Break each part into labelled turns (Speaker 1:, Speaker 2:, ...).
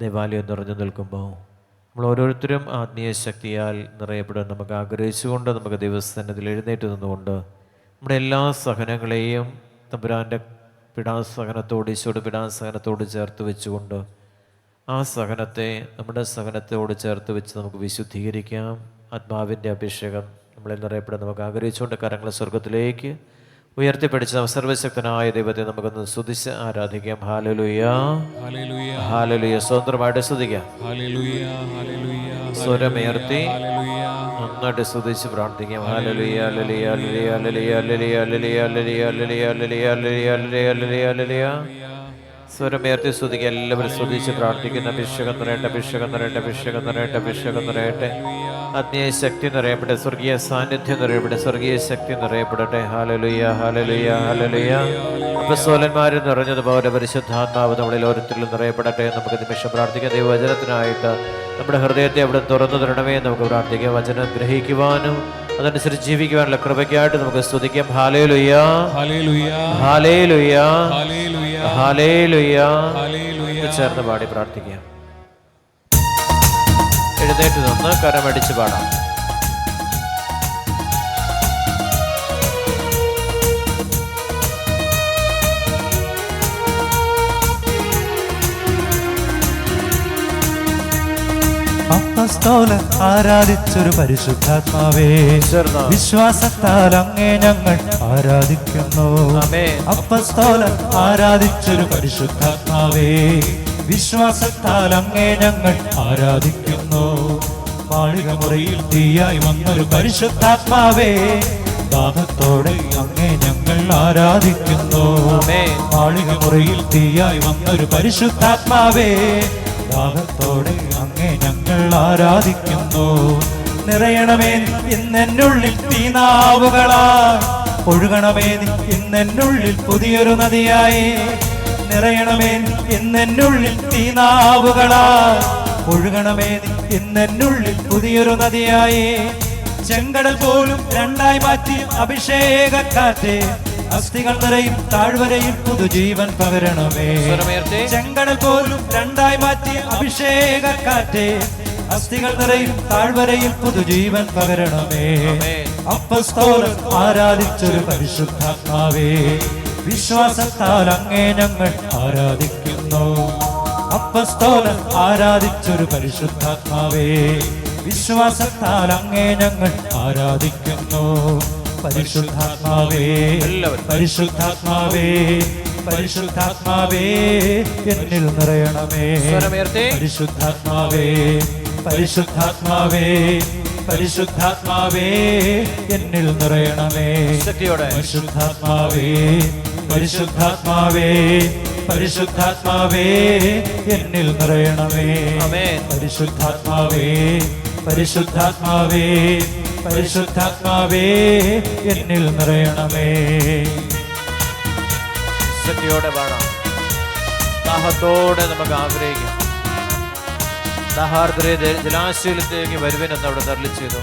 Speaker 1: ദേവാലയം നിറഞ്ഞു നിൽക്കുമ്പോൾ നമ്മൾ ഓരോരുത്തരും ആത്മീയ ശക്തിയാൽ നിറയപ്പെടാൻ നമുക്ക് ആഗ്രഹിച്ചുകൊണ്ട് നമുക്ക് ദൈവസന്നിധിയിൽ എഴുന്നേറ്റ് നിന്നുകൊണ്ട് നമ്മുടെ എല്ലാ സഹനങ്ങളെയും തമ്പുരാൻ്റെ പിടാസഹനത്തോട് ഈശോയുടെ പിടാസഹനത്തോട് ചേർത്ത് വെച്ചുകൊണ്ട് ആ സഹനത്തെ നമ്മുടെ സഹനത്തോട് ചേർത്ത് വെച്ച് നമുക്ക് വിശുദ്ധീകരിക്കാം. ആത്മാവിൻ്റെ അഭിഷേകം നമ്മളെ നിറയപ്പെടാൻ നമുക്ക് ആഗ്രഹിച്ചുകൊണ്ട് കരങ്ങളെ സ്വർഗത്തിലേക്ക് ഉയർത്തിപ്പിടിച്ച സർവശക്തനായ ദൈവത്തെ നമുക്കൊന്ന് സ്തുതിച്ച് ആരാധിക്കാം. ഹല്ലേലൂയ, ഹല്ലേലൂയ. സ്വതന്ത്രമായിട്ട് സ്തുതിക്കാം. സ്വരമുയർത്തി നന്നായിട്ട് സ്തുതിച്ച് പ്രാർത്ഥിക്കാം. ഹല്ലേലൂയ, ഹല്ലേലൂയ, ഹല്ലേലൂയ, ഹല്ലേലൂയ, ഹല്ലേലൂയ, ഹല്ലേലൂയ, ഹല്ലേലൂയ, ഹല്ലേലൂയ, ഹല്ലേലൂയ, ഹല്ലേലൂയ, ഹല്ലേലൂയ. സ്വരമുയർത്തി സ്തുതിക്കുക. എല്ലാവരും സ്തുതിച്ച് പ്രാർത്ഥിക്കുന്ന അഭിഷേകം നിറയട്ടെ, അഭിഷേകം നിറയട്ടെ, അഭിഷേകം നിറയട്ടെ, അഭിഷേകം നിറയട്ടെ. ആത്മീയ ശക്തി നിറയപ്പെടെ, സ്വർഗീയ സാന്നിധ്യം നിറയപ്പെടെ, സ്വർഗീയ ശക്തി നിറയപ്പെടട്ടെ. ഹല്ലേലൂയ, ഹല്ലേലൂയ, ഹല്ലേലൂയ. അപ്പോസ്തലന്മാർ നിറഞ്ഞതുപോലെ പരിശുദ്ധാത്മാവ് നമ്മളിൽ ഓരോരുത്തരിലും നിറയപ്പെടട്ടെ. നമുക്ക് നിമിഷം പ്രാർത്ഥിക്കാം. ദൈവവചനത്തിനായിട്ട് നമ്മുടെ ഹൃദയത്തെ അവിടെ തുറന്നു തരണമേ നമുക്ക് പ്രാർത്ഥിക്കാം. വചനം ഗ്രഹിക്കുവാനും അതനുസരിച്ച് ജീവിക്കുവാനുള്ള കൃപയ്ക്കായിട്ട് നമുക്ക് സ്തുതിക്കാം. ഹല്ലേലൂയ, ഹല്ലേലൂയ, ഹല്ലേലൂയ, ഹല്ലേലൂയ. ചേർന്ന് പാടി പ്രാർത്ഥിക്കാം. എഴുന്നേറ്റ് നിന്ന് കരമടിച്ച് പാടാം.
Speaker 2: അപ്പസ്തോലൻ ആരാധിച്ചൊരു പരിശുദ്ധാത്മാവേ, വിശ്വാസത്താൽ അങ്ങേ ഞങ്ങൾ ആരാധിക്കുന്നു. അപ്പസ്തോലൻ ആരാധിച്ചൊരു പരിശുദ്ധാത്മാവേ, വിശ്വാസത്താൽ അങ്ങേ ഞങ്ങൾ ആരാധിക്കുന്നു. മാളികമുറിയിൽ തീയായി വന്നൊരു പരിശുദ്ധാത്മാവേ, ദാഹത്തോടെ അങ്ങേ ഞങ്ങൾ ആരാധിക്കുന്നു. മാളികമുറിയിൽ തീയായി വന്നൊരു പരിശുദ്ധാത്മാവേ, ദാഹത്തോടെ അങ്ങേ ഞങ്ങൾ ആരാധിക്കുന്നു. നിറയണമേ ഇന്നെന്നുള്ളിൽ തീനാവുകളായി, ഒഴുകണമേ ഇന്നെന്നുള്ളിൽ പുതിയൊരു നദിയായി. നിറയണമേ ഇന്നെന്നുള്ളിൽ തീനാവുകളായി, ഒഴുകണമേ ഇന്നെന്നുള്ളിൽ പുതിയൊരു നദിയായി. ചെങ്കടൽ പോലും രണ്ടായി മാറ്റി അഭിഷേകക്കാറ്റ്, അസ്ഥികൾ നിറയും താഴ്വരയിൽ പുതുജീവൻ പകരണമേ. ചെങ്കടൽ പോലും രണ്ടായി മാറ്റി അഭിഷേകക്കാറ്റ്, അസ്ഥികൾ നിറയും താഴ്വരയിൽ പുതുജീവൻ പകരണമേ. അപ്പസ്തോലൻ ആരാധിച്ചൊരു പരിശുദ്ധാത്മാവേ, വിശ്വാസത്താൽ അങ്ങേ ഞങ്ങൾ ആരാധിക്കുന്നു. അപ്പസ്തോലൻ ആരാധിച്ചൊരു പരിശുദ്ധാത്മാവേ, വിശ്വാസത്താൽ അങ്ങേ ഞങ്ങൾ ആരാധിക്കുന്നു. പരിശുദ്ധാത്മാവേ, പരിശുദ്ധാത്മാവേ, പരിശുദ്ധാത്മാവേ, എന്നിൽ നിറയണമേ. പരിശുദ്ധാത്മാവേ, പരിശുദ്ധാത്മാവേ, പരിശുദ്ധാത്മാവേ, എന്നിൽ നിറയണമേ. പരിശുദ്ധാത്മാവേ, പരിശുദ്ധാത്മാവേ, പരിശുദ്ധാത്മാവേ, എന്നിൽ നിറയണമേ. പരിശുദ്ധാത്മാവേ, പരിശുദ്ധാത്മാവേ, പരിശുദ്ധാത്മാവേ, എന്നിൽ നിറയണമേ.
Speaker 1: ശക്തിയോടെ പാടാം. ദാഹത്തോടെ നമുക്ക് ആഗ്രഹിക്കാം. ദാഹാർദ്രയെ ജലാശയത്തിലേക്ക് വരുവനെന്ന് അവിടെ തരളി ചെയ്തു.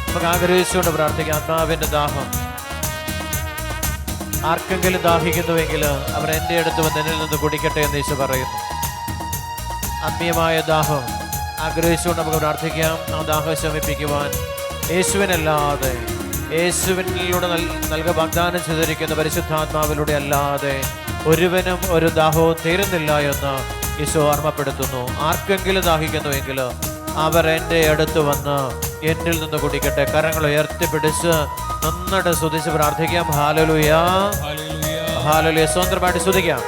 Speaker 1: നമുക്ക് ആഗ്രഹിച്ചുകൊണ്ട് പ്രാർത്ഥിക്കാം. ആത്മാവിന്റെ ദാഹം ആർക്കെങ്കിലും ദാഹിക്കുന്നുവെങ്കിൽ അവർ എൻ്റെ അടുത്ത് വന്ന് എന്നിൽ നിന്ന് കുടിക്കട്ടെ എന്ന് ഈശോ പറയുന്നു. ആത്മീയമായ ദാഹം ആഗ്രഹിച്ചുകൊണ്ട് നമുക്ക് പ്രാർത്ഥിക്കാം. ആ ദാഹം ശമിപ്പിക്കുവാൻ യേശുവിനല്ലാതെ, യേശുവിനിലൂടെ വാഗ്ദാനം ചെയ്തിരിക്കുന്ന പരിശുദ്ധാത്മാവിലൂടെ അല്ലാതെ ഒരുവനും ഒരു ദാഹവും തീരുന്നില്ല എന്ന് ഈശോ ഓർമ്മപ്പെടുത്തുന്നു. ആർക്കെങ്കിലും ദാഹിക്കുന്നുവെങ്കിൽ അവർ എൻ്റെ അടുത്ത് വന്ന് എന്നിൽ നിന്ന് കുടിക്കട്ടെ. കരങ്ങൾ ഉയർത്തിപ്പിടിച്ച് നന്നായിട്ട് സ്തുതിച്ച് പ്രാർത്ഥിക്കാം. ഹല്ലേലൂയ, ഹല്ലേലൂയ. സ്വതന്ത്രമായിട്ട് സ്തുതിക്കാം.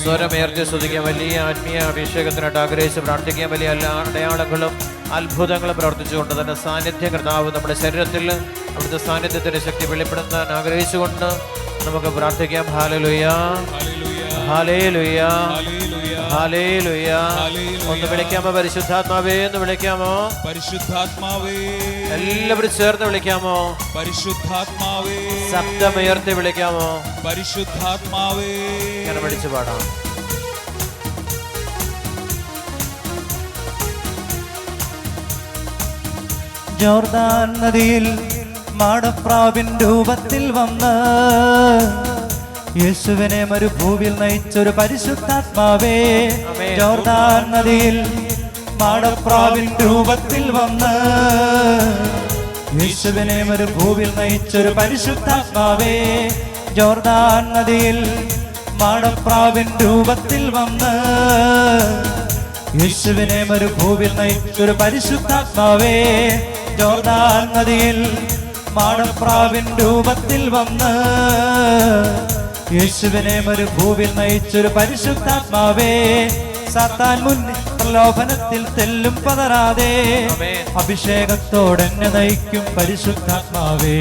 Speaker 1: സ്വരമുയർത്തി സ്തുതിക്കാം. വലിയ ആത്മീയ അഭിഷേകത്തിനായിട്ട് ആഗ്രഹിച്ച് പ്രാർത്ഥിക്കാം. വലിയ അടയാളങ്ങളും അത്ഭുതങ്ങളും പ്രവർത്തിച്ചുകൊണ്ട് തന്നെ സാന്നിധ്യം കർത്താവ് നമ്മുടെ ശരീരത്തിൽ അവിടുത്തെ സാന്നിധ്യത്തിന്റെ ശക്തി വെളിപ്പെടുത്താൻ ആഗ്രഹിച്ചുകൊണ്ട് നമുക്ക് പ്രാർത്ഥിക്കാം. ഹല്ലേലൂയ, ഹല്ലേലൂയ, ഹല്ലേലൂയ. ഒന്ന് വിളിക്കാമോ? പരിശുദ്ധാത്മാവേ എന്ന് വിളിക്കാമോ?
Speaker 3: പരിശുദ്ധാത്മാവേ.
Speaker 1: എല്ലാവരും ചേർന്ന് വിളിക്കാമോ?
Speaker 3: പരിശുദ്ധാത്മാവേ.
Speaker 1: ശബ്ദമുയർത്തി വിളിക്കാമോ?
Speaker 3: പരിശുദ്ധാത്മാവേ.
Speaker 1: ഇങ്ങനെ വിളിച്ചു പാടാം.
Speaker 2: ജോർദാൻ നദിയിൽ മാടപ്രാവിൻ രൂപത്തിൽ വന്ന് യേശുവിനെ മരുഭൂവിൽ നയിച്ചൊരു പരിശുദ്ധാത്മാവേ, ജോർദാൻ നദിയിൽ മാടപ്രാവിൻ രൂപത്തിൽ വന്ന് യേശുവിനെ മരുഭൂവിൽ നയിച്ചൊരു പരിശുദ്ധാത്മാവേ, ജോർദാൻ നദിയിൽ മാടപ്രാവിൻ രൂപത്തിൽ വന്ന് യേശുവിനെ മരുഭൂവിൽ നയിച്ചൊരു പരിശുദ്ധാത്മാവേ, ജോർദാൻ നദിയിൽ മാടപ്രാവിൻ രൂപത്തിൽ വന്ന് യേശുവിനെ മരുഭൂവിൽ നയിച്ചൊരു പരിശുദ്ധാത്മാവേ, സാത്താൻ മുന്നിൽ പ്രലോഭനത്തിൽ തെല്ലും പതറാതെ അഭിഷേകത്തോടെന്നെ നയിക്കും പരിശുദ്ധാത്മാവേ,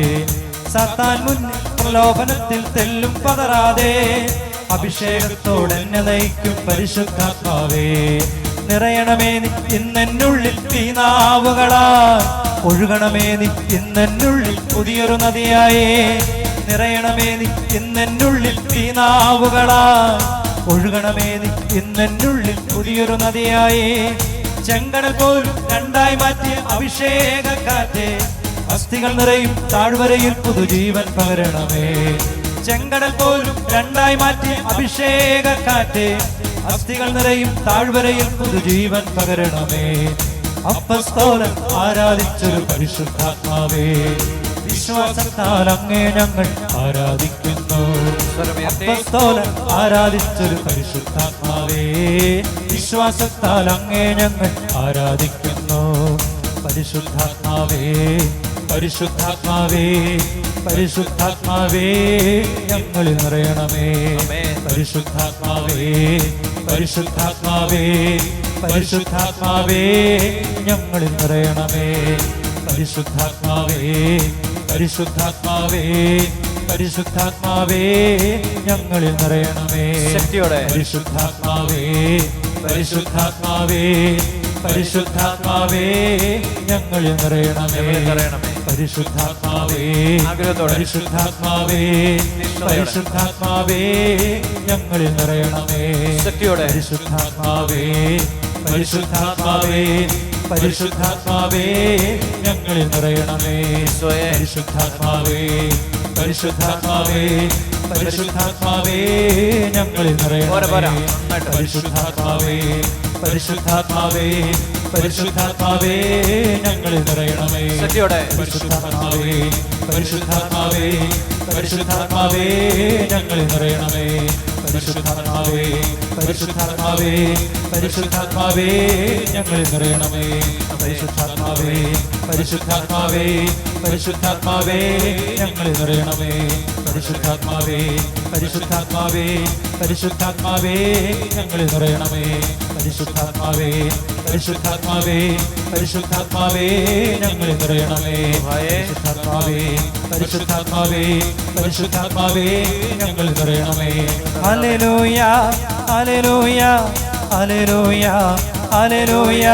Speaker 2: സാത്താൻ മുന്നിൽ പ്രലോഭനത്തിൽ തെല്ലും പതറാതെ അഭിഷേകത്തോടെന്നെ നയിക്കും പരിശുദ്ധാത്മാവേ. നിറയണമേ നീ ഇന്നെന്നുള്ളിൽ തീനാവുകളാൽ, ഒഴുകണമേ നീ ഇന്നെന്നുള്ളിൽ പുതിയൊരു നദിയായേ. നിറയണമേ നീ ഇന്നെന്നുള്ളിൽ തീനാവുകളാൽ, ഒഴുകണമേ നീ ഇന്നെന്നുള്ളിൽ പുതിയൊരു നദിയായേ. ചെങ്കടൽ പോലും രണ്ടായി മാറ്റിയ അഭിഷേക കാറ്റേ, അസ്ഥികൾ നിറയും താഴ്വരയിൽ പുതുജീവൻ പകരണമേ. ചെങ്കടൽ പോലും രണ്ടായി മാറ്റിയ അഭിഷേക കാറ്റേ, അസ്ഥികൾ നിറയും താഴ്വരയിൽ പുതുജീവൻ പകരണമേ. അപ്പസ്തോലൻ ആരാധിച്ചൊരു പരിശുദ്ധാത്മാവേ, വിശ്വാസത്താൽ അങ്ങേ ഞങ്ങൾ ആരാധിക്കുന്നു. അപ്പസ്തോലൻ ആരാധിച്ചൊരു പരിശുദ്ധാത്മാവേ, വിശ്വാസത്താൽ അങ്ങേ ഞങ്ങൾ ആരാധിക്കുന്നു. പരിശുദ്ധാത്മാവേ, പരിശുദ്ധാത്മാവേ, പരിശുദ്ധാത്മാവേ, ഞങ്ങളിൽ നിറയണമേ. പരിശുദ്ധാത്മാവേ, പരിശുദ്ധാത്മാവേ, പരിശുദ്ധാത്മാവേ, ഞങ്ങളിൽ നിറയണമേ. പരിശുദ്ധാത്മാവേ, പരിശുദ്ധാത്മാവേ, പരിശുദ്ധാത്മാവേ, ഞങ്ങളിൽ നിറയണമേ. പരിശുദ്ധാത്മാവേ, പരിശുദ്ധാത്മാവേ, പരിശുദ്ധാത്മാവേ, ഞങ്ങളിൽ നിറയണമേ. പരിശുദ്ധാത്മാവേ, പരിശുദ്ധാത്മാവേ, പരിശുദ്ധാത്മാവേ, ഞങ്ങളിൽ നിറയണമേ. പരിശുദ്ധാത്മാവേ, പരിശുദ്ധാത്മാവേ, പരിശുദ്ധാത്മാവേ, ഞങ്ങളിൽ നിറയണമേ. പരിശുദ്ധാത്മാവേ, പരിശുദ്ധാത്മാവേ, പരിശുദ്ധാത്മാവേ, ഞങ്ങളിൽ നിറയണമേ. പരിശുദ്ധാത്മാവേ, പരിശുദ്ധാത്മാവേ, പരിശുദ്ധാത്മാവേ, ഞങ്ങളിൽ നിറയണമേ. പരിശുദ്ധാത്മാവേ, പരിശുദ്ധാത്മാവേ, പരിശുദ്ധാത്മാവേ, ഞങ്ങളിൽ നിറയണമേ. പരിശുദ്ധാത്മാവേ, പരിശുദ്ധാത്മാവേ, പരിശുദ്ധാത്മാവേ, ഞങ്ങളിൽ നിറയണമേ. പരിശുദ്ധാത്മാവേ, പരിശുദ്ധാത്മാവേ, പരിശുദ്ധാത്മാവേ, ഞങ്ങളിൽ നിറയണമേ. പരിശുദ്ധാത്മാവേ, പരിശുദ്ധാത്മാവേ, പരിശുദ്ധാത്മാവേ, ഞങ്ങളിൽ നിറയണമേ. പരിശുദ്ധാത്മാവേ, പരിശുദ്ധാത്മാവേ, പരിശുദ്ധാത്മാവേ, ഞങ്ങളിൽ നിറയണമേ. പരിശുദ്ധാത്മാവേ, പരിശുദ്ധാത്മാവേ, പരിശുദ്ധാത്മാവേ, ഞങ്ങളിൽ നിറയണമേ. ഹല്ലേലൂയ, ഹല്ലേലൂയ, ഹല്ലേലൂയ, ഹല്ലേലൂയ,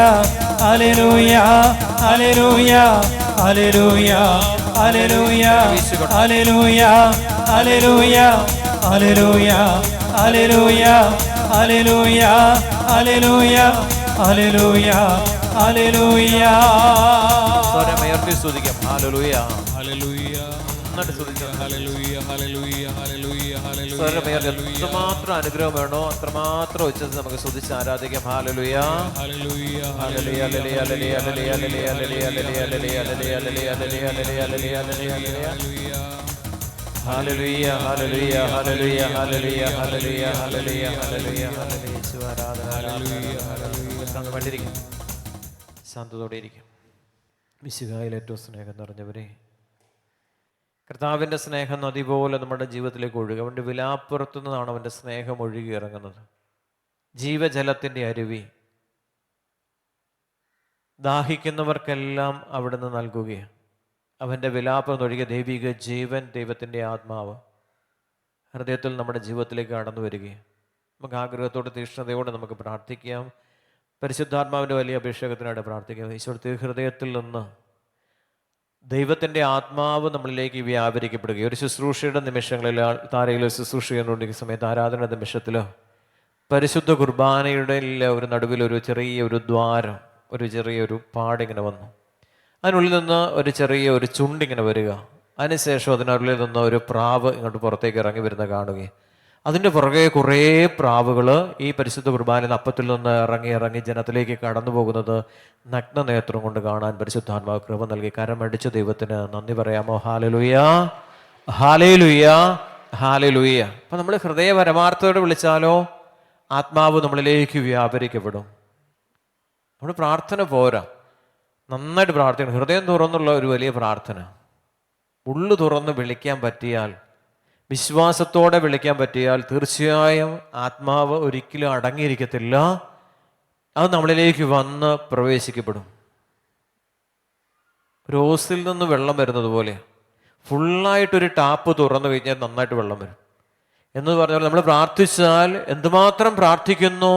Speaker 2: ഹല്ലേലൂയ, ഹല്ലേലൂയ, ഹല്ലേലൂയ, ഹല്ലേലൂയ, ഹല്ലേലൂയ, ഹല്ലേലൂയ, ഹല്ലേലൂയ, ഹല്ലേലൂയ, ഹല്ലേലൂയ, ഹല്ലേലൂയ, ഹല്ലേലൂയ, ഹല്ലേലൂയ.
Speaker 1: സ്വരമുയർത്തി സ്തുതിക്കാം. ഹല്ലേലൂയ,
Speaker 3: ഹല്ലേലൂയ,
Speaker 1: നന്നായിട്ട് സ്തുതിക്കാം.
Speaker 3: ഹല്ലേലൂയ, ഹല്ലേലൂയ, ഹല്ലേലൂയ, ഹല്ലേലൂയ,
Speaker 1: സ്വരമുയർത്തി എത്രമാത്രം അനുഗ്രഹം വേണോ അത്രമാത്രം ഉച്ചത്തിൽ നമുക്ക് സ്തുതിച്ച് ആരാധിക്കാം. ഹല്ലേലൂയ,
Speaker 3: ഹല്ലേലൂയ,
Speaker 1: ഹല്ലേലൂയ, ഹല്ലേലൂയ, ഹല്ലേലൂയ, ഹല്ലേലൂയ, ഹല്ലേലൂയ, ഹല്ലേലൂയ, ഹല്ലേലൂയ, ഹല്ലേലൂയ, ഹല്ലേലൂയ, ഹല്ലേലൂയ, ഹല്ലേലൂയ, ഹല്ലേലൂയ. ഹല്ലേലൂയ, ഹല്ലേലൂയ, ഹല്ലേലൂയ, ഹല്ലേലൂയ, ഹല്ലേലൂയ, ഹല്ലേലൂയ, ഹല്ലേലൂയ, ഹല്ലേലൂയ. യേശുവേ ആരാധന, ആരാധന, ആരാധന. ശാന്തമായിട്ടിരിക്കും, ശാന്തതയോടെ ഇരിക്കും. മിശിഹായിൽ ഏറ്റവും സ്നേഹം നിറഞ്ഞവരെ, കർത്താവിൻ്റെ സ്നേഹം നദി പോലെ നമ്മുടെ ജീവിതത്തിലേക്ക് ഒഴുകുക. അവൻ്റെ വിലാപ്പുറത്തു നിന്നാണ് അവൻ്റെ സ്നേഹം ഒഴുകി ഇറങ്ങുന്നത്. ജീവജലത്തിൻ്റെ അരുവി ദാഹിക്കുന്നവർക്കെല്ലാം അവിടുന്ന് നൽകുകയാണ്. അവൻ്റെ വിലാപ്പം ഒഴുകിയ ദൈവിക ജീവൻ, ദൈവത്തിൻ്റെ ആത്മാവ് ഹൃദയത്തിൽ നമ്മുടെ ജീവിതത്തിലേക്ക് കടന്നു വരികയും നമുക്ക് ആഗ്രഹത്തോടെ തീക്ഷ്ണതയോടെ നമുക്ക് പ്രാർത്ഥിക്കാം. പരിശുദ്ധാത്മാവിൻ്റെ വലിയ അഭിഷേകത്തിനായിട്ട് പ്രാർത്ഥിക്കാം. ഈശോയുടെ ഹൃദയത്തിൽ നിന്ന് ദൈവത്തിൻ്റെ ആത്മാവ് നമ്മളിലേക്ക് വ്യാപരിക്കപ്പെടുക. ഒരു ശുശ്രൂഷയുടെ നിമിഷങ്ങളിൽ താരയിൽ ശുശ്രൂഷ ചെയ്യുന്നുണ്ടെങ്കിൽ സമയത്ത്, ആരാധന നിമിഷത്തിൽ പരിശുദ്ധ കുർബാനയുടെ ഒരു നടുവിൽ ഒരു ചെറിയൊരു ദ്വാരം, ഒരു ചെറിയൊരു പാടിങ്ങനെ വന്നു. അതിനുള്ളിൽ നിന്ന് ഒരു ചെറിയൊരു ചുണ്ടിങ്ങനെ വരിക. അതിനുശേഷം അതിനുള്ളിൽ നിന്ന് ഒരു പ്രാവ് ഇങ്ങോട്ട് പുറത്തേക്ക് ഇറങ്ങി വരുന്ന കാണുകയും അതിൻ്റെ പുറകെ കുറേ പ്രാവുകൾ ഈ പരിശുദ്ധ കുർബാനയിൽ അപ്പത്തിൽ നിന്ന് ഇറങ്ങി ജനത്തിലേക്ക് കടന്നു പോകുന്നത് നഗ്ന നേത്രം കൊണ്ട് കാണാൻ പരിശുദ്ധാത്മാവ് കൃപ നൽകി. കരമടിച്ച ദൈവത്തിന് നന്ദി പറയാമോ? ഹാലലുയ, ഹാലേലുയ, ഹാലേലുയ. അപ്പം നമ്മൾ ഹൃദയ പരമാർത്ഥത്തോടെ വിളിച്ചാലോ ആത്മാവ് നമ്മളിലേക്ക് വ്യാപരിക്കപ്പെടും. നമ്മൾ പ്രാർത്ഥന പോരാ, നന്നായിട്ട് പ്രാർത്ഥിക്കണം. ഹൃദയം തുറന്നുള്ള ഒരു വലിയ പ്രാർത്ഥന, ഉള്ളു തുറന്ന് വിളിക്കാൻ പറ്റിയാൽ, വിശ്വാസത്തോടെ വിളിക്കാൻ പറ്റിയാൽ തീർച്ചയായും ആത്മാവ് ഒരിക്കലും അടങ്ങിയിരിക്കത്തില്ല. അത് നമ്മളിലേക്ക് വന്ന് പ്രവേശിക്കപ്പെടും. റോസിൽ നിന്ന് വെള്ളം വരുന്നത് പോലെ ഫുള്ളായിട്ടൊരു ടാപ്പ് തുറന്നു കഴിഞ്ഞാൽ നന്നായിട്ട് വെള്ളം വരും എന്ന് പറഞ്ഞാൽ നമ്മൾ പ്രാർത്ഥിച്ചാൽ എന്തുമാത്രം പ്രാർത്ഥിക്കുന്നു,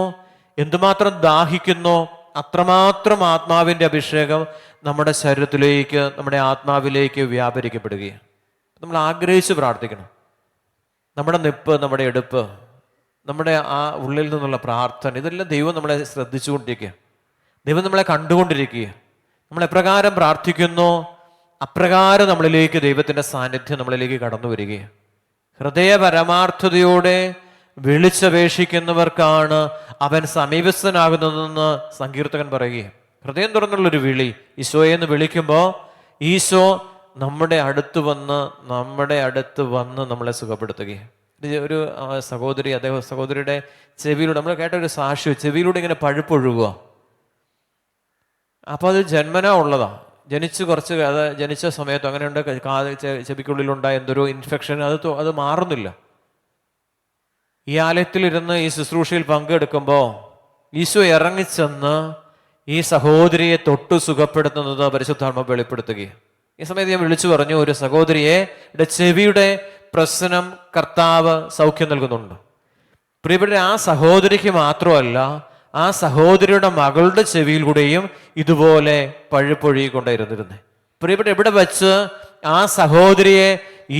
Speaker 1: എന്തുമാത്രം ദാഹിക്കുന്നു, അത്രമാത്രം ആത്മാവിൻ്റെ അഭിഷേകം നമ്മുടെ ശരീരത്തിലേക്ക്, നമ്മുടെ ആത്മാവിലേക്ക് വ്യാപരിക്കപ്പെടുകയാണ്. നമ്മൾ ആഗ്രഹിച്ച് പ്രാർത്ഥിക്കണം. നമ്മുടെ നിപ്പ്, നമ്മുടെ എടുപ്പ്, നമ്മുടെ ആ ഉള്ളിൽ നിന്നുള്ള പ്രാർത്ഥന, ഇതെല്ലാം ദൈവം നമ്മളെ ശ്രദ്ധിച്ചുകൊണ്ടിരിക്കുക, ദൈവം നമ്മളെ കണ്ടുകൊണ്ടിരിക്കുക. നമ്മൾ എപ്രകാരം പ്രാർത്ഥിക്കുന്നു അപ്രകാരം നമ്മളിലേക്ക് ദൈവത്തിൻ്റെ സാന്നിധ്യം നമ്മളിലേക്ക് കടന്നു വരികയാണ്. ഹൃദയ പരമാർത്ഥതയോടെ വിളിച്ചപേക്ഷിക്കുന്നവർക്കാണ് അവൻ സമീപസ്ഥനാകുന്നതെന്ന് സങ്കീർത്തകൻ പറയുകയാണ്. ഹൃദയം തുറന്നുള്ളൊരു വിളി, ഈശോയെന്ന് വിളിക്കുമ്പോൾ ഈശോ നമ്മുടെ അടുത്ത് വന്ന് നമ്മളെ സുഖപ്പെടുത്തുകയാണ്. ഒരു സഹോദരി, അദ്ദേഹം സഹോദരിയുടെ ചെവിയിലൂടെ നമ്മൾ കേട്ട ഒരു സാക്ഷ്യം, ചെവിയിലൂടെ ഇങ്ങനെ പഴുപ്പൊഴുകുക. അപ്പോൾ അത് ജന്മനാ ഉള്ളതാണ്. ജനിച്ച സമയത്ത് അങ്ങനെയുണ്ട്, ചെവിക്കുള്ളിലുണ്ടായ എന്തൊരു ഇൻഫെക്ഷൻ, അത് മാറുന്നില്ല. ഈ ആലയത്തിലിരുന്ന് ഈ ശുശ്രൂഷയിൽ പങ്കെടുക്കുമ്പോൾ ഈശോ ഇറങ്ങിച്ചെന്ന് ഈ സഹോദരിയെ തൊട്ടു സുഖപ്പെടുത്തുന്നത് പരിശുദ്ധാത്മാവ് വെളിപ്പെടുത്തുകയാണ്. ഈ സമയത്ത് ഞാൻ വിളിച്ചു പറഞ്ഞു, ഒരു സഹോദരിയെ ചെവിയുടെ പ്രശ്നം കർത്താവ് സൗഖ്യം നൽകുന്നുണ്ട്. പ്രിയപ്പെട്ട ആ സഹോദരിക്ക് മാത്രമല്ല, ആ സഹോദരിയുടെ മകളുടെ ചെവിയിൽ കൂടെയും ഇതുപോലെ പഴുപ്പൊഴുകിക്കൊണ്ടിരുന്നിരുന്നേ. പ്രിയപ്പെട്ട ഇവിടെ വെച്ച് ആ സഹോദരിയെ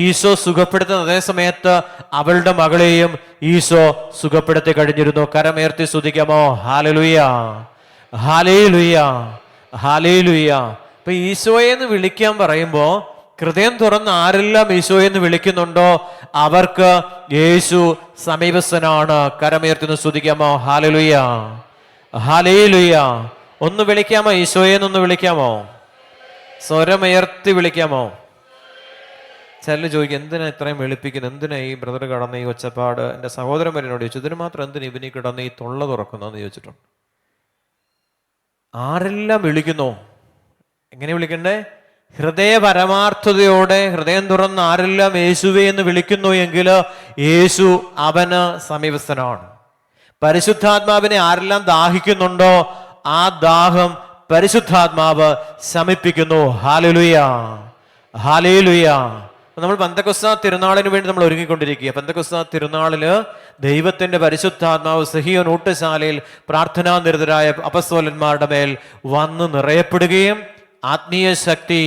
Speaker 1: ഈശോ സുഖപ്പെടുത്തുന്ന അതേ സമയത്ത് അവളുടെ മകളെയും ഈശോ സുഖപ്പെടുത്തി കഴിഞ്ഞിരുന്നു. കരമേർത്തി സ്തുതിക്കാമോ? ഹാലലുയ, ഹാലേലുയ, ഹാലേലുയ. അപ്പൊ ഈശോയെന്ന് വിളിക്കാൻ പറയുമ്പോൾ ഹൃദയം തുറന്ന് ആരെല്ലാം ഈശോയെന്ന് വിളിക്കുന്നുണ്ടോ അവർക്ക് യേശു സമീപസ്ഥനാണ്. കരമേർത്തി സ്തുതിക്കാമോ? ഹാലലുയ, ഹാലേലുയ. ഒന്ന് വിളിക്കാമോ? ഈശോയെന്നൊന്ന് വിളിക്കാമോ? സ്വരമുയർത്തി വിളിക്കാമോ? ചില ചോദിക്കും, എന്തിനാ ഇത്രയും വെളുപ്പിക്കുന്നത്, എന്തിനാ ഈ ബ്രദർ കടന്ന് ഈ ഒച്ചപ്പാട്? എൻ്റെ സഹോദരൻ എന്നോട് ചോദിച്ചു, ഇതിന് മാത്രം എന്തിനാ ഇവനീ കിടന്ന് ഈ തൊള്ള തുറക്കുന്നതെന്ന് ചോദിച്ചിട്ടുണ്ട്. ആരെല്ലാം വിളിക്കുന്നു, എങ്ങനെ വിളിക്കണ്ടേ? ഹൃദയ പരമാർത്ഥതയോടെ ഹൃദയം തുറന്ന് ആരെല്ലാം യേശുവേ എന്ന് വിളിക്കുന്നു എങ്കിൽ യേശു അവന് സമീപസ്ഥനാണ്. പരിശുദ്ധാത്മാവിനെ ആരെല്ലാം ദാഹിക്കുന്നുണ്ടോ ആ ദാഹം പരിശുദ്ധാത്മാവ് ശമിപ്പിക്കുന്നു. Hallelujah, hallelujah. നമ്മൾ പെന്തക്കോസ്താ തിരുനാളിന് വേണ്ടി നമ്മൾ ഒരുങ്ങിക്കൊണ്ടിരിക്കുക. പെന്തക്കോസ്താ തിരുനാളില് ദൈവത്തിന്റെ പരിശുദ്ധാത്മാവ് സഹിയോൻ ഊട്ടുശാലയിൽ പ്രാർത്ഥനാ നിരതരായ അപ്പസ്തോലന്മാരുടെ മേൽ വന്ന് നിറയപ്പെടുകയും ആത്മീയ ശക്തി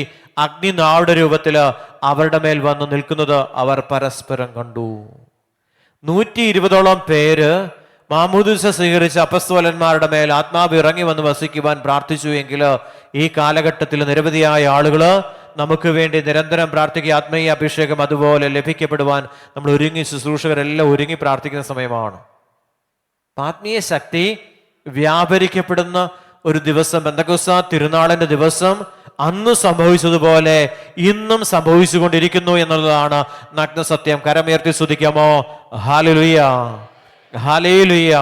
Speaker 1: അഗ്നിനാളുടെ രൂപത്തില് അവരുടെ മേൽ വന്ന് നിൽക്കുന്നത് അവർ പരസ്പരം കണ്ടു. 120ഓളം പേര് മാമോദീസ സ്വീകരിച്ച അപ്പസ്തോലന്മാരുടെ മേൽ ആത്മാവ് ഇറങ്ങി വന്ന് വസിക്കുവാൻ പ്രാർത്ഥിച്ചു എങ്കിൽ ഈ കാലഘട്ടത്തിൽ നിരവധിയായ ആളുകൾ നമുക്ക് വേണ്ടി നിരന്തരം പ്രാർത്ഥിക്കുക. ആത്മീയ അഭിഷേകം അതുപോലെ ലഭിക്കപ്പെടുവാൻ നമ്മൾ ഒരുങ്ങി, ശുശ്രൂഷകരെല്ലാം ഒരുങ്ങി പ്രാർത്ഥിക്കുന്ന സമയമാണ്. ആത്മീയ ശക്തി വ്യാപരിക്കപ്പെടുന്ന ഒരു ദിവസം, പെന്തക്കോസ്താ തിരുനാളിന്റെ ദിവസം അന്ന് സംഭവിച്ചതുപോലെ ഇന്നും സംഭവിച്ചുകൊണ്ടിരിക്കുന്നു എന്നുള്ളതാണ് നഗ്നസത്യം. കരമുയർത്തി സ്തുതിക്കാമോ? Hallelujah, hallelujah.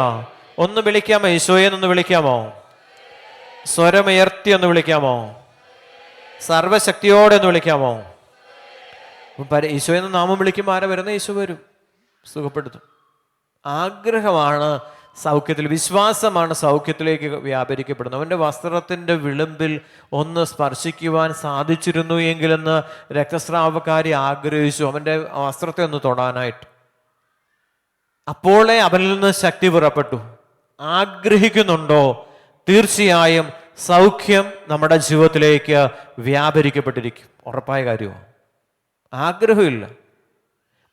Speaker 1: ഒന്ന് വിളിക്കാമോ? ഈശോയെന്നൊന്ന് വിളിക്കാമോ? സ്വരമുയർത്തി ഒന്ന് വിളിക്കാമോ? സർവശക്തിയോടെ ഒന്ന് വിളിക്കാമോ? ഈശോയെന്ന് നാമം വിളിക്കുമ്പോൾ ആരാ വരുന്നത്? ഈശോ വരും, സുഖപ്പെടുത്തും. ആഗ്രഹമാണ് സൗഖ്യത്തിൽ, വിശ്വാസമാണ് സൗഖ്യത്തിലേക്ക് വ്യാപരിക്കപ്പെടുന്നത്. അവൻ്റെ വസ്ത്രത്തിൻ്റെ വിളിമ്പിൽ ഒന്ന് സ്പർശിക്കുവാൻ സാധിച്ചിരുന്നു എങ്കിലെന്ന് രക്തസ്രാവക്കാരി ആഗ്രഹിച്ചു, അവൻ്റെ വസ്ത്രത്തെ ഒന്ന് തൊടാനായിട്ട്. അപ്പോളെ അവനിൽ നിന്ന് ശക്തി പുറപ്പെട്ടു. ആഗ്രഹിക്കുന്നുണ്ടോ? തീർച്ചയായും സൗഖ്യം നമ്മുടെ ജീവിതത്തിലേക്ക് വ്യാപരിക്കപ്പെട്ടിരിക്കും. ഉറപ്പായ കാര്യമാണ്. ആഗ്രഹമില്ല,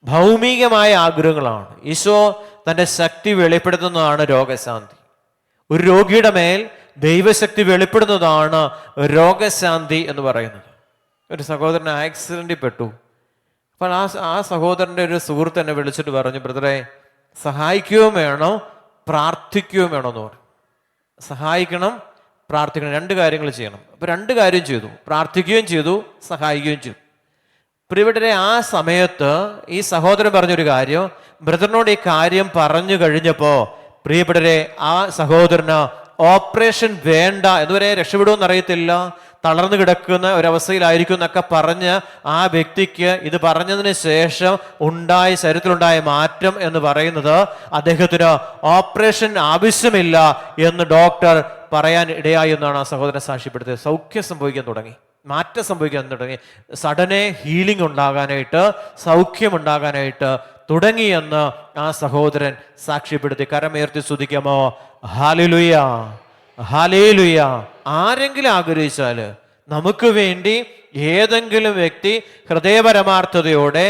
Speaker 1: ഭൗമികമായ ആഗ്രഹങ്ങളാണ്. ഈശോ തൻ്റെ ശക്തി വെളിപ്പെടുത്തുന്നതാണ് രോഗശാന്തി. ഒരു രോഗിയുടെ മേൽ ദൈവശക്തി വെളിപ്പെടുന്നതാണ് രോഗശാന്തി എന്ന് പറയുന്നത്. ഒരു സഹോദരൻ ആക്സിഡന്റിൽ പെട്ടു. അപ്പോൾ ആ സഹോദരൻ്റെ ഒരു സുഹൃത്ത് എന്നെ വിളിച്ചിട്ട് പറഞ്ഞു, ബ്രദറെ, സഹായിക്കുകയും വേണം, പ്രാർത്ഥിക്കുകയും വേണമെന്ന് പറയും. സഹായിക്കണം, പ്രാർത്ഥിക്കണം, രണ്ട് കാര്യങ്ങൾ ചെയ്യണം. അപ്പൊ രണ്ട് കാര്യം ചെയ്തു, പ്രാർത്ഥിക്കുകയും ചെയ്തു, സഹായിക്കുകയും ചെയ്തു. പ്രിയപ്പെട്ടവരെ, ആ സമയത്ത് ഈ സഹോദരൻ പറഞ്ഞൊരു കാര്യം, ബ്രദറിനോട് ഈ കാര്യം പറഞ്ഞു കഴിഞ്ഞപ്പോൾ പ്രിയപ്പെട്ടവരെ ആ സഹോദരന് ഓപ്പറേഷൻ വേണ്ട, ഇതുവരെ രക്ഷപ്പെടുമെന്ന് അറിയത്തില്ല, തളർന്നു കിടക്കുന്ന ഒരവസ്ഥയിലായിരിക്കും എന്നൊക്കെ പറഞ്ഞ് ആ വ്യക്തിക്ക് ഇത് പറഞ്ഞതിന് ശേഷം ശരീരത്തിലുണ്ടായ മാറ്റം എന്ന് പറയുന്നത് അദ്ദേഹത്തിന് ഓപ്പറേഷൻ ആവശ്യമില്ല എന്ന് ഡോക്ടർ പറയാൻ ഇടയായി എന്നാണ് ആ സഹോദരൻ സാക്ഷ്യപ്പെടുത്തിയത്. സൗഖ്യം സംഭവിക്കാൻ തുടങ്ങി, മാറ്റം സംഭവിക്കാൻ തുടങ്ങി, സഡനെ ഹീലിംഗ് ഉണ്ടാകാനായിട്ട്, സൗഖ്യം ഉണ്ടാകാനായിട്ട് തുടങ്ങിയെന്ന് ആ സഹോദരൻ സാക്ഷ്യപ്പെടുത്തി. കരമുയർത്തി സ്തുതിക്കാമോ? ഹല്ലേലൂയ, ഹല്ലേലൂയ. ആരെങ്കിലും ആഗ്രഹിച്ചാൽ, നമുക്ക് വേണ്ടി ഏതെങ്കിലും വ്യക്തി ഹൃദയപരമാർത്ഥതയോടെ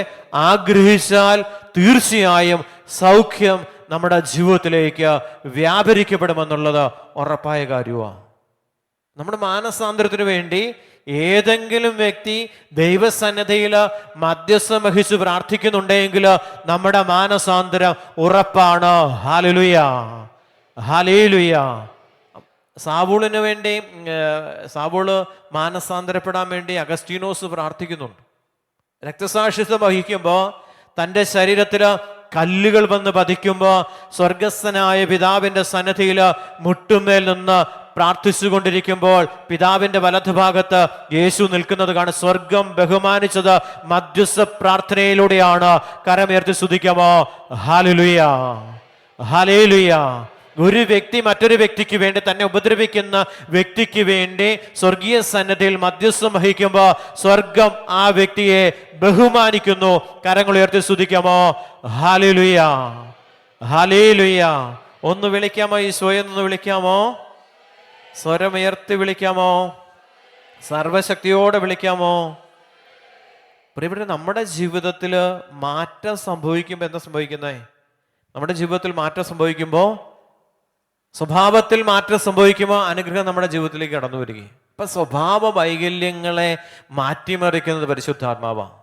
Speaker 1: ആഗ്രഹിച്ചാൽ തീർച്ചയായും സൗഖ്യം നമ്മുടെ ജീവിതത്തിലേക്ക് വ്യാപരിക്കപ്പെടുമെന്നുള്ളത് ഉറപ്പായ കാര്യമാണ്. നമ്മുടെ മാനസാന്തരത്തിന് വേണ്ടി ഏതെങ്കിലും വ്യക്തി ദൈവസന്നിധിയിൽ മധ്യസ്ഥം വഹിച്ച് പ്രാർത്ഥിക്കുന്നുണ്ടെങ്കിൽ നമ്മുടെ മാനസാന്തരം ഉറപ്പാണ്. Hallelujah, hallelujah. സാവൂളിന് വേണ്ടി, സാവൂള് മാനസാന്തരപ്പെടാൻ വേണ്ടി അഗസ്റ്റീനോസ് പ്രാർത്ഥിക്കുന്നുണ്ട്. രക്തസാക്ഷിത്വം വഹിക്കുമ്പോൾ തൻ്റെ ശരീരത്തിൽ കല്ലുകൾ വന്ന് പതിക്കുമ്പോൾ സ്വർഗസ്ഥനായ പിതാവിൻ്റെ സന്നിധിയിൽ മുട്ടുമേൽ നിന്ന് പ്രാർത്ഥിച്ചുകൊണ്ടിരിക്കുമ്പോൾ പിതാവിന്റെ വലതുഭാഗത്ത് യേശു നിൽക്കുന്നത് കാണും. സ്വർഗം ബഹുമാനിച്ചത് മധ്യസ്ഥ പ്രാർത്ഥനയിലൂടെയാണ്. കരമുയർത്തി സ്തുതിക്കാമോ? ഹല്ലേലൂയ, ഹല്ലേലൂയ. ഒരു വ്യക്തി മറ്റൊരു വ്യക്തിക്ക് വേണ്ടി, തന്നെ ഉപദ്രവിക്കുന്ന വ്യക്തിക്ക് വേണ്ടി സ്വർഗീയ സന്നിധിയിൽ മധ്യസ്ഥം വഹിക്കുമ്പോൾ സ്വർഗം ആ വ്യക്തിയെ ബഹുമാനിക്കുന്നു. കരങ്ങൾ ഉയർത്തി സ്തുതിക്കാമോ? ഹല്ലേലൂയ, ഹല്ലേലൂയ. ഒന്ന് വിളിക്കാമോ? ഈ സ്വയം ഒന്ന് വിളിക്കാമോ? സ്വരമുയർത്തി വിളിക്കാമോ? സർവശക്തിയോടെ വിളിക്കാമോ? പ്രിയപ്പെട്ട, നമ്മുടെ ജീവിതത്തിൽ മാറ്റം സംഭവിക്കുമ്പോൾ എന്താ സംഭവിക്കുന്നേ? നമ്മുടെ ജീവിതത്തിൽ മാറ്റം സംഭവിക്കുമ്പോൾ, സ്വഭാവത്തിൽ മാറ്റം സംഭവിക്കുമ്പോൾ അനുഗ്രഹം നമ്മുടെ ജീവിതത്തിലേക്ക് കടന്നു വരികയും, ഇപ്പൊ സ്വഭാവ വൈകല്യങ്ങളെ മാറ്റിമറിക്കുന്നത് പരിശുദ്ധാത്മാവാണ്.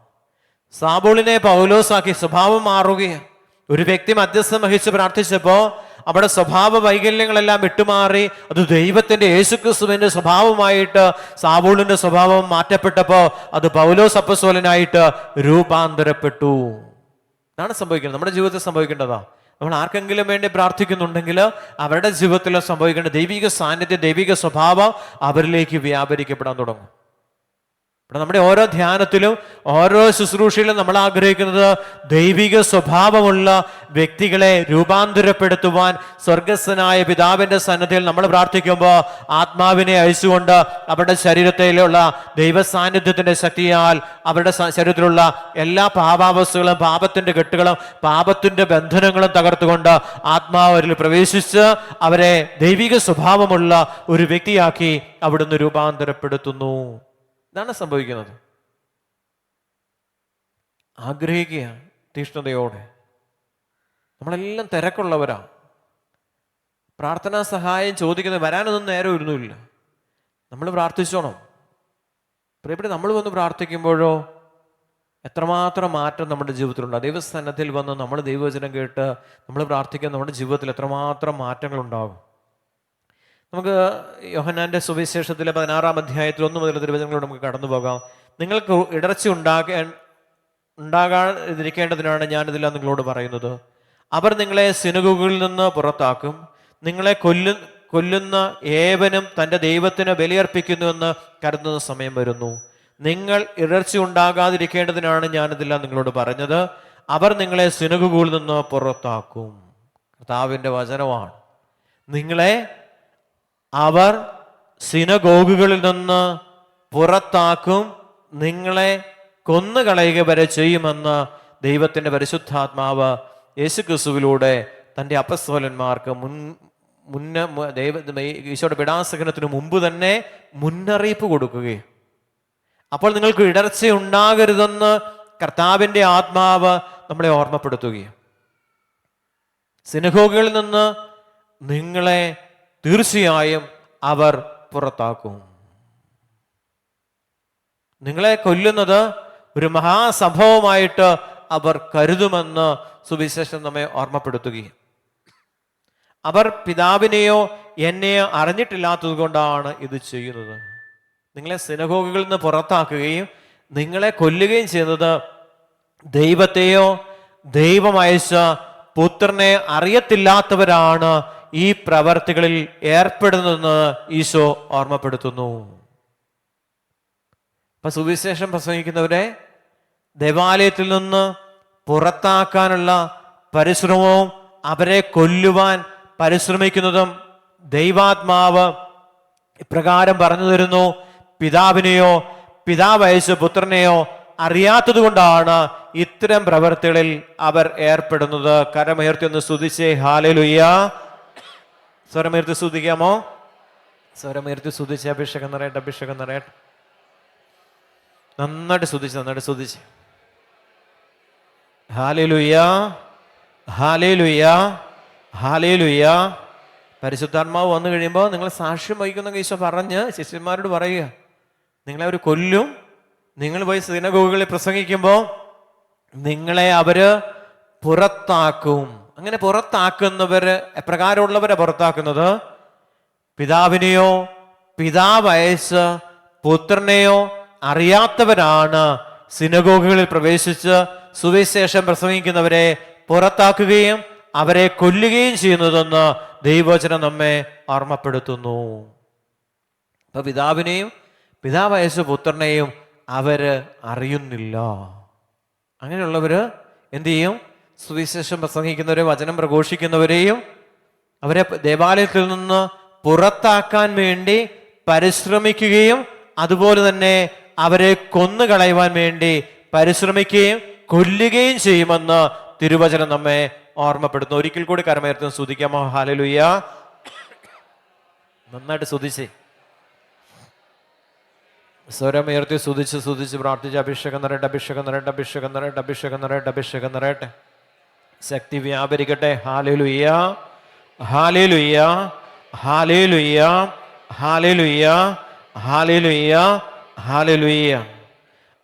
Speaker 1: സാബൂളിനെ പൗലോസാക്കി സ്വഭാവം മാറുകയാണ്. ഒരു വ്യക്തി മധ്യസ്ഥം വഹിച്ച് പ്രാർത്ഥിച്ചപ്പോൾ അവിടെ സ്വഭാവ വൈകല്യങ്ങളെല്ലാം വിട്ടുമാറി അത് ദൈവത്തിന്റെ യേശുക്രിസ്തുവിന്റെ സ്വഭാവമായിട്ട് സാവൂളിന്റെ സ്വഭാവം മാറ്റപ്പെട്ടപ്പോൾ അത് പൗലോസ് അപ്പോസ്തലനായിട്ട് രൂപാന്തരപ്പെട്ടു. ഇതാണ് സംഭവിക്കുന്നത്, നമ്മുടെ ജീവിതത്തിൽ സംഭവിക്കേണ്ടതാ. നമ്മൾ ആർക്കെങ്കിലും വേണ്ടി പ്രാർത്ഥിക്കുന്നുണ്ടെങ്കിൽ അവരുടെ ജീവിതത്തിൽ സംഭവിക്കേണ്ട ദൈവിക സാന്നിധ്യം, ദൈവിക സ്വഭാവം അവരിലേക്ക് വ്യാപരിക്കപ്പെടാൻ തുടങ്ങും. ഇവിടെ നമ്മുടെ ഓരോ ധ്യാനത്തിലും ഓരോ ശുശ്രൂഷയിലും നമ്മൾ ആഗ്രഹിക്കുന്നത് ദൈവിക സ്വഭാവമുള്ള വ്യക്തികളെ രൂപാന്തരപ്പെടുത്തുവാൻ സ്വർഗസ്ഥനായ പിതാവിന്റെ സന്നിധിയിൽ നമ്മൾ പ്രാർത്ഥിക്കുമ്പോൾ ആത്മാവിനെ അയച്ചുകൊണ്ട് അവരുടെ ശരീരത്തിലുള്ള ദൈവ സാന്നിധ്യത്തിന്റെ ശക്തിയാൽ അവരുടെ ശരീരത്തിലുള്ള എല്ലാ പാപാവസ്ഥകളും, പാപത്തിന്റെ കെട്ടുകളും, പാപത്തിന്റെ ബന്ധനങ്ങളും തകർത്തുകൊണ്ട് ആത്മാവരിൽ പ്രവേശിച്ച് അവരെ ദൈവിക സ്വഭാവമുള്ള ഒരു വ്യക്തിയാക്കി അവിടുന്ന് രൂപാന്തരപ്പെടുത്തുന്നു. ഇതാണ് സംഭവിക്കുന്നത്. ആഗ്രഹിക്കുക തീഷ്ണതയോടെ. നമ്മളെല്ലാം തിരക്കുള്ളവരാ, പ്രാർത്ഥനാ സഹായം ചോദിക്കുന്നത് വരാനൊന്നും നേരം ഇരുന്നില്ല. നമ്മൾ പ്രാർത്ഥിച്ചോണം. പ്രിയപ്പെട്ട, നമ്മൾ വന്ന് പ്രാർത്ഥിക്കുമ്പോഴോ എത്രമാത്രം മാറ്റം നമ്മുടെ ജീവിതത്തിലുണ്ട്. ദൈവസന്നിധിയിൽ വന്ന് നമ്മൾ ദൈവവചനം കേട്ട് നമ്മൾ പ്രാർത്ഥിക്കുന്ന നമ്മുടെ ജീവിതത്തിൽ എത്രമാത്രം മാറ്റങ്ങൾ ഉണ്ടാകും. നമുക്ക് യോഹന്നാന്റെ സുവിശേഷത്തിലെ 16-ാം അധ്യായത്തിൽ 1 മുതൽ തിരുവചനങ്ങളോട് നമുക്ക് കടന്നു പോകാം. നിങ്ങൾക്ക് ഇടർച്ച ഉണ്ടാകാതിരിക്കേണ്ടതിനാണ് ഞാനിതെല്ലാം നിങ്ങളോട് പറയുന്നത്. അവർ നിങ്ങളെ സിനഗോഗുകളിൽ നിന്ന് പുറത്താക്കും. നിങ്ങളെ കൊല്ലുന്ന ഏവനും തൻ്റെ ദൈവത്തിന് ബലിയർപ്പിക്കുന്നുവെന്ന് കരുതുന്ന സമയം വരുന്നു. നിങ്ങൾ ഇടർച്ച ഉണ്ടാകാതിരിക്കേണ്ടതിനാണ് ഞാനിതെല്ലാം നിങ്ങളോട് പറഞ്ഞത്. അവർ നിങ്ങളെ സിനഗോഗുകളിൽ നിന്ന് പുറത്താക്കും. കർത്താവിൻ്റെ വചനമാണ്. നിങ്ങളെ അവർ സിനഗോഗുകളിൽ നിന്ന് പുറത്താക്കും, നിങ്ങളെ കൊന്നുകളയുക വരെ ചെയ്യുമെന്ന് ദൈവത്തിൻ്റെ പരിശുദ്ധാത്മാവ് യേശുക്രിസ്തുവിലൂടെ തൻ്റെ അപ്പസ്തോലന്മാർക്ക് ഈശോയുടെ പീഡാസഹനത്തിന് മുമ്പ് തന്നെ മുന്നറിയിപ്പ് കൊടുക്കുകയും, അപ്പോൾ നിങ്ങൾക്ക് ഇടർച്ച ഉണ്ടാകരുതെന്ന് കർത്താവിൻ്റെ ആത്മാവ് നമ്മളെ ഓർമ്മപ്പെടുത്തുകയും, സിനഗോഗുകളിൽ നിന്ന് നിങ്ങളെ തീർച്ചയായും അവർ പുറത്താക്കും. നിങ്ങളെ കൊല്ലുന്നത് ഒരു മഹാസംഭവമായിട്ട് അവർ കരുതുമെന്ന് സുവിശേഷം നമ്മെ ഓർമ്മപ്പെടുത്തുകയും, അവർ പിതാവിനെയോ എന്നെയോ അറിഞ്ഞിട്ടില്ലാത്തത് കൊണ്ടാണ് ഇത് ചെയ്യുന്നത്. നിങ്ങളെ സിനഗോഗുകളിൽ നിന്ന് പുറത്താക്കുകയും നിങ്ങളെ കൊല്ലുകയും ചെയ്യുന്നത് ദൈവത്തെയോ ദൈവം അയച്ച പുത്രനെ അറിയത്തില്ലാത്തവരാണ് ഈ പ്രവർത്തികളിൽ ഏർപ്പെടുന്നതെന്ന് ഈശോ ഓർമ്മപ്പെടുത്തുന്നു. അപ്പൊ സുവിശേഷം പ്രസംഗിക്കുന്നവരെ ദേവാലയത്തിൽ നിന്ന് പുറത്താക്കാനുള്ള പരിശ്രമവും അവരെ കൊല്ലുവാൻ പരിശ്രമിക്കുന്നതും ദൈവാത്മാവ് ഇപ്രകാരം പറഞ്ഞു തരുന്നു: പിതാവിനെയോ പിതാവ് അയച്ച പുത്രനെയോ അറിയാത്തത് കൊണ്ടാണ് ഇത്തരം പ്രവർത്തികളിൽ അവർ ഏർപ്പെടുന്നത്. കരമുയർത്തി ഒന്ന് സ്തുതിച്ചേ ഹല്ലേലൂയ. സ്വരമുയർത്തി സ്തുതിക്കാമോ? സ്വരമുയർത്തി സ്തുതിച്ച് അഭിഷേകം നിറയട്ടെ, അഭിഷേകം നിറയട്ടെ. നന്നായിട്ട് സ്തുതിച്ച് ഹല്ലേലൂയ, ഹല്ലേലൂയ, ഹല്ലേലൂയ. പരിശുദ്ധാത്മാവ് വന്നു കഴിയുമ്പോൾ നിങ്ങൾ സാക്ഷ്യം വഹിക്കുന്ന ഈശോ പറഞ്ഞ് ശിഷ്യന്മാരോട് പറയുക, നിങ്ങളെ അവർ കൊല്ലും, നിങ്ങൾ പോയി സിനഗോഗുകളിൽ പ്രസംഗിക്കുമ്പോൾ നിങ്ങളെ അവര് പുറത്താക്കും. അങ്ങനെ പുറത്താക്കുന്നവര് എപ്രകാരമുള്ളവരെ പുറത്താക്കുന്നത്? പിതാവിനെയോ പിതാവ് അയച്ച പുത്രനെയോ അറിയാത്തവരാണ് സിനഗോഗുകളിൽ പ്രവേശിച്ച് സുവിശേഷം പ്രസംഗിക്കുന്നവരെ പുറത്താക്കുകയും അവരെ കൊല്ലുകയും ചെയ്യുന്നതെന്ന് ദൈവവചനം നമ്മെ ഓർമ്മപ്പെടുത്തുന്നു. അപ്പൊ പിതാവിനെയും പിതാവ് അയച്ച പുത്രനെയും അവര് അറിയുന്നില്ല. അങ്ങനെയുള്ളവര് എന്ത് ചെയ്യും? സുവിശേഷം പ്രസംഗിക്കുന്നവരെയും വചനം പ്രഘോഷിക്കുന്നവരെയും അവരെ ദേവാലയത്തിൽ നിന്ന് പുറത്താക്കാൻ വേണ്ടി പരിശ്രമിക്കുകയും അതുപോലെ തന്നെ അവരെ കൊന്നുകളയുവാൻ വേണ്ടി പരിശ്രമിക്കുകയും കൊല്ലുകയും ചെയ്യുമെന്ന് തിരുവചനം നമ്മെ ഓർമ്മപ്പെടുത്തുന്നു. ഒരിക്കൽ കൂടി കരമയർത്തും സ്തുതിക്കാമോ? ഹല്ലേലൂയ. നന്നായിട്ട് സ്തുതിച്ചേ. സ്വരമുയർത്തി സ്തുതിച്ച് പ്രാർത്ഥിച്ച് അഭിഷേകം നിറയട്ടെ, അഭിഷേകം നിറയട്ടെ, അഭിഷേകം നിറയട്ടെ, അഭിഷേകം നിറയട്ടെ, അഭിഷേകം നിറയട്ടെ. ശക്തി വ്യാപരിക്കട്ടെ. ഹല്ലേലൂയ, ഹല്ലേലൂയ, ഹല്ലേലൂയ, ഹല്ലേലൂയ, ഹല്ലേലൂയ, ഹല്ലേലൂയ.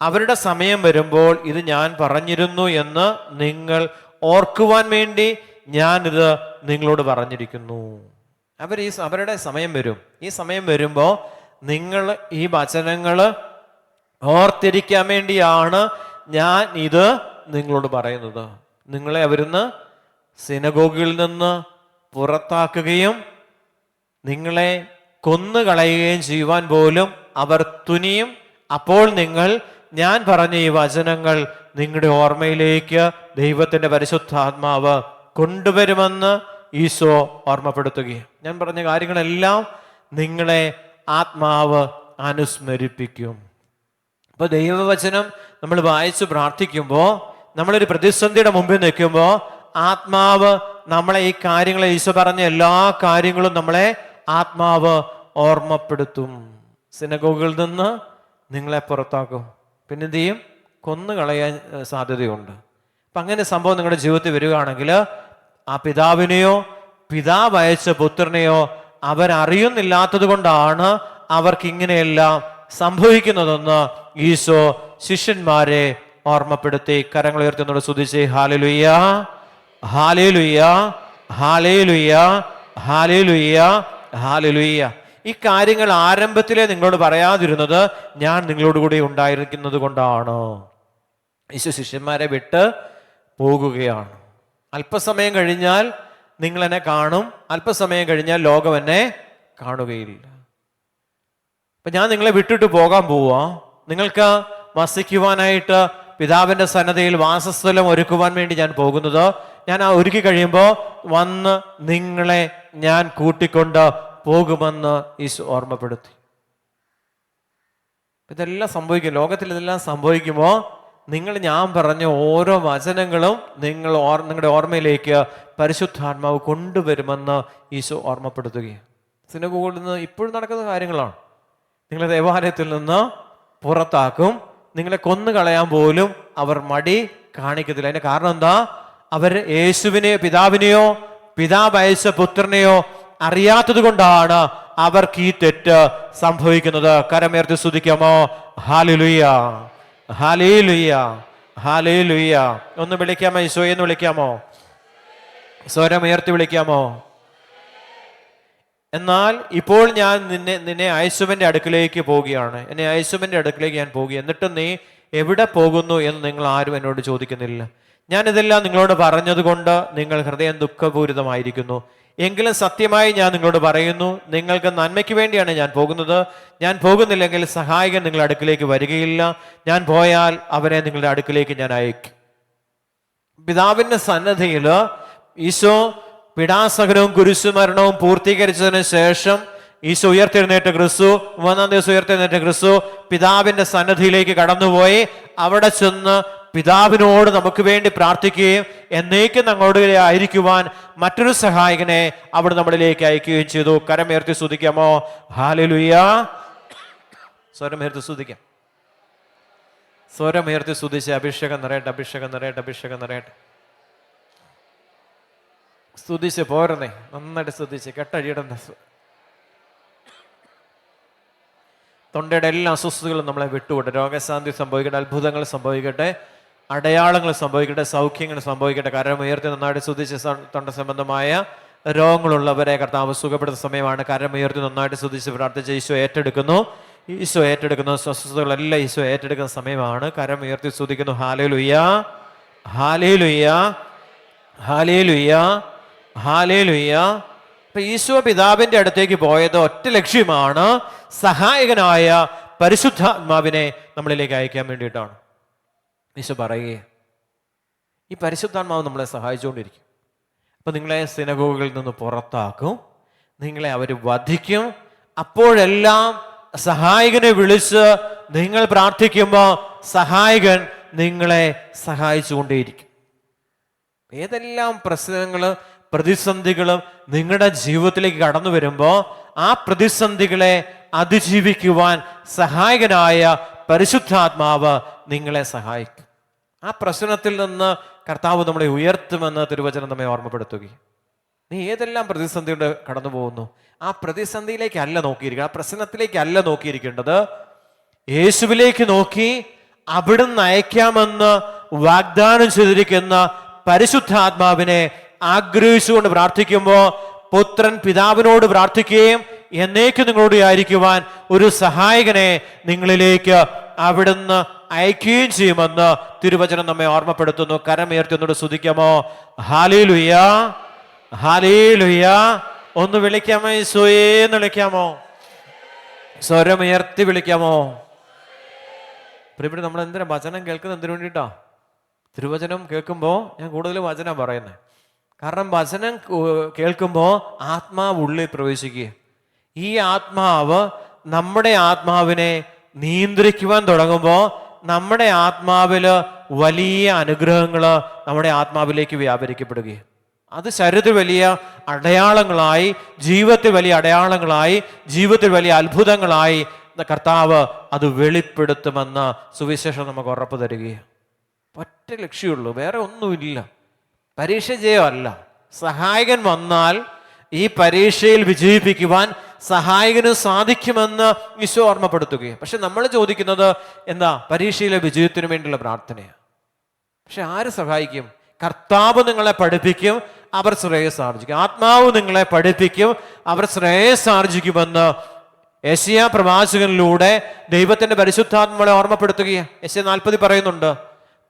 Speaker 1: അവരുടെ സമയം വരുമ്പോൾ ഇത് ഞാൻ പറഞ്ഞിരുന്നു എന്ന് നിങ്ങൾ ഓർക്കുവാൻ വേണ്ടി ഞാനിത് നിങ്ങളോട് പറഞ്ഞിരിക്കുന്നു. അവരുടെ സമയം വരും. ഈ സമയം വരുമ്പോൾ നിങ്ങൾ ഈ വചനങ്ങൾ ഓർത്തിരിക്കാൻ വേണ്ടിയാണ് ഞാൻ ഇത് നിങ്ങളോട് പറയുന്നത്. നിങ്ങളെ അവരിന്ന് സിനഗോഗുകളിൽ നിന്ന് പുറത്താക്കുകയും നിങ്ങളെ കൊന്നുകളയുകയും ചെയ്യുവാൻ പോലും അവർ തുനിയും. അപ്പോൾ നിങ്ങൾ ഞാൻ പറഞ്ഞ ഈ വചനങ്ങൾ നിങ്ങളുടെ ഓർമ്മയിലേക്ക് ദൈവത്തിന്റെ പരിശുദ്ധാത്മാവ് കൊണ്ടുവരുമെന്ന് ഈശോ ഓർമ്മപ്പെടുത്തുകയും ഞാൻ പറഞ്ഞ കാര്യങ്ങളെല്ലാം നിങ്ങളെ ആത്മാവ് അനുസ്മരിപ്പിക്കും. അപ്പൊ ദൈവവചനം നമ്മൾ വായിച്ച് പ്രാർത്ഥിക്കുമ്പോൾ, നമ്മളൊരു പ്രതിസന്ധിയുടെ മുമ്പിൽ നിൽക്കുമ്പോൾ ആത്മാവ് നമ്മളെ ഈ കാര്യങ്ങളെ, ഈശോ പറഞ്ഞ എല്ലാ കാര്യങ്ങളും നമ്മളെ ആത്മാവ് ഓർമ്മപ്പെടുത്തും. സിനഗോഗുകളിൽ നിന്ന് നിങ്ങളെ പുറത്താക്കും, പിന്നെ എന്ത് ചെയ്യും? കൊന്നുകളയാൻ സാധ്യതയുണ്ട്. അപ്പൊ അങ്ങനെ സംഭവം നിങ്ങളുടെ ജീവിതത്തിൽ വരികയാണെങ്കിൽ ആ പിതാവിനെയോ പിതാവ് അയച്ച പുത്രനെയോ അവരറിയുന്നില്ലാത്തത് കൊണ്ടാണ് അവർക്ക് ഇങ്ങനെയെല്ലാം സംഭവിക്കുന്നതെന്ന് ഈശോ ശിഷ്യന്മാരെ ഓർമ്മപ്പെടുത്തി. കരങ്ങൾ ഉയർത്തുന്നോട് സ്തുതിച്ചേ ഹല്ലേലൂയ, ഹല്ലേലൂയ, ഹല്ലേലൂയ, ഹല്ലേലൂയ, ഹല്ലേലൂയ. ഈ കാര്യങ്ങൾ ആരംഭത്തിലെ നിങ്ങളോട് പറയാതിരുന്നത് ഞാൻ നിങ്ങളോട് കൂടി ഉണ്ടായിരിക്കുന്നത് കൊണ്ടാണ്. ഈശോ ശിഷ്യന്മാരെ വിട്ട് പോകുകയാണ്. അല്പസമയം കഴിഞ്ഞാൽ നിങ്ങൾ എന്നെ കാണും, അല്പസമയം കഴിഞ്ഞാൽ ലോകം എന്നെ കാണുകയില്ല. അപ്പൊ ഞാൻ നിങ്ങളെ വിട്ടിട്ട് പോകാൻ പോവാ. നിങ്ങൾക്ക് വസിക്കുവാനായിട്ട് പിതാവിന്റെ സന്നദ്ധയിൽ വാസസ്ഥലം ഒരുക്കുവാൻ വേണ്ടി ഞാൻ പോകുന്നത്. ഞാൻ ആ ഒരുക്കി കഴിയുമ്പോൾ വന്ന് നിങ്ങളെ ഞാൻ കൂട്ടിക്കൊണ്ട് പോകുമെന്ന് ഈശോ ഓർമ്മപ്പെടുത്തി. ഇതെല്ലാം സംഭവിക്കും. ലോകത്തിൽ ഇതെല്ലാം സംഭവിക്കുമ്പോൾ നിങ്ങൾ ഞാൻ പറഞ്ഞ ഓരോ വചനങ്ങളും നിങ്ങളുടെ ഓർമ്മയിലേക്ക് പരിശുദ്ധാത്മാവ് കൊണ്ടുവരുമെന്ന് ഈശോ ഓർമ്മപ്പെടുത്തുകയാണ്. സിനഗോഗിൽ നിന്ന് ഇപ്പോഴും നടക്കുന്ന കാര്യങ്ങളാണ്. നിങ്ങളെ ദേവാലയത്തിൽ നിന്ന് പുറത്താക്കും, നിങ്ങളെ കൊന്നുകളയാൻ പോലും അവർ മടി കാണിക്കത്തില്ല. അതിന്റെ കാരണം എന്താ? അവർ യേശുവിനെയോ പിതാവിനെയോ പിതാവ് അയച്ച പുത്രനെയോ അറിയാത്തത് കൊണ്ടാണ് അവർക്ക് ഈ തെറ്റ് സംഭവിക്കുന്നത്. കരമേർത്തി സ്തുതിക്കാമോ? ഹല്ലേലൂയ, ഹല്ലേലൂയ, ഹല്ലേലൂയ. ഒന്ന് വിളിക്കാമോ? ഈശോയെ എന്ന് വിളിക്കാമോ? സ്വരമുയർത്തി വിളിക്കാമോ? എന്നാൽ ഇപ്പോൾ ഞാൻ നിന്നെ യേശുവിൻ്റെ അടുക്കിലേക്ക് പോവുകയാണ്. എന്നെ യേശുവിൻ്റെ അടുക്കിലേക്ക് ഞാൻ പോകുക. എന്നിട്ട് നീ എവിടെ പോകുന്നു എന്ന് നിങ്ങൾ ആരും എന്നോട് ചോദിക്കുന്നില്ല. ഞാനിതെല്ലാം നിങ്ങളോട് പറഞ്ഞതുകൊണ്ട് നിങ്ങൾ ഹൃദയം ദുഃഖപൂരിതമായിരിക്കുന്നു. എങ്കിലും സത്യമായി ഞാൻ നിങ്ങളോട് പറയുന്നു, നിങ്ങൾക്ക് നന്മയ്ക്ക് വേണ്ടിയാണ് ഞാൻ പോകുന്നത്. ഞാൻ പോകുന്നില്ലെങ്കിൽ സഹായകൻ നിങ്ങളുടെ അടുക്കിലേക്ക് വരികയില്ല. ഞാൻ പോയാൽ അവരെ നിങ്ങളുടെ അടുക്കിലേക്ക് ഞാൻ അയക്കും. പിതാവിൻ്റെ സന്നദ്ധയിൽ ഈശോ പിടാസഹനവും കുരിശുമരണവും പൂർത്തീകരിച്ചതിന് ശേഷം ഈശോ ഉയർത്തെഴുന്നേറ്റ ക്രിസ്തു, 3-ാം ദിവസം ഉയർത്തെഴുന്നേറ്റ ക്രിസ്തു പിതാവിൻ്റെ സന്നദ്ധിയിലേക്ക് കടന്നുപോയി. അവിടെ ചെന്ന് പിതാവിനോട് നമുക്ക് വേണ്ടി പ്രാർത്ഥിക്കുകയും എന്നേക്കും ഞങ്ങളോട് ആയിരിക്കുവാൻ മറ്റൊരു സഹായകനെ അവിടെ നമ്മളിലേക്ക് അയക്കുകയും ചെയ്തു. കരമുയർത്തി സ്തുതിക്കാമോ? ഹല്ലേലൂയ. സ്വരമുയർത്തി സ്തുതിക്കാം. സ്വരമുയർത്തി സ്തുതിച്ച് അഭിഷേകം നിറയട്ടെ, അഭിഷേകം നിറയട്ടെ, അഭിഷേകം നിറയട്ടെ. സ്തുതിച്ച് പോരുന്നേ, നന്നായിട്ട് സ്തുതിച്ച് കെട്ടഴിയിടുന്ന തൊണ്ടയുടെ എല്ലാ അസ്വസ്ഥതകളും നമ്മളെ വിട്ടുവിട്ടെ. രോഗശാന്തി സംഭവിക്കട്ടെ, അത്ഭുതങ്ങൾ സംഭവിക്കട്ടെ, അടയാളങ്ങൾ സംഭവിക്കട്ടെ, സൗഖ്യങ്ങൾ സംഭവിക്കട്ടെ. കരമുയർത്തി നന്നായിട്ട് സ്തുതിച്ച് തൊണ്ട സംബന്ധമായ രോഗങ്ങളുള്ളവരെ കർത്താവ് സുഖപ്പെടുത്തുന്ന സമയമാണ്. കരമുയർത്തി നന്നായിട്ട് സ്തുതിച്ച് പ്രാർത്ഥിച്ച് ഈശോ ഏറ്റെടുക്കുന്നു. ഈശോ ഏറ്റെടുക്കുന്നു. സ്വസ്ഥതകളെല്ലാം ഈശോ ഏറ്റെടുക്കുന്ന സമയമാണ്. കരമുയർത്തി സ്തുതിക്കുന്നു. ഹല്ലേലൂയ, ഹല്ലേലൂയ, ഹല്ലേലൂയ, ഹല്ലേലൂയ. അപ്പൊ ഈശോ പിതാവിന്റെ അടുത്തേക്ക് പോയത് ഒറ്റ ലക്ഷ്യമാണ്, സഹായകനായ പരിശുദ്ധാത്മാവിനെ നമ്മളിലേക്ക് അയക്കാൻ വേണ്ടിയിട്ടാണ്. ഈശോ പറയുകയെ ഈ പരിശുദ്ധാത്മാവ് നമ്മളെ സഹായിച്ചുകൊണ്ടിരിക്കും. അപ്പൊ നിങ്ങളെ സിനഗോഗുകളിൽ നിന്ന് പുറത്താക്കും, നിങ്ങളെ അവർ വധിക്കും. അപ്പോഴെല്ലാം സഹായകനെ വിളിച്ച് നിങ്ങൾ പ്രാർത്ഥിക്കുമ്പോൾ സഹായകൻ നിങ്ങളെ സഹായിച്ചുകൊണ്ടേയിരിക്കും. ഏതെല്ലാം പ്രശ്നങ്ങളും പ്രതിസന്ധികളും നിങ്ങളുടെ ജീവിതത്തിലേക്ക് കടന്നു വരുമ്പോൾ ആ പ്രതിസന്ധികളെ അതിജീവിക്കുവാൻ സഹായകനായ പരിശുദ്ധാത്മാവ് നിങ്ങളെ സഹായിക്കും. ആ പ്രശ്നത്തിൽ നിന്ന് കർത്താവ് നമ്മളെ ഉയർത്തുമെന്ന് തിരുവചനം നമ്മെ ഓർമ്മപ്പെടുത്തുകയും, നീ ഏതെല്ലാം പ്രതിസന്ധിയുടെ കടന്നു പോകുന്നു, ആ പ്രതിസന്ധിയിലേക്കല്ല നോക്കിയിരിക്കുക, ആ പ്രശ്നത്തിലേക്കല്ല നോക്കിയിരിക്കേണ്ടത്, യേശുവിലേക്ക് നോക്കി അവിടുന്ന് അയക്കാമെന്ന് വാഗ്ദാനം ചെയ്തിരിക്കുന്ന പരിശുദ്ധാത്മാവിനെ ആഗ്രഹിച്ചുകൊണ്ട് പ്രാർത്ഥിക്കുമ്പോൾ പുത്രൻ പിതാവിനോട് പ്രാർത്ഥിക്കുകയും എന്നേക്കും നിങ്ങളോട് ആയിരിക്കുവാൻ ഒരു സഹായകനെ നിങ്ങളിലേക്ക് അവിടുന്ന് അയക്കുകയും ചെയ്യുമെന്ന് തിരുവചനം നമ്മെ ഓർമ്മപ്പെടുത്തുന്നു. കരമുയർത്തി ഒന്നുകൂടെ സ്തുതിക്കാമോ? ഹല്ലേലൂയ, ഹല്ലേലൂയ. ഒന്ന് വിളിക്കാമോ? ഈശോയെ എന്ന് വിളിക്കാമോ? സ്വരമുയർത്തി വിളിക്കാമോ? ഇവിടെ നമ്മൾ എന്തിനാ വചനം കേൾക്കുന്നത്? എന്തിനു വേണ്ടിയിട്ടാ? തിരുവചനം കേൾക്കുമ്പോൾ ഞാൻ കൂടുതൽ വചനം പറയുന്നത്, കാരണം വചനം കേൾക്കുമ്പോൾ ആത്മാവ് ഉള്ളിൽ പ്രവേശിക്കുക. ഈ ആത്മാവ് നമ്മുടെ ആത്മാവിനെ നിയന്ത്രിക്കുവാൻ തുടങ്ങുമ്പോൾ നമ്മുടെ ആത്മാവില് വലിയ അനുഗ്രഹങ്ങൾ നമ്മുടെ ആത്മാവിലേക്ക് വ്യാപരിക്കപ്പെടുകയും അത് ശരീരത്തിൽ വലിയ അടയാളങ്ങളായി, ജീവിതത്തിൽ വലിയ അടയാളങ്ങളായി, ജീവിതത്തിൽ വലിയ അത്ഭുതങ്ങളായി കർത്താവ് അത് വെളിപ്പെടുത്തുമെന്ന് സുവിശേഷം നമുക്ക് ഉറപ്പ് തരികയാണ്. ഒറ്റ ലക്ഷ്യമുള്ളൂ, വേറെ ഒന്നുമില്ല. പരീക്ഷ ജയമല്ല. സഹായകൻ വന്നാൽ ഈ പരീക്ഷയിൽ വിജയിപ്പിക്കുവാൻ സഹായകന് സാധിക്കുമെന്ന് ഈശോ ഓർമ്മപ്പെടുത്തുകയാണ്. പക്ഷെ നമ്മൾ ചോദിക്കുന്നത് എന്താ? പരീക്ഷയിലെ വിജയത്തിന് വേണ്ടിയുള്ള പ്രാർത്ഥനയാണ്. പക്ഷെ ആര് സഹായിക്കും? കർത്താവ് നിങ്ങളെ പഠിപ്പിക്കും, അവർ ശ്രേയസ്സാർജിക്കും. ആത്മാവ് നിങ്ങളെ പഠിപ്പിക്കും, അവർ ശ്രേയസ്സാർജിക്കുമെന്ന് യെശയ്യാ പ്രവാചകനിലൂടെ ദൈവത്തിന്റെ പരിശുദ്ധാത്മാവെ ഓർമ്മപ്പെടുത്തുകയാണ്. യെശയ്യാ 40 പറയുന്നുണ്ട്,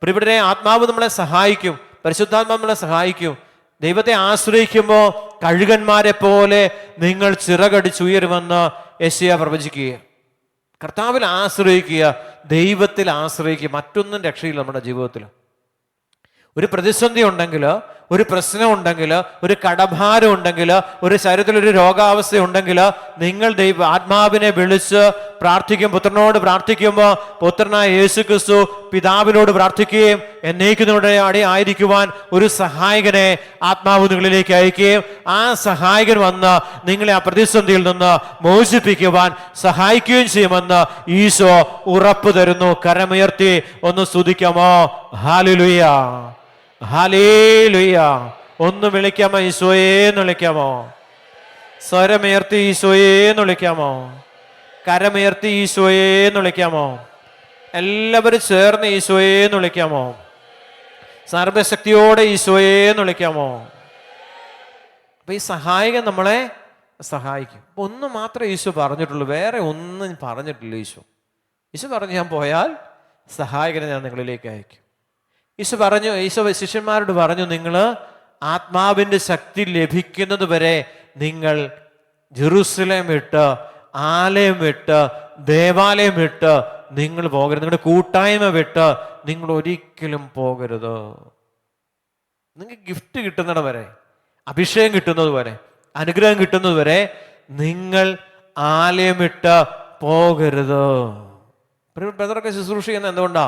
Speaker 1: ഇവിടെ ആത്മാവ് നമ്മളെ സഹായിക്കും, പരിശുദ്ധാത്മാവ് നമ്മളെ സഹായിക്കും. ദൈവത്തെ ആശ്രയിക്കുമ്പോൾ കഴുകന്മാരെ പോലെ നിങ്ങൾ ചിറകടിച്ചുയരുമെന്ന് യെശയ്യാ പ്രവചിക്കുക. കർത്താവിൽ ആശ്രയിക്കുക, ദൈവത്തിൽ ആശ്രയിക്കുക. മറ്റൊന്നും രക്ഷയില്ല നമ്മുടെ ജീവിതത്തിൽ. ഒരു പ്രതിസന്ധി ഉണ്ടെങ്കിൽ, ഒരു പ്രശ്നം ഉണ്ടെങ്കിൽ, ഒരു കടഭാരം ഉണ്ടെങ്കിൽ, ഒരു ശരീരത്തിലൊരു രോഗാവസ്ഥ ഉണ്ടെങ്കിൽ നിങ്ങൾ ആത്മാവിനെ വിളിച്ച് പ്രാർത്ഥിക്കും. പുത്രനോട് പ്രാർത്ഥിക്കുമ്പോൾ പുത്രനായ യേശു ക്രിസ്തു പിതാവിനോട് പ്രാർത്ഥിക്കുകയും എന്നേക്കുനോടെ ആയിരിക്കുവാൻ ഒരു സഹായകനെ ആത്മാവ് നിങ്ങളിലേക്ക് അയക്കുകയും ആ സഹായകൻ വന്ന് നിങ്ങളെ ആ പ്രതിസന്ധിയിൽ നിന്ന് മോചിപ്പിക്കുവാൻ സഹായിക്കുകയും ചെയ്യുമെന്ന് ഈശോ ഉറപ്പ് തരുന്നു. കരമുയർത്തി ഒന്ന് സ്തുതിക്കാമോ? ഹല്ലേലൂയ, ഹല്ലേലൂയ. ഒന്ന് വിളിക്കാമോ? ഈശോയെ എന്ന് വിളിക്കാമോ? സ്വരമുയർത്തി ഈശോയെ എന്ന് വിളിക്കാമോ? കരമുയർത്തി ഈശോയെ എന്ന് വിളിക്കാമോ? എല്ലാവരും ചേർന്ന് ഈശോയെ എന്ന് വിളിക്കാമോ? സർവശക്തിയോടെ ഈശോയെ എന്ന് വിളിക്കാമോ? അപ്പൊ ഈ സഹായകൻ നമ്മളെ സഹായിക്കും. അപ്പൊ ഒന്ന് മാത്രമേ ഈശോ പറഞ്ഞിട്ടുള്ളൂ, വേറെ ഒന്നും പറഞ്ഞിട്ടില്ല ഈശോ. ഈശോ പറഞ്ഞു, ഞാൻ പോയാൽ സഹായകനെ ഞാൻ നിങ്ങളിലേക്ക് അയക്കും. ഈശോ ശിഷ്യന്മാരോട് പറഞ്ഞു, നിങ്ങൾ ആത്മാവിൻ്റെ ശക്തി ലഭിക്കുന്നത് വരെ നിങ്ങൾ ജെറുസലേം വിട്ട്, ആലയം വിട്ട്, ദേവാലയം വിട്ട് നിങ്ങൾ പോകരുത്. നിങ്ങളുടെ കൂട്ടായ്മ വിട്ട് നിങ്ങൾ ഒരിക്കലും പോകരുത്. നിങ്ങൾക്ക് ഗിഫ്റ്റ് കിട്ടുന്നിടം വരെ, അഭിഷേകം കിട്ടുന്നത് വരെ, അനുഗ്രഹം കിട്ടുന്നത് വരെ നിങ്ങൾ ആലയം വിട്ട് പോകരുത്. ബ്രദറൊക്കെ ശുശ്രൂഷ ചെയ്യുന്നത് എന്തുകൊണ്ടാ?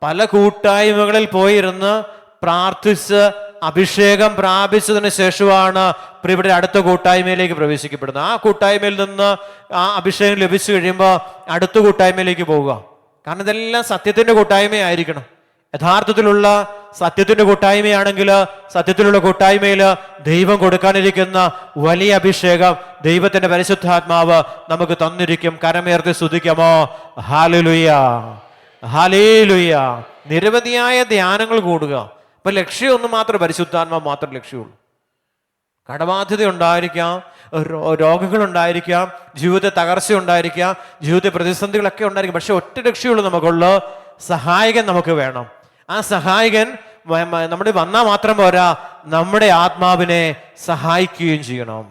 Speaker 1: പല കൂട്ടായ്മകളിൽ പോയിരുന്ന് പ്രാർത്ഥിച്ച് അഭിഷേകം പ്രാപിച്ചതിന് ശേഷമാണ് ഇവിടെ അടുത്ത കൂട്ടായ്മയിലേക്ക് പ്രവേശിക്കപ്പെടുന്നത്. ആ കൂട്ടായ്മയിൽ നിന്ന് ആ അഭിഷേകം ലഭിച്ചു കഴിയുമ്പോൾ അടുത്ത കൂട്ടായ്മയിലേക്ക് പോവുക. കാരണം ഇതെല്ലാം സത്യത്തിന്റെ കൂട്ടായ്മയായിരിക്കണം. യഥാർത്ഥത്തിലുള്ള സത്യത്തിന്റെ കൂട്ടായ്മയാണെങ്കിൽ സത്യത്തിലുള്ള കൂട്ടായ്മയിൽ ദൈവം കൊടുക്കാനിരിക്കുന്ന വലിയ അഭിഷേകം ദൈവത്തിന്റെ പരിശുദ്ധാത്മാവ് നമുക്ക് തന്നിരിക്കും. കരമേർത്തി സ്തുതിക്കാമോ? ഹല്ലേലൂയ, ഹല്ലേലൂയ. നിരവധിയായ ധ്യാനങ്ങൾ കൂടുക. അപ്പൊ ലക്ഷ്യം ഒന്ന് മാത്രം, പരിശുദ്ധാത്മാവ് മാത്രം ലക്ഷ്യമുള്ളൂ. കടബാധ്യത ഉണ്ടായിരിക്കാം, രോഗങ്ങൾ ഉണ്ടായിരിക്കാം, ജീവിതത്തെ തകർച്ച ഉണ്ടായിരിക്കാം, ജീവിതത്തെ പ്രതിസന്ധികളൊക്കെ ഉണ്ടായിരിക്കും. പക്ഷെ ഒറ്റ ലക്ഷ്യമുള്ളൂ നമുക്കുള്ള സഹായകൻ നമുക്ക് വേണം. ആ സഹായകൻ നമ്മുടെ വന്നാൽ മാത്രം പോരാ, നമ്മുടെ ആത്മാവിനെ സഹായിക്കുകയും ചെയ്യണം.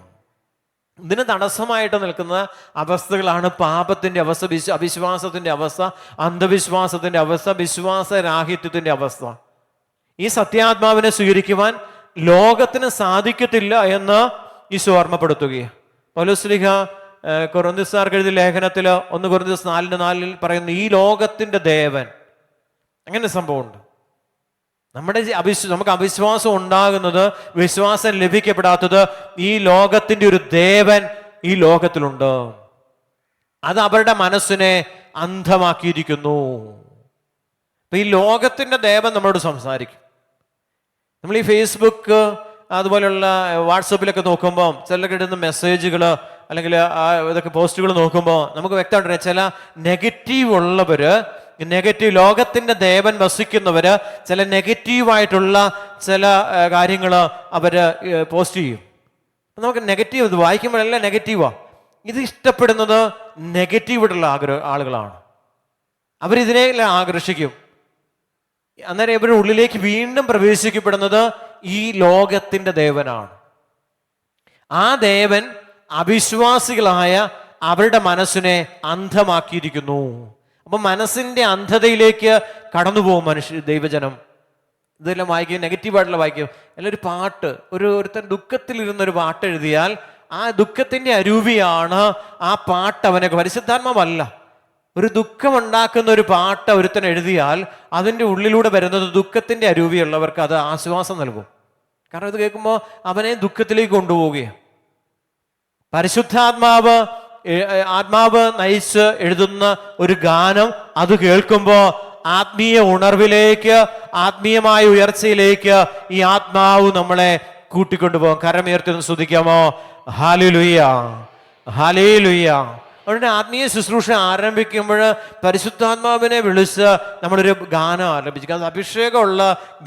Speaker 1: ഇതിന് തടസ്സമായിട്ട് നിൽക്കുന്ന അവസ്ഥകളാണ് പാപത്തിന്റെ അവസ്ഥ, അവിശ്വാസത്തിന്റെ അവസ്ഥ, അന്ധവിശ്വാസത്തിന്റെ അവസ്ഥ, വിശ്വാസരാഹിത്യത്തിന്റെ അവസ്ഥ. ഈ സത്യാത്മാവിനെ സ്വീകരിക്കുവാൻ ലോകത്തിന് സാധിക്കത്തില്ല എന്ന് ഈശോ ഓർമ്മപ്പെടുത്തുകയാണ്. പൗലോസ്ലീഹ കൊരിന്ത്യർക്ക് എഴുതിയ ലേഖനത്തിൽ 1 കൊരിന്ത്യർ 4:4 പറയുന്നു, ഈ ലോകത്തിന്റെ ദേവൻ. അങ്ങനെ സംഭവമുണ്ട്. നമുക്ക് അവിശ്വാസം ഉണ്ടാകുന്നത്, വിശ്വാസം ലഭിക്കപ്പെടാത്തത് ഈ ലോകത്തിന്റെ ഒരു ദേവൻ ഈ ലോകത്തിലുണ്ട്. അത് അവരുടെ മനസ്സിനെ അന്ധമാക്കിയിരിക്കുന്നു. അപ്പൊ ഈ ലോകത്തിന്റെ ദേവൻ നമ്മളോട് സംസാരിക്കും. നമ്മൾ ഈ ഫേസ്ബുക്ക് അതുപോലെയുള്ള വാട്സപ്പിലൊക്കെ നോക്കുമ്പോൾ ചിലർക്ക് ഇടുന്ന മെസ്സേജുകൾ അല്ലെങ്കിൽ ഇതൊക്കെ പോസ്റ്റുകൾ നോക്കുമ്പോൾ നമുക്ക് വ്യക്തമായിട്ട് ചില നെഗറ്റീവ് ഉള്ളവര്, നെഗറ്റീവ് ലോകത്തിന്റെ ദേവൻ വസിക്കുന്നവര് ചില നെഗറ്റീവായിട്ടുള്ള ചില കാര്യങ്ങൾ അവര് പോസ്റ്റ് ചെയ്യും. നമുക്ക് നെഗറ്റീവ് ഇത് വായിക്കുമ്പോഴെല്ലാം നെഗറ്റീവാ. ഇത് ഇഷ്ടപ്പെടുന്നത് നെഗറ്റീവായിട്ടുള്ള ആളുകളാണ്. അവരിതിനെല്ലാം ആകർഷിക്കും. അന്നേരം ഇവരുടെ ഉള്ളിലേക്ക് വീണ്ടും പ്രവേശിക്കപ്പെടുന്നത് ഈ ലോകത്തിന്റെ ദേവനാണ്. ആ ദേവൻ അവിശ്വാസികളായ അവരുടെ മനസ്സിനെ അന്ധമാക്കിയിരിക്കുന്നു. അപ്പൊ മനസ്സിന്റെ അന്ധതയിലേക്ക് കടന്നുപോകും ദൈവജനം. ഇതെല്ലാം വായിക്കും, നെഗറ്റീവായിട്ടുള്ള വായിക്കും. അല്ല, ഒരു പാട്ട്, ഒരുത്തൻ ദുഃഖത്തിലിരുന്നൊരു പാട്ട് എഴുതിയാൽ ആ ദുഃഖത്തിന്റെ അരൂപിയാണ് ആ പാട്ട്. അവനൊക്കെ പരിശുദ്ധാത്മാവല്ല. ഒരു ദുഃഖമുണ്ടാക്കുന്ന ഒരു പാട്ട് ഒരുത്തൻ എഴുതിയാൽ അതിൻ്റെ ഉള്ളിലൂടെ വരുന്നത് ദുഃഖത്തിന്റെ അരൂപിയുള്ളവർക്ക് അത് ആശ്വാസം നൽകും. കാരണം ഇത് കേൾക്കുമ്പോൾ അവനെ ദുഃഖത്തിലേക്ക് കൊണ്ടുപോവുകയാണ്. ആത്മാവ് നയിച്ച് എഴുതുന്ന ഒരു ഗാനം അത് കേൾക്കുമ്പോൾ ആത്മീയ ഉണർവിലേക്ക്, ആത്മീയമായ ഉയർച്ചയിലേക്ക് ഈ ആത്മാവ് നമ്മളെ കൂട്ടിക്കൊണ്ടുപോകും. കരമുയർത്തി സ്തുതിക്കാമോ? ഹല്ലേലൂയ, ഹല്ലേലൂയ. അതുകൊണ്ട് ആത്മീയ ശുശ്രൂഷ ആരംഭിക്കുമ്പോൾ പരിശുദ്ധാത്മാവിനെ വിളിച്ച് നമ്മളൊരു ഗാനം ആരംഭിക്കുക. അത് അഭിഷേകമുള്ള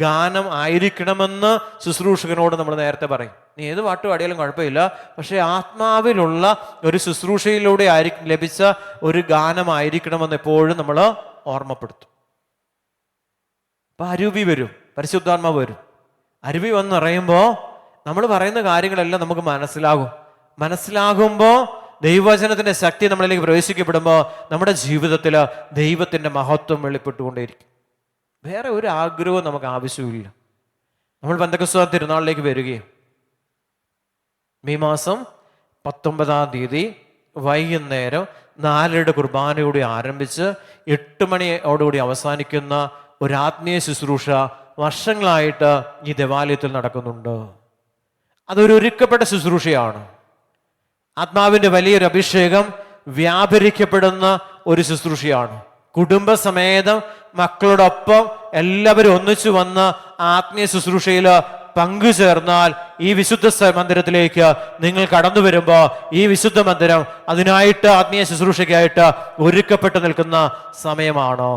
Speaker 1: ഗാനം ആയിരിക്കണമെന്ന് ശുശ്രൂഷകനോട് നമ്മൾ നേരത്തെ പറയും. നീ ഏത് പാട്ട് പാടിയാലും കുഴപ്പമില്ല, പക്ഷെ ആത്മാവിലുള്ള ഒരു ശുശ്രൂഷയിലൂടെ ലഭിച്ച ഒരു ഗാനമായിരിക്കണമെന്ന് എപ്പോഴും നമ്മൾ ഓർമ്മപ്പെടുത്തും. അപ്പൊ അരുവി വരും, പരിശുദ്ധാത്മാവ് വരും. അരുവി വന്നറിയുമ്പോൾ നമ്മൾ പറയുന്ന കാര്യങ്ങളെല്ലാം നമുക്ക് മനസ്സിലാകുമ്പോൾ ദൈവവചനത്തിന്റെ ശക്തി നമ്മളിലേക്ക് പ്രവേശിക്കപ്പെടുമ്പോൾ നമ്മുടെ ജീവിതത്തിൽ ദൈവത്തിന്റെ മഹത്വം വെളിപ്പെട്ടുകൊണ്ടേയിരിക്കും. വേറെ ഒരു ആഗ്രഹവും നമുക്ക് ആവശ്യമില്ല. നമ്മൾ പെന്തക്കോസ്ത് തിരുനാളിലേക്ക് വരികയും മെയ് മാസം 19-ാം തീയതി വൈകുന്നേരം 4-യുടെ കുർബാനയോടെ ആരംഭിച്ച് 8 മണിയോടുകൂടി അവസാനിക്കുന്ന ഒരു ആത്മീയ ശുശ്രൂഷ വർഷങ്ങളായിട്ട് ഈ ദേവാലയത്തിൽ നടക്കുന്നുണ്ട്. അതൊരു ഒരുക്കപ്പെട്ട ശുശ്രൂഷയാണ്. ആത്മാവിന്റെ വലിയൊരു അഭിഷേകം വ്യാപരിക്കപ്പെടുന്ന ഒരു ശുശ്രൂഷയാണ്. കുടുംബസമേതം മക്കളോടൊപ്പം എല്ലാവരും ഒന്നിച്ചു വന്ന് ആത്മീയ ശുശ്രൂഷയിൽ പങ്കുചേർന്നാൽ ഈ വിശുദ്ധ മന്ദിരത്തിലേക്ക് നിങ്ങൾ കടന്നു വരുമ്പോൾ ഈ വിശുദ്ധ മന്ദിരം അതിനായിട്ട് ആത്മീയ ശുശ്രൂഷയ്ക്കായിട്ട് ഒരുക്കപ്പെട്ടു നിൽക്കുന്ന സമയമാണോ?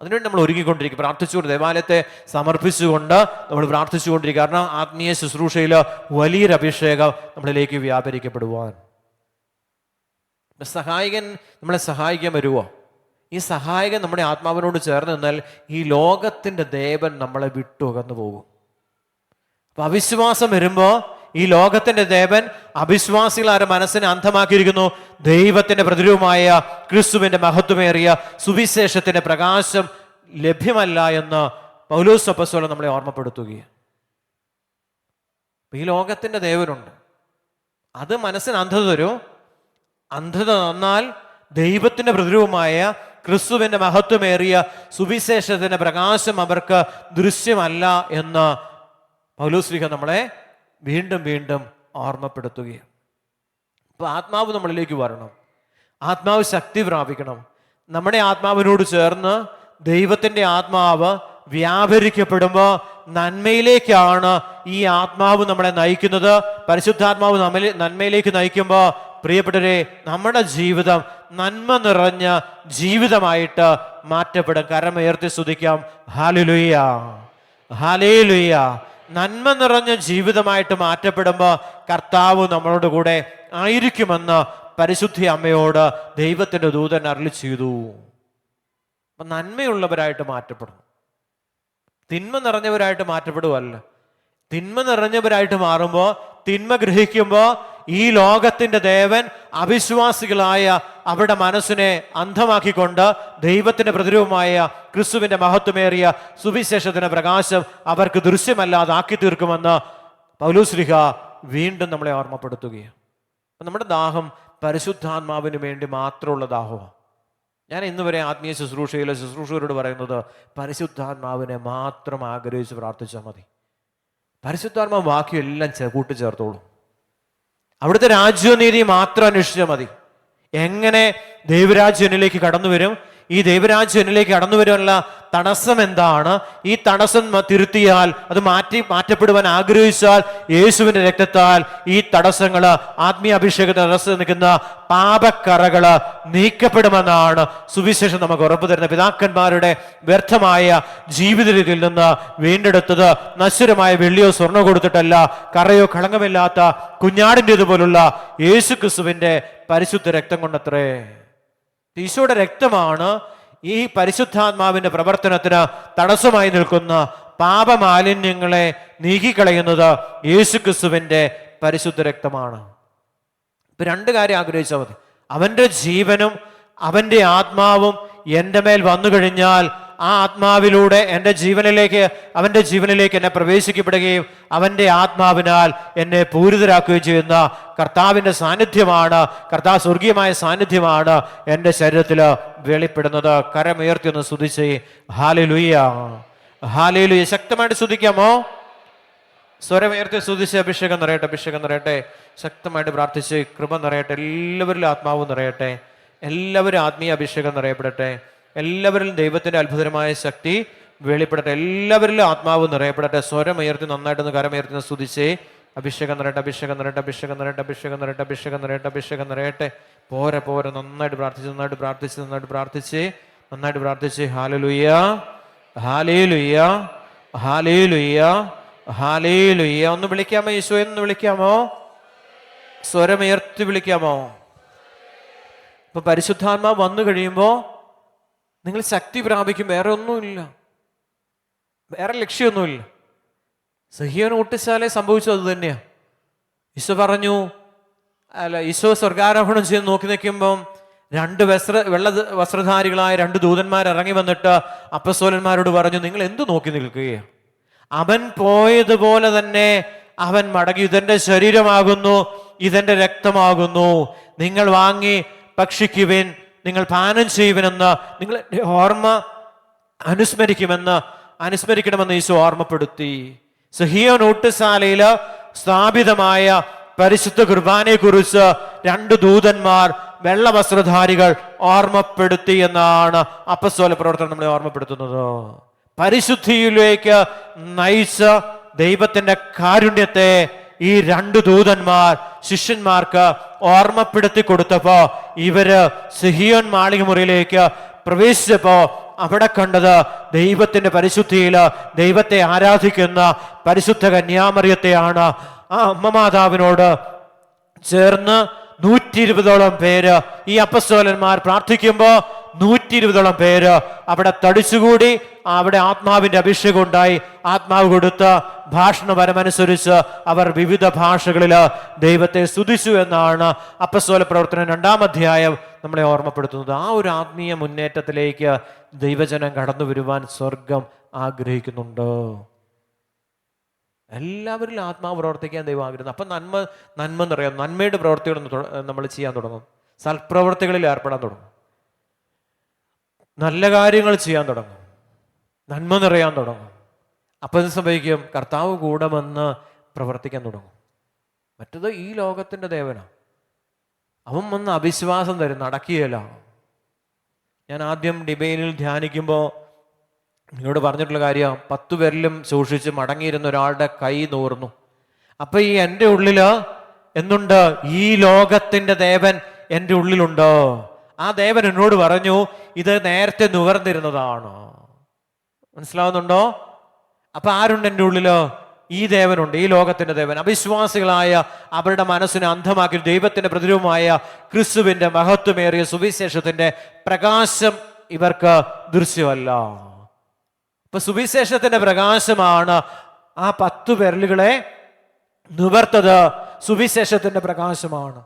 Speaker 1: അതിനുവേണ്ടി നമ്മൾ ഒരുങ്ങിക്കൊണ്ടിരിക്കും, പ്രാർത്ഥിച്ചുകൊണ്ട് ദേവാലയത്തെ സമർപ്പിച്ചുകൊണ്ട് നമ്മൾ പ്രാർത്ഥിച്ചുകൊണ്ടിരിക്കുക. കാരണം ആത്മീയ ശുശ്രൂഷയിൽ വലിയൊരു അഭിഷേകം നമ്മളിലേക്ക് വ്യാപരിക്കപ്പെടുവാൻ. സഹായകൻ നമ്മളെ സഹായിക്കാൻ വരുമോ? ഈ സഹായകൻ നമ്മുടെ ആത്മാവിനോട് ചേർന്ന് നിന്നാൽ ഈ ലോകത്തിൻ്റെ ദേവൻ നമ്മളെ വിട്ടു അകന്നു പോകും. അപ്പൊ അവിശ്വാസം വരുമ്പോൾ ഈ ലോകത്തിന്റെ ദേവൻ അവിശ്വാസികളാരെ മനസ്സിനെ അന്ധമാക്കിയിരിക്കുന്നു. ദൈവത്തിന്റെ പ്രതിരൂപമായ ക്രിസ്തുവിന്റെ മഹത്വമേറിയ സുവിശേഷത്തിന്റെ പ്രകാശം ലഭ്യമല്ല എന്ന് പൗലോസ് അപ്പോസ്തലൻ നമ്മളെ ഓർമ്മപ്പെടുത്തുകയാണ്. ഈ ലോകത്തിന്റെ ദേവനുണ്ട്, അത് മനസ്സിന് അന്ധത തരും. അന്ധത തന്നാൽ ദൈവത്തിന്റെ പ്രതിരൂപമായ ക്രിസ്തുവിന്റെ മഹത്വമേറിയ സുവിശേഷത്തിന്റെ പ്രകാശം അവർക്ക് ദൃശ്യമല്ല എന്ന് പൗലോസ്ലീഹ നമ്മളെ വീണ്ടും വീണ്ടും ഓർമ്മപ്പെടുത്തുകയാണ്. അപ്പൊ ആത്മാവ് നമ്മളിലേക്ക് വരണം, ആത്മാവ് ശക്തി പ്രാപിക്കണം. നമ്മുടെ ആത്മാവിനോട് ചേർന്ന് ദൈവത്തിന്റെ ആത്മാവ് വ്യാപരിക്കപ്പെടുമ്പോൾ നന്മയിലേക്കാണ് ഈ ആത്മാവ് നമ്മളെ നയിക്കുന്നത്. പരിശുദ്ധാത്മാവ് നന്മയിലേക്ക് നയിക്കുമ്പോൾ പ്രിയപ്പെട്ടവരെ, നമ്മുടെ ജീവിതം നന്മ നിറഞ്ഞ ജീവിതമായിട്ട് മാറ്റപ്പെടും. കരമുയർത്തി സ്തുതിക്കാം. ഹല്ലേലൂയ, ഹല്ലേലൂയ. നന്മ നിറഞ്ഞ ജീവിതമായിട്ട് മാറ്റപ്പെടുമ്പോൾ കർത്താവ് നമ്മളോട് കൂടെ ആയിരിക്കുമെന്ന് പരിശുദ്ധ അമ്മയോട് ദൈവത്തിന്റെ ദൂതൻ അരുളി ചെയ്തു. അപ്പൊ നന്മയുള്ളവരായിട്ട് മാറ്റപ്പെടും, തിന്മ നിറഞ്ഞവരായിട്ട് മാറ്റപ്പെടുവല്ല. തിന്മ നിറഞ്ഞവരായിട്ട് മാറുമ്പോൾ, തിന്മ ഗ്രഹിക്കുമ്പോൾ ഈ ലോകത്തിന്റെ ദേവൻ അവിശ്വാസികളായ അവരുടെ മനസ്സിനെ അന്ധമാക്കിക്കൊണ്ട് ദൈവത്തിന്റെ പ്രതിരൂപമായ ക്രിസ്തുവിന്റെ മഹത്വമേറിയ സുവിശേഷത്തിന്റെ പ്രകാശം അവർക്ക് ദൃശ്യമല്ലാതാക്കി തീർക്കുമെന്ന് പൗലോസ്ലീഹ വീണ്ടും നമ്മളെ ഓർമ്മപ്പെടുത്തുകയാണ്. നമ്മുടെ ദാഹം പരിശുദ്ധാത്മാവിന് വേണ്ടി മാത്രമുള്ള ദാഹമാണ്. ഞാൻ ഇന്ന് വരെ ആത്മീയ ശുശ്രൂഷകരോട് പറയുന്നത് പരിശുദ്ധാത്മാവിനെ മാത്രം ആഗ്രഹിച്ച് പ്രാർത്ഥിച്ചാൽ മതി. പരിശുദ്ധാത്മാവ് ബാക്കിയെല്ലാം കൂട്ടിച്ചേർത്തോളൂ. അവിടുത്തെ രാജ്യനീതി മാത്രം അന്വേഷിച്ചാൽ മതി. എങ്ങനെ ദൈവരാജ്യനിലേക്ക് കടന്നു വരും? ഈ ദൈവരാജ്യനിലേക്ക് കടന്നു വരുവാനുള്ള തടസ്സം എന്താണ്? ഈ തടസ്സം തിരുത്തിയാൽ, അത് മാറ്റപ്പെടുവാൻ ആഗ്രഹിച്ചാൽ യേശുവിന്റെ രക്തത്താൽ ഈ തടസ്സങ്ങള്, ആത്മീയ അഭിഷേകത്തിന് തടസ്സം നിൽക്കുന്ന പാപക്കറകള് നീക്കപ്പെടുമെന്നാണ് സുവിശേഷം നമുക്ക് ഉറപ്പു തരുന്നത്. പിതാക്കന്മാരുടെ വ്യർത്ഥമായ ജീവിത രീതിയിൽ നിന്ന് വീണ്ടെടുത്തത് നശ്വരമായ വെള്ളിയോ സ്വർണ്ണോ കൊടുത്തിട്ടല്ല, കറയോ കളങ്കമില്ലാത്ത കുഞ്ഞാടിൻ്റെതുപോലുള്ള യേശു ക്രിസ്തുവിന്റെ പരിശുദ്ധ രക്തം കൊണ്ടത്രേ. ഈശോയുടെ രക്തമാണ് ഈ പരിശുദ്ധാത്മാവിന്റെ പ്രവർത്തനത്തിന് തടസ്സമായി നിൽക്കുന്ന പാപമാലിന്യങ്ങളെ നീക്കിക്കളയുന്നത് യേശുക്രിസ്തുവിന്റെ പരിശുദ്ധ രക്തമാണ്. ഇപ്പൊ രണ്ട് കാര്യം ആഗ്രഹിച്ചാൽ മതി. അവന്റെ ജീവനും അവന്റെ ആത്മാവും എൻ്റെ മേൽ വന്നു കഴിഞ്ഞാൽ ആ ആത്മാവിലൂടെ എൻ്റെ ജീവനിലേക്ക്, അവൻ്റെ ജീവനിലേക്ക് എന്നെ പ്രവേശിക്കപ്പെടുകയും അവൻ്റെ ആത്മാവിനാൽ എന്നെ പൂരിതരാക്കുകയും ചെയ്യുന്ന കർത്താവിൻ്റെ സാന്നിധ്യമാണ്, കർത്താവ് സ്വർഗീയമായ സാന്നിധ്യമാണ് എൻ്റെ ശരീരത്തിൽ വെളിപ്പെടുന്നത്. കരമുയർത്തി ഒന്ന് സ്തുതിച്ച് ഹല്ലേലൂയ, ഹല്ലേലൂയ. ശക്തമായിട്ട് സ്തുതിക്കാമോ? സ്വരമുയർത്തി സ്തുതിച്ച് അഭിഷേകം നിറയട്ടെ, അഭിഷേകം നിറയട്ടെ. ശക്തമായിട്ട് പ്രാർത്ഥിച്ച് കൃപ നിറയട്ടെ. എല്ലാവരിലും ആത്മാവ് നിറയട്ടെ, എല്ലാവരും ആത്മീയ അഭിഷേകം നിറയപ്പെടട്ടെ, എല്ലാവരിലും ദൈവത്തിന്റെ അത്ഭുതമായ ശക്തി വെളിപ്പെടട്ടെ, എല്ലാവരിലും ആത്മാവ് നിറയപ്പെടട്ടെ. സ്വരമുയർത്തി നന്നായിട്ടൊന്ന് കരമുയർത്തി സ്തുതിച്ച് അഭിഷേകം നിറയട്ടെ, അഭിഷേകം നിറയട്ടെ, അഭിഷേകം നിറയട്ടെ, അഭിഷേകം നിറയട്ടെ, അഭിഷേകം നിറയട്ടെ, അഭിഷേകം നിറയട്ടെ. പോരെ പോരെ, നന്നായിട്ട് പ്രാർത്ഥിച്ച്, നന്നായിട്ട് പ്രാർത്ഥിച്ച്, നന്നായിട്ട് പ്രാർത്ഥിച്ച്, നന്നായിട്ട് പ്രാർത്ഥിച്ച്. ഹല്ലേലൂയ, ഹല്ലേലൂയ, ഹല്ലേലൂയ, ഹല്ലേലൂയ. ഒന്ന് വിളിക്കാമോ? ഈശോയെ ഒന്ന് വിളിക്കാമോ? സ്വരമുയർത്തി വിളിക്കാമോ? ഇപ്പൊ പരിശുദ്ധാത്മാവ് വന്നു കഴിയുമ്പോൾ നിങ്ങൾ ശക്തി പ്രാപിക്കും. വേറെ ഒന്നുമില്ല, വേറെ ലക്ഷ്യമൊന്നുമില്ല. സഹിയോൻ ഊട്ടിച്ചാലേ സംഭവിച്ചത് അത് തന്നെയാ. ഈശോ പറഞ്ഞു, ഈശോ സ്വർഗാരോഹണം ചെയ്ത് നോക്കി നിൽക്കുമ്പം വെള്ള വസ്ത്രധാരികളായ രണ്ട് ദൂതന്മാർ ഇറങ്ങി വന്നിട്ട് അപ്പസ്തോലന്മാരോട് പറഞ്ഞു, നിങ്ങൾ എന്തു നോക്കി നിൽക്കുകയാണ്? അവൻ പോയതുപോലെ തന്നെ അവൻ മടങ്ങി. ഇതെന്റെ ശരീരമാകുന്നു, ഇതെന്റെ രക്തമാകുന്നു, നിങ്ങൾ വാങ്ങി ഭക്ഷിക്കുവിൻ, നിങ്ങൾ പാനം ചെയ്യുവിനെന്ന് നിങ്ങൾ ഓർമ്മ അനുസ്മരിക്കണമെന്ന് ഈശോ ഓർമ്മപ്പെടുത്തി. സഹിയോൻ ഊട്ടുശാലയില് സ്ഥാപിതമായ പരിശുദ്ധ കുർബാനയെ കുറിച്ച് രണ്ട് ദൂതന്മാർ വെള്ള വസ്ത്രധാരികൾ ഓർമ്മപ്പെടുത്തി എന്നാണ് അപ്പസ്തോല പ്രവർത്തനം നമ്മളെ ഓർമ്മപ്പെടുത്തുന്നത്. പരിശുദ്ധിയിലേക്ക് നയിച്ച ദൈവത്തിന്റെ കാരുണ്യത്തെ ഈ രണ്ട് ദൂതന്മാർ ശിഷ്യന്മാർക്ക് ഓർമ്മപ്പെടുത്തി കൊടുത്തപ്പോ ഇവര് സിഹിയോൻ മാളിക മുറിയിലേക്ക് പ്രവേശിച്ചപ്പോ അവിടെ കണ്ടത് ദൈവത്തിന്റെ പരിശുദ്ധിയില് ദൈവത്തെ ആരാധിക്കുന്ന പരിശുദ്ധ കന്യാമറിയത്തെയാണ്. ആ അമ്മ മാതാവിനോട് ചേർന്ന് 120ഓളം പേര് ഈ അപ്പസ്തോലന്മാർ പ്രാർത്ഥിക്കുമ്പോൾ 120ഓളം പേര് അവിടെ തടിച്ചുകൂടി. അവിടെ ആത്മാവിന്റെ അഭിഷേകം ഉണ്ടായി. ആത്മാവ് കൊടുത്ത ഭാഷണപരമനുസരിച്ച് അവർ വിവിധ ഭാഷകളിൽ ദൈവത്തെ സ്തുതിച്ചു എന്നാണ് അപ്പസ്തോല പ്രവർത്തനം 2-ാം അധ്യായം നമ്മളെ ഓർമ്മപ്പെടുത്തുന്നത്. ആ ഒരു ആത്മീയ മുന്നേറ്റത്തിലേക്ക് ദൈവജനം കടന്നു വരുവാൻ സ്വർഗം ആഗ്രഹിക്കുന്നുണ്ട്. എല്ലാവരിലും ആത്മാവ് പ്രവർത്തിക്കാൻ ദൈവം ആഗ്രഹിക്കുന്നു. അപ്പം നന്മ എന്നറിയാം. നന്മയുടെ പ്രവർത്തികൾ നമ്മൾ ചെയ്യാൻ തുടങ്ങും. സൽപ്രവർത്തികളിൽ ഏർപ്പെടാൻ തുടങ്ങും. നല്ല കാര്യങ്ങൾ ചെയ്യാൻ തുടങ്ങും. നന്മ നിറയാൻ തുടങ്ങും. അപ്പം ഇത് സംഭവിക്കും, കർത്താവ് കൂടെ വന്ന് പ്രവർത്തിക്കാൻ തുടങ്ങും. മറ്റത് ഈ ലോകത്തിൻ്റെ ദേവനാണ്. അവൻ വന്ന് അവിശ്വാസം തരും, നടക്കുകയില്ല. ഞാൻ ആദ്യം ഡിബേനിൽ ധ്യാനിക്കുമ്പോൾ നിങ്ങളോട് പറഞ്ഞിട്ടുള്ള കാര്യം, 10 പേരിലും സൂക്ഷിച്ച് മടങ്ങിയിരുന്ന ഒരാളുടെ കൈ നൂർന്നു. അപ്പൊ ഈ എൻ്റെ ഉള്ളില് എന്നുണ്ട്, ഈ ലോകത്തിന്റെ ദേവൻ എൻ്റെ ഉള്ളിലുണ്ടോ? ആ ദേവൻ എന്നോട് പറഞ്ഞു, ഇത് നേരത്തെ നുകർന്നിരുന്നതാണ്. മനസ്സിലാവുന്നുണ്ടോ? അപ്പൊ ആരുണ്ട് എൻ്റെ ഉള്ളില്? ഈ ദേവനുണ്ട്, ഈ ലോകത്തിന്റെ ദേവൻ. അവിശ്വാസികളായ അവരുടെ മനസ്സിനെ അന്ധമാക്കി ദൈവത്തിന്റെ പ്രതിരൂപമായ ക്രിസ്തുവിന്റെ മഹത്വമേറിയ സുവിശേഷത്തിന്റെ പ്രകാശം ഇവർക്ക് ദൃശ്യമല്ല. അപ്പൊ സുവിശേഷത്തിന്റെ പ്രകാശമാണ് ആ 10 വിരലുകളെ നിവർത്തത്. സുവിശേഷത്തിന്റെ പ്രകാശമാണ്.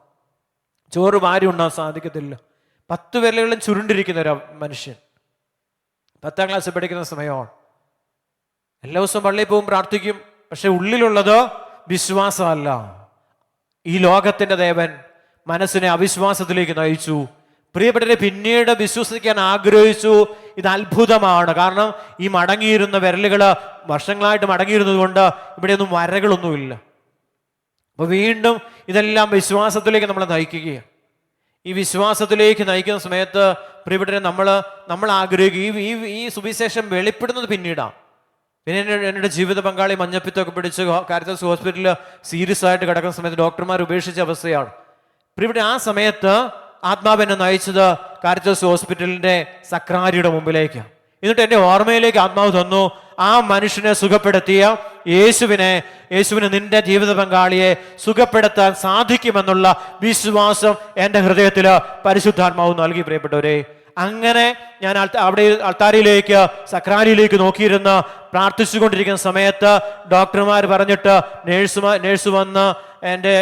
Speaker 1: ചോറ് വാരി ഉണ്ണാൻ സാധിക്കത്തില്ല. 10 വിരലുകളും ചുരുണ്ടിരിക്കുന്ന ഒരു മനുഷ്യൻ. 10ാം ക്ലാസ്സിൽ പഠിക്കുന്ന സമയമാണ്. എല്ലാ ദിവസവും പള്ളിയിൽ പോകും, പ്രാർത്ഥിക്കും. പക്ഷെ ഉള്ളിലുള്ളത് വിശ്വാസമല്ല. ഈ ലോകത്തിന്റെ ദേവൻ മനസ്സിനെ അവിശ്വാസത്തിലേക്ക് നയിച്ചു. പ്രിയപ്പെട്ടവരെ, പിന്നീട് വിശ്വസിക്കാൻ ആഗ്രഹിച്ചു. ഇത് അത്ഭുതമാണ്. കാരണം ഈ മടങ്ങിയിരുന്ന വിരലുകൾ വർഷങ്ങളായിട്ട് മടങ്ങിയിരുന്നത് കൊണ്ട് ഇവിടെയൊന്നും വരകളൊന്നുമില്ല. അപ്പൊ വീണ്ടും ഇതെല്ലാം വിശ്വാസത്തിലേക്ക് നമ്മളെ നയിക്കുകയാണ്. ഈ വിശ്വാസത്തിലേക്ക് നയിക്കുന്ന സമയത്ത് പ്രിയപ്പെട്ടവരെ, നമ്മൾ ആഗ്രഹിക്കും ഈ സുവിശേഷം വെളിപ്പെടുന്നത് പിന്നീടാണ്. പിന്നെ എൻ്റെ ജീവിത പങ്കാളി മഞ്ഞപ്പിത്തൊക്കെ പിടിച്ച് കാരിത്താസ് ഹോസ്പിറ്റലിൽ സീരിയസ് ആയിട്ട് കിടക്കുന്ന സമയത്ത് ഡോക്ടർമാർ ഉപേക്ഷിച്ച അവസ്ഥയാണ്. പ്രിയപ്പെട്ട ആ സമയത്ത് ആത്മാവെന്നെ നയിച്ചത് കാരിത്താസ് ഹോസ്പിറ്റലിന്റെ സക്രാരിയുടെ മുമ്പിലേക്ക്. എന്നിട്ട് എൻ്റെ ഓർമ്മയിലേക്ക് ആത്മാവ് തന്നു, ആ മനുഷ്യനെ സുഖപ്പെടുത്തിയ യേശുവിന് നിന്റെ ജീവിത പങ്കാളിയെ സുഖപ്പെടുത്താൻ സാധിക്കുമെന്നുള്ള വിശ്വാസം എൻ്റെ ഹൃദയത്തിൽ പരിശുദ്ധാത്മാവ് നൽകി. പ്രിയപ്പെട്ടവരെ, അങ്ങനെ ഞാൻ അവിടെ അൾത്താരയിലേക്ക് സക്രാരിയിലേക്ക് നോക്കിയിരുന്ന് പ്രാർത്ഥിച്ചുകൊണ്ടിരിക്കുന്ന സമയത്ത് ഡോക്ടർമാർ പറഞ്ഞിട്ട് നേഴ്സ് വന്ന് എൻ്റെ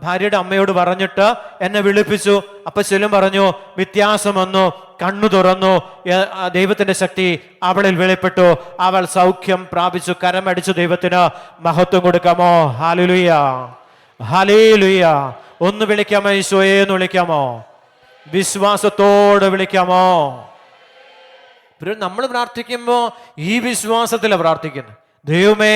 Speaker 1: ഭാര്യയുടെ അമ്മയോട് പറഞ്ഞിട്ട് എന്നെ വിളിപ്പിച്ചു. അപ്പം ചെല്ലും പറഞ്ഞു, വ്യത്യാസം വന്നു, കണ്ണു തുറന്നു, ദൈവത്തിന്റെ ശക്തി അവളിൽ വെളിപ്പെട്ടു, അവൾ സൗഖ്യം പ്രാപിച്ചു. കരമടിച്ചു ദൈവത്തിന് മഹത്വം കൊടുക്കാമോ? ഹല്ലേലൂയ, ഹല്ലേലൂയ. ഒന്ന് വിളിക്കാമോ? ഈശോയെ എന്ന് വിളിക്കാമോ? വിശ്വാസത്തോടെ വിളിക്കാമോ? നമ്മൾ പ്രാർത്ഥിക്കുമ്പോൾ ഈ വിശ്വാസത്തിലാണ് പ്രാർത്ഥിക്കുന്നത്. ദൈവമേ,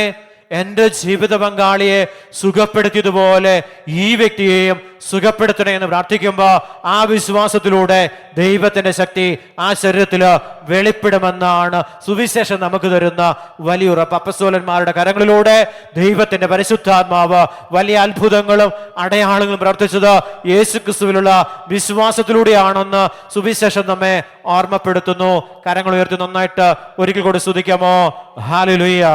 Speaker 1: എൻ്റെ ജീവിത പങ്കാളിയെ സുഖപ്പെടുത്തിയതുപോലെ ഈ വ്യക്തിയെയും സുഖപ്പെടുത്തണേ എന്ന് പ്രാർത്ഥിക്കുമ്പോൾ ആ വിശ്വാസത്തിലൂടെ ദൈവത്തിന്റെ ശക്തി ആ ശരീരത്തിൽ വെളിപ്പെടുമെന്നാണ് സുവിശേഷം നമുക്ക് തരുന്ന വലിയുറപ്പ്. അപ്പസ്തോലന്മാരുടെ കരങ്ങളിലൂടെ ദൈവത്തിന്റെ പരിശുദ്ധാത്മാവ് വലിയ അത്ഭുതങ്ങളും അടയാളങ്ങളും പ്രവർത്തിച്ചത് യേശുക്രിസ്തുവിലുള്ള വിശ്വാസത്തിലൂടെയാണെന്ന് സുവിശേഷം നമ്മെ ഓർമ്മപ്പെടുത്തുന്നു. കരങ്ങൾ ഉയർത്തി നന്നായിട്ട് ഒരിക്കൽ കൂടി സ്തുതിക്കാമോ? ഹല്ലേലൂയ,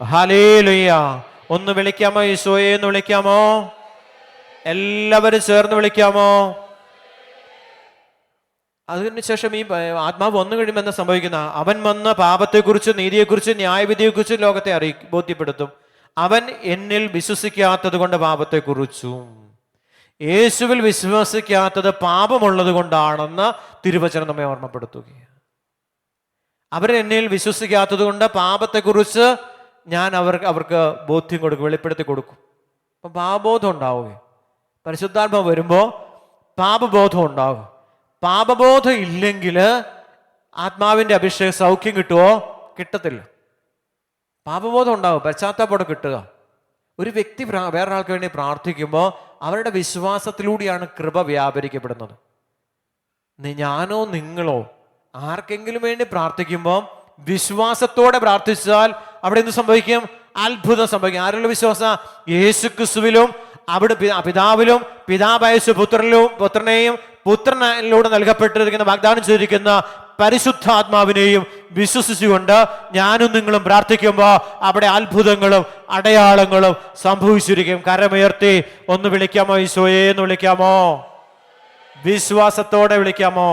Speaker 1: ഹല്ലേലൂയ. ഒന്ന് വിളിക്കാമോ? ഈശോയെ എന്ന് വിളിക്കാമോ? എല്ലാവരും ചേർന്ന് വിളിക്കാമോ? അതിനുശേഷം ഈ ആത്മാവ് വന്നു കഴിയുമ്പോൾ എന്താ സംഭവിക്കുന്ന? അവൻ വന്ന് പാപത്തെക്കുറിച്ച്, നീതിയെക്കുറിച്ച്, ന്യായവിധിയെക്കുറിച്ച് ലോകത്തെ ബോധ്യപ്പെടുത്തും. അവൻ എന്നിൽ വിശ്വസിക്കാത്തത് കൊണ്ട് പാപത്തെക്കുറിച്ചും. യേശുവിൽ വിശ്വസിക്കാത്തത് പാപമുള്ളത് കൊണ്ടാണെന്ന് തിരുവചനം നമ്മെ ഓർമ്മപ്പെടുത്തുകയാണ്. അവർ എന്നിൽ വിശ്വസിക്കാത്തത് കൊണ്ട് പാപത്തെക്കുറിച്ച് ഞാൻ അവർക്ക് ബോധ്യം കൊടുക്കും, വെളിപ്പെടുത്തി കൊടുക്കും. അപ്പം പാപബോധം ഉണ്ടാവുകയും പരിശുദ്ധാത്മാവ് വരുമ്പോൾ പാപബോധം ഉണ്ടാകും. പാപബോധം ഇല്ലെങ്കിൽ ആത്മാവിൻ്റെ അഭിഷേകം സൗഖ്യം കിട്ടുമോ? കിട്ടത്തില്ല. പാപബോധം ഉണ്ടാകും, പശ്ചാത്താപത്തോടെ കിട്ടുക. ഒരു വ്യക്തി വേറൊരാൾക്ക് വേണ്ടി പ്രാർത്ഥിക്കുമ്പോൾ അവരുടെ വിശ്വാസത്തിലൂടെയാണ് കൃപ വ്യാപരിക്കപ്പെടുന്നത്. ഞാനോ നിങ്ങളോ ആർക്കെങ്കിലും വേണ്ടി പ്രാർത്ഥിക്കുമ്പോൾ വിശ്വാസത്തോടെ പ്രാർത്ഥിച്ചാൽ അവിടെ എന്ത് സംഭവിക്കും? അത്ഭുതം സംഭവിക്കും. ആരുള്ള വിശ്വാസം? യേശുക്രിസ്തുവിലും അവിടെ പിതാവിലും, പിതാവായ പുത്രനെയും പുത്രനിലൂടെ നൽകപ്പെട്ടിരിക്കുന്ന വാഗ്ദാനം ചെയ്തിരിക്കുന്ന പരിശുദ്ധാത്മാവിനെയും വിശ്വസിച്ചുകൊണ്ട് ഞാനും നിങ്ങളും പ്രാർത്ഥിക്കുമ്പോൾ അവിടെ അത്ഭുതങ്ങളും അടയാളങ്ങളും സംഭവിച്ചിരിക്കും. കരമുയർത്തി ഒന്ന് വിളിക്കാമോ? ഈശോയെ എന്ന് വിളിക്കാമോ? വിശ്വാസത്തോടെ വിളിക്കാമോ?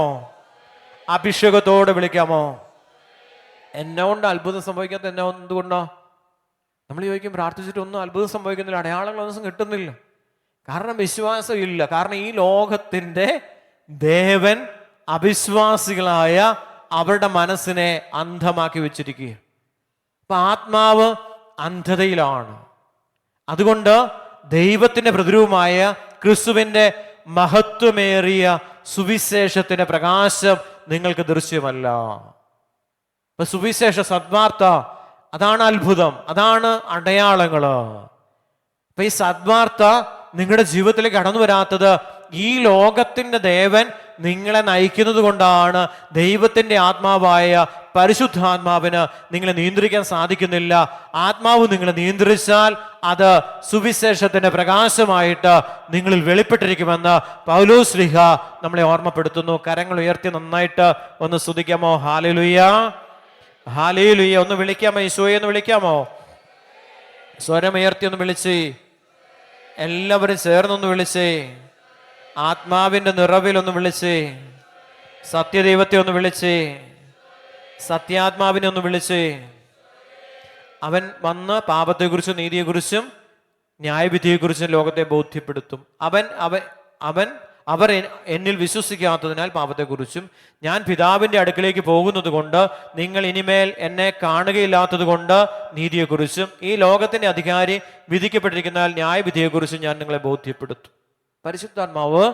Speaker 1: അഭിഷേകത്തോടെ വിളിക്കാമോ? എന്നെ കൊണ്ട് അത്ഭുതം സംഭവിക്കാത്ത എന്നെ എന്തുകൊണ്ടോ? നമ്മൾ ചോദിക്കും, പ്രാർത്ഥിച്ചിട്ടൊന്നും അത്ഭുതം സംഭവിക്കുന്നില്ല, അടയാളങ്ങളൊന്നും കിട്ടുന്നില്ല. കാരണം വിശ്വാസം ഇല്ല. കാരണം ഈ ലോകത്തിൻ്റെ ദേവൻ അവിശ്വാസികളായ അവരുടെ മനസ്സിനെ അന്ധമാക്കി വെച്ചിരിക്കുക. അപ്പൊ ആത്മാവ് അന്ധതയിലാണ്. അതുകൊണ്ട് ദൈവത്തിന്റെ പ്രതിരൂപമായ ക്രിസ്തുവിന്റെ മഹത്വമേറിയ സുവിശേഷത്തിന്റെ പ്രകാശം നിങ്ങൾക്ക് ദൃശ്യമല്ല. ഇപ്പൊ സുവിശേഷ സദ്വാർത്ത, അതാണ് അത്ഭുതം, അതാണ് അടയാളങ്ങള്. അപ്പൊ ഈ സദ്വാർത്ത നിങ്ങളുടെ ജീവിതത്തിലേക്ക് കടന്നു വരാത്തത് ഈ ലോകത്തിന്റെ ദേവൻ നിങ്ങളെ നയിക്കുന്നത് കൊണ്ടാണ്. ദൈവത്തിന്റെ ആത്മാവായ പരിശുദ്ധാത്മാവിന് നിങ്ങളെ നിയന്ത്രിക്കാൻ സാധിക്കുന്നില്ല. ആത്മാവ് നിങ്ങളെ നിയന്ത്രിച്ചാൽ അത് സുവിശേഷത്തിന്റെ പ്രകാശമായിട്ട് നിങ്ങളിൽ വെളിപ്പെട്ടിരിക്കുമെന്ന് പൗലോസ് ശ്ലീഹ നമ്മളെ ഓർമ്മപ്പെടുത്തുന്നു. കരങ്ങൾ ഉയർത്തി നന്നായിട്ട് ഒന്ന് സ്തുതിക്കാമോ? ഹല്ലേലൂയ, ഹല്ലേലൂയ. ഒന്ന് വിളിക്കാമോ? ഈശോയെ എന്ന് വിളിക്കാമോ? സ്വരമുയർത്തി ഒന്ന് വിളിച്ച്, എല്ലാവരും ചേർന്നൊന്ന് വിളിച്ച്, ആത്മാവിന്റെ നിറവിലൊന്ന് വിളിച്ച്, സത്യദൈവത്തെ ഒന്ന് വിളിച്ച്, സത്യാത്മാവിനെ ഒന്ന് വിളിച്ച്. അവൻ വന്ന് പാപത്തെക്കുറിച്ചും നീതിയെക്കുറിച്ചും ന്യായവിധിയെക്കുറിച്ചും ലോകത്തെ ബോധ്യപ്പെടുത്തും. അവർ എന്നിൽ വിശ്വസിക്കാത്തതിനാൽ പാപത്തെക്കുറിച്ചും, ഞാൻ പിതാവിന്റെ അടുക്കിലേക്ക് പോകുന്നത് കൊണ്ട് നിങ്ങൾ ഇനിമേൽ എന്നെ കാണുകയില്ലാത്തത് കൊണ്ട് നീതിയെക്കുറിച്ചും, ഈ ലോകത്തിന്റെ അധികാരി വിധിക്കപ്പെട്ടിരിക്കുന്നതിനാൽ ന്യായവിധിയെക്കുറിച്ചും ഞാൻ നിങ്ങളെ ബോധ്യപ്പെടുത്തും. പരിശുദ്ധാത്മാവ്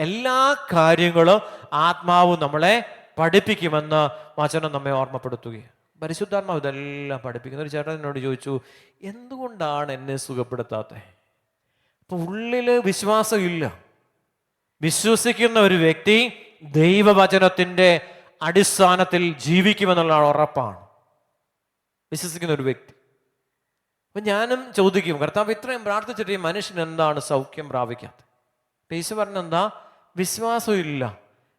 Speaker 1: എല്ലാ കാര്യങ്ങളും ആത്മാവ് നമ്മളെ പഠിപ്പിക്കുമെന്ന് വചനം നമ്മെ ഓർമ്മപ്പെടുത്തുകയാണ്. പരിശുദ്ധാത്മാവ് ഇതെല്ലാം പഠിപ്പിക്കുന്ന. ഒരു ചേട്ടൻ എന്നോട് ചോദിച്ചു, എന്തുകൊണ്ടാണ് എന്നെ സുഖപ്പെടുത്താത്തത്? അപ്പൊ ഉള്ളില് വിശ്വാസം ഇല്ല. വിശ്വസിക്കുന്ന ഒരു വ്യക്തി ദൈവവചനത്തിന്റെ അടിസ്ഥാനത്തിൽ ജീവിക്കുമെന്നുള്ള ഉറപ്പാണ് വിശ്വസിക്കുന്ന ഒരു വ്യക്തി. അപ്പൊ ഞാനും ചോദിക്കും, കർത്താവ് ഇത്രയും പ്രാർത്ഥിച്ചിട്ട് ഈ മനുഷ്യൻ എന്താണ് സൗഖ്യം പ്രാപിക്കാത്തത്? യേശു പറഞ്ഞെന്താ? വിശ്വാസം ഇല്ല.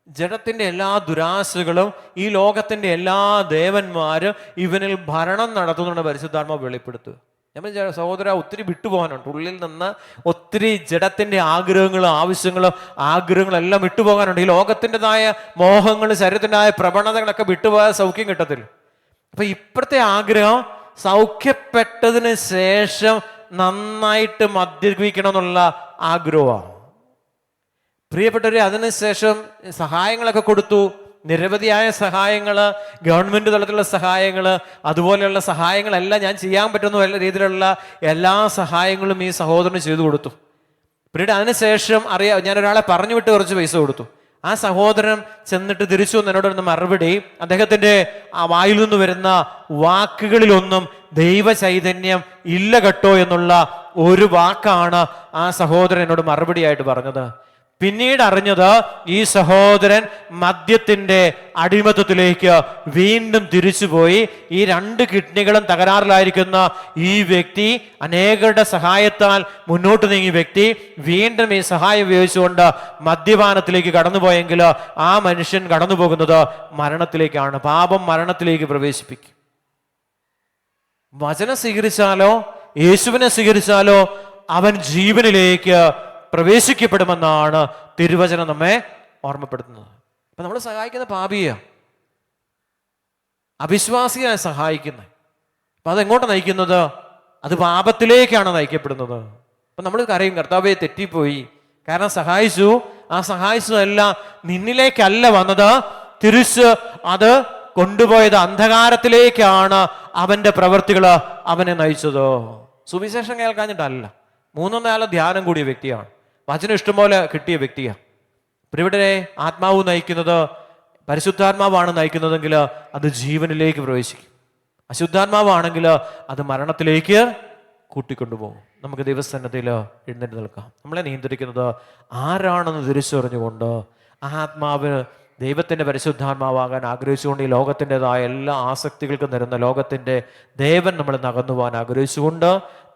Speaker 1: ജഡത്തിന്റെ എല്ലാ ദുരാശകളും ഈ ലോകത്തിന്റെ എല്ലാ ദേവന്മാരും ഇവനിൽ ഭരണം നടത്തുന്നുണ്ട് പരിശുദ്ധാത്മാവ് വെളിപ്പെടുത്തുക. നമ്മൾ സഹോദര ഒത്തിരി വിട്ടുപോകാനുണ്ട്. ഉള്ളിൽ നിന്ന് ഒത്തിരി ജഡത്തിന്റെ ആഗ്രഹങ്ങളും ആഗ്രഹങ്ങളും എല്ലാം വിട്ടുപോകാനുണ്ട്. ഈ ലോകത്തിൻ്റെതായ മോഹങ്ങൾ, ശരീരത്തിൻ്റെതായ പ്രവണതകളൊക്കെ വിട്ടുപോയാൽ സൗഖ്യം കിട്ടത്തില്ല. അപ്പൊ ഇപ്പോഴത്തെ ആഗ്രഹം സൗഖ്യപ്പെട്ടതിന് ശേഷം നന്നായിട്ട് മദ്യപിക്കണം എന്നുള്ള ആഗ്രഹമാണ്. പ്രിയപ്പെട്ടവരെ, അതിനുശേഷം സഹായങ്ങളൊക്കെ കൊടുത്തു. നിരവധിയായ സഹായങ്ങൾ, ഗവൺമെന്റ് തലത്തിലുള്ള സഹായങ്ങൾ, അതുപോലെയുള്ള സഹായങ്ങളെല്ലാം ഞാൻ ചെയ്യാൻ പറ്റുന്ന രീതിയിലുള്ള എല്ലാ സഹായങ്ങളും ഈ സഹോദരന് ചെയ്തു കൊടുത്തു. പിന്നീട് അതിനുശേഷം ഞാൻ ഒരാളെ പറഞ്ഞു വിട്ട് കുറച്ച് പൈസ കൊടുത്തു. ആ സഹോദരൻ ചെന്നിട്ട് തിരിച്ചു വന്ന് എന്നോട് വരുന്ന മറുപടി, അദ്ദേഹത്തിന്റെ ആ വായിൽ നിന്ന് വരുന്ന വാക്കുകളിലൊന്നും ദൈവ ചൈതന്യം ഇല്ല കേട്ടോ എന്നുള്ള ഒരു വാക്കാണ് ആ സഹോദരൻ എന്നോട് മറുപടിയായിട്ട് പറഞ്ഞത്. പിന്നീട് അറിഞ്ഞത് ഈ സഹോദരൻ മദ്യത്തിന്റെ അടിമത്തത്തിലേക്ക് വീണ്ടും തിരിച്ചുപോയി. ഈ 2 കിഡ്നികളും തകരാറിലായിരിക്കുന്ന ഈ വ്യക്തി, അനേകരുടെ സഹായത്താൽ മുന്നോട്ട് നീങ്ങിയ വ്യക്തി, വീണ്ടും ഈ സഹായം ഉപയോഗിച്ചുകൊണ്ട് മദ്യപാനത്തിലേക്ക് കടന്നുപോയെങ്കിൽ ആ മനുഷ്യൻ കടന്നു പോകുന്നത് മരണത്തിലേക്കാണ്. പാപം മരണത്തിലേക്ക് പ്രവേശിപ്പിക്കും. വചനം സ്വീകരിച്ചാലോ യേശുവിനെ സ്വീകരിച്ചാലോ അവൻ ജീവനിലേക്ക് പ്രവേശിക്കപ്പെടുമെന്നാണ് തിരുവചനം നമ്മെ ഓർമ്മപ്പെടുത്തുന്നത്. അപ്പൊ നമ്മൾ സഹായിക്കുന്ന പാപിയ, അവിശ്വാസിയായി സഹായിക്കുന്നത്. അപ്പൊ അതെങ്ങോട്ട് നയിക്കുന്നത്? അത് പാപത്തിലേക്കാണ് നയിക്കപ്പെടുന്നത്. അപ്പൊ നമ്മൾ കരയും, കർത്താവേ തെറ്റിപ്പോയി. കാരണം ആ സഹായിച്ചതല്ല നിന്നിലേക്കല്ല വന്നത്, തിരിച്ച് അത് കൊണ്ടുപോയത് അന്ധകാരത്തിലേക്കാണ്. അവന്റെ പ്രവൃത്തികൾ അവനെ നയിച്ചത്. സുവിശേഷം കേൾക്കാഞ്ഞിട്ടല്ല, 3-4 ധ്യാനം കൂടിയ വ്യക്തിയാണ്, വചനം ഇഷ്ടംപോലെ കിട്ടിയ വ്യക്തിയാണ്. ഇവിടെ ആത്മാവ് നയിക്കുന്നത്, പരിശുദ്ധാത്മാവാണ് നയിക്കുന്നതെങ്കിൽ അത് ജീവനിലേക്ക് പ്രവേശിക്കും. അശുദ്ധാത്മാവാണെങ്കിൽ അത് മരണത്തിലേക്ക് കൂട്ടിക്കൊണ്ടുപോകും. നമുക്ക് ദൈവസന്നിധിയിൽ എഴുന്നേറ്റ് നിൽക്കാം. നമ്മളെ നിയന്ത്രിക്കുന്നത് ആരാണെന്ന് തിരിച്ചറിഞ്ഞുകൊണ്ട് ആത്മാവിന് ദൈവത്തിൻ്റെ പരിശുദ്ധാത്മാവാകാൻ ആഗ്രഹിച്ചുകൊണ്ട് ഈ ലോകത്തിൻ്റെതായ എല്ലാ ആസക്തികൾക്കും തരുന്ന ലോകത്തിൻ്റെ ദേവൻ നമ്മൾ നകന്നു പോകാൻ ആഗ്രഹിച്ചുകൊണ്ട്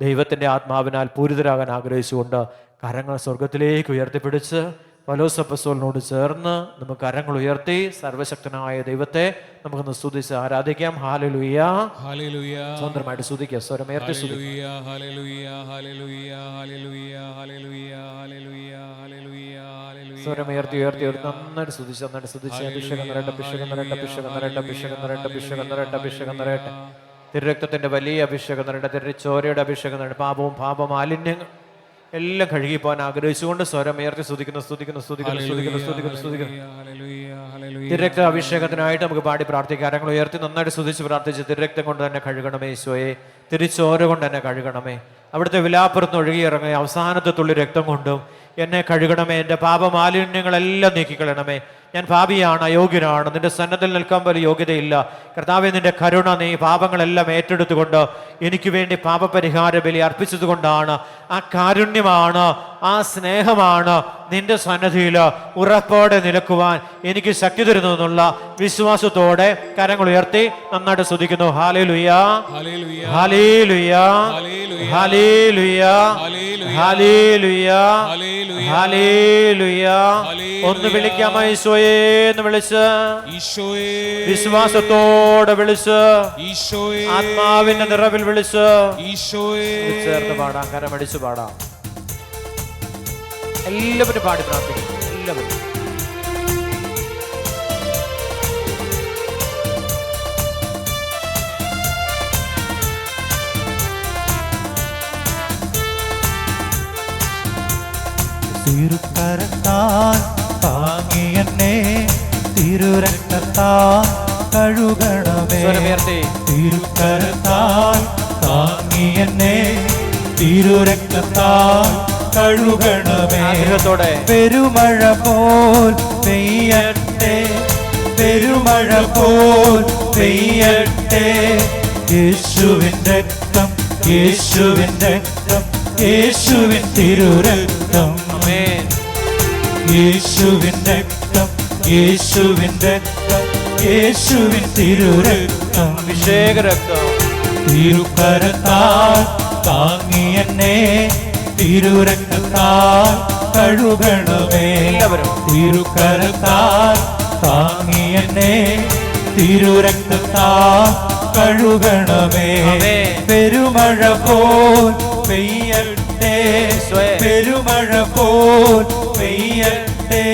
Speaker 1: ദൈവത്തിൻ്റെ ആത്മാവിനാൽ പൂരിതരാകാൻ ആഗ്രഹിച്ചുകൊണ്ട് കരങ്ങൾ സ്വർഗത്തിലേക്ക് ഉയർത്തിപ്പിടിച്ച് പൗലോസ് അപ്പോസ്തലനോട് ചേർന്ന് നമുക്ക് കരങ്ങൾ ഉയർത്തി സർവശക്തനായ ദൈവത്തെ നമുക്കൊന്ന് സ്തുതിച്ച് ആരാധിക്കാം. ഹല്ലേലൂയ,
Speaker 3: ഹല്ലേലൂയ,
Speaker 1: സ്വന്തമായിട്ട് സ്തുതിക്കുക, സ്വരമേർത്തി സ്തുതിക്കുക.
Speaker 3: ഹല്ലേലൂയ, ഹല്ലേലൂയ, ഹല്ലേലൂയ, ഹല്ലേലൂയ, ഹല്ലേലൂയ, ഹല്ലേലൂയ, ഹല്ലേലൂയ.
Speaker 1: സ്വരമേർത്തി ഉയർത്തി നന്നായിട്ട് സ്തുതിച്ച് അഭിഷേകം നിറയട്ടെ, അഭിഷേകം നിറയട്ടെ, അഭിഷേകം നിറയട്ടെ, അഭിഷേകം നിറയട്ടെ, അഭിഷേകം നിറയട്ടെ, അഭിഷേകം നിറയട്ടെ. തിരുരക്തത്തിന്റെ വലിയ അഭിഷേകം നിറയട്ടെ, തിരുച്ചോരയുടെ അഭിഷേകം നിറയട്ടെ. പാപവും പാപമാലിന്യങ്ങൾ എല്ലാം കഴുകിപ്പോൻ ആഗ്രഹിച്ചുകൊണ്ട് സ്വരമേർത്തി സ്തുതിക്കുന്നു. തിരുരക്ത അഭിഷേകത്തിനായിട്ട് നമുക്ക് പാടി പ്രാർത്ഥിക്കാം. കരങ്ങൾ ഉയർത്തി നന്നായിട്ട് സ്തുതിച്ച് പ്രാർത്ഥിച്ച് തിരുരക്തം കൊണ്ട് തന്നെ കഴുകണമേ ഈശോയെ, തിരുച്ചോര കൊണ്ട് തന്നെ കഴുകണമേ. അവിടുത്തെ വിലാപ്പുറത്ത് ഒഴുകിയിറങ്ങി അവസാനത്തെ തുള്ളി രക്തം കൊണ്ടും എന്നെ കഴുകണമേ. എൻ്റെ പാപമാലിന്യങ്ങളെല്ലാം നീക്കിക്കളയണമേ. ഞാൻ പാപിയാണ്, അയോഗ്യനാണ്, നിന്റെ സന്നദ്ധയിൽ നിൽക്കാൻ പോലും യോഗ്യതയില്ല. കർത്താവേ, നിന്റെ കരുണ, നീ പാപങ്ങളെല്ലാം ഏറ്റെടുത്തുകൊണ്ട് എനിക്ക് വേണ്ടി പാപപരിഹാര ബലി അർപ്പിച്ചതുകൊണ്ടാണ്. ആ കാരുണ്യമാണ്, ആ സ്നേഹമാണ് നിന്റെ സന്നദ്ധിയിൽ ഉറപ്പോടെ നിൽക്കുവാൻ എനിക്ക് ശക്തി തരുന്നു എന്നുള്ള വിശ്വാസത്തോടെ കരങ്ങൾ ഉയർത്തി നന്നായിട്ട് സ്തുതിക്കുന്നു. ഹല്ലേലൂയ,
Speaker 3: ഹല്ലേലൂയ,
Speaker 1: ഹല്ലേലൂയ, ഹല്ലേലൂയ, ഹല്ലേലൂയ, ഹല്ലേലൂയ. ഒന്ന് വിളിക്കാമോ ഈശോയെ എന്ന് വിളിച്ച്,
Speaker 3: ഈശോയെ,
Speaker 1: വിശ്വാസത്തോടെ വിളിച്ച്,
Speaker 3: ഈശോയെ,
Speaker 1: ആത്മാവിന്റെ നിറവിൽ വിളിച്ച്,
Speaker 3: ഈശോയെ.
Speaker 1: ചേർന്ന് പാടാം, കരമടിച്ച് പാടാം. എല്ലാവരും പാടി പ്രാർത്ഥിക്കും. എല്ലാവരും
Speaker 2: തിരുക്കരത്താൽ താങ്ങി എന്നെ തിരുരക്തത്താൽ കഴുകണമേ.
Speaker 1: സ്വരമുയർത്തി.
Speaker 2: തിരുക്കരത്താൽ താങ്ങി എന്നെ തിരുരക്തത്താൽ കഴുകണമേ.
Speaker 1: ആഗ്രഹത്തോടെ
Speaker 2: പെരുമഴ പോൽ പെയ്യട്ടെ, പെരുമഴ പോൽ പെയ്യട്ടെ. യേശുവിൻ രക്തം, യേശുവിൻ രക്തം, യേശുവിൻ തിരുരക്തം. യേശുവിൻ രക്തം, യേശുവിൻ രക്തം, യേശുവിൻ തിരുരക്തം.
Speaker 1: അഭിഷേക രക്തം.
Speaker 2: തിരുക്കരത്താൽ താങ്ങി എന്നെ തിരുരക്തത്താൽ കഴുകണമേ. തിരുക്കരത്താൽ താങ്ങി എന്നെ തിരുരക്തത്താൽ കഴുകണമേ. പെരുമഴ പോൽ പെയ്യട്ടെ, പെരുമഴ പോൽ പെയ്യട്ടെ.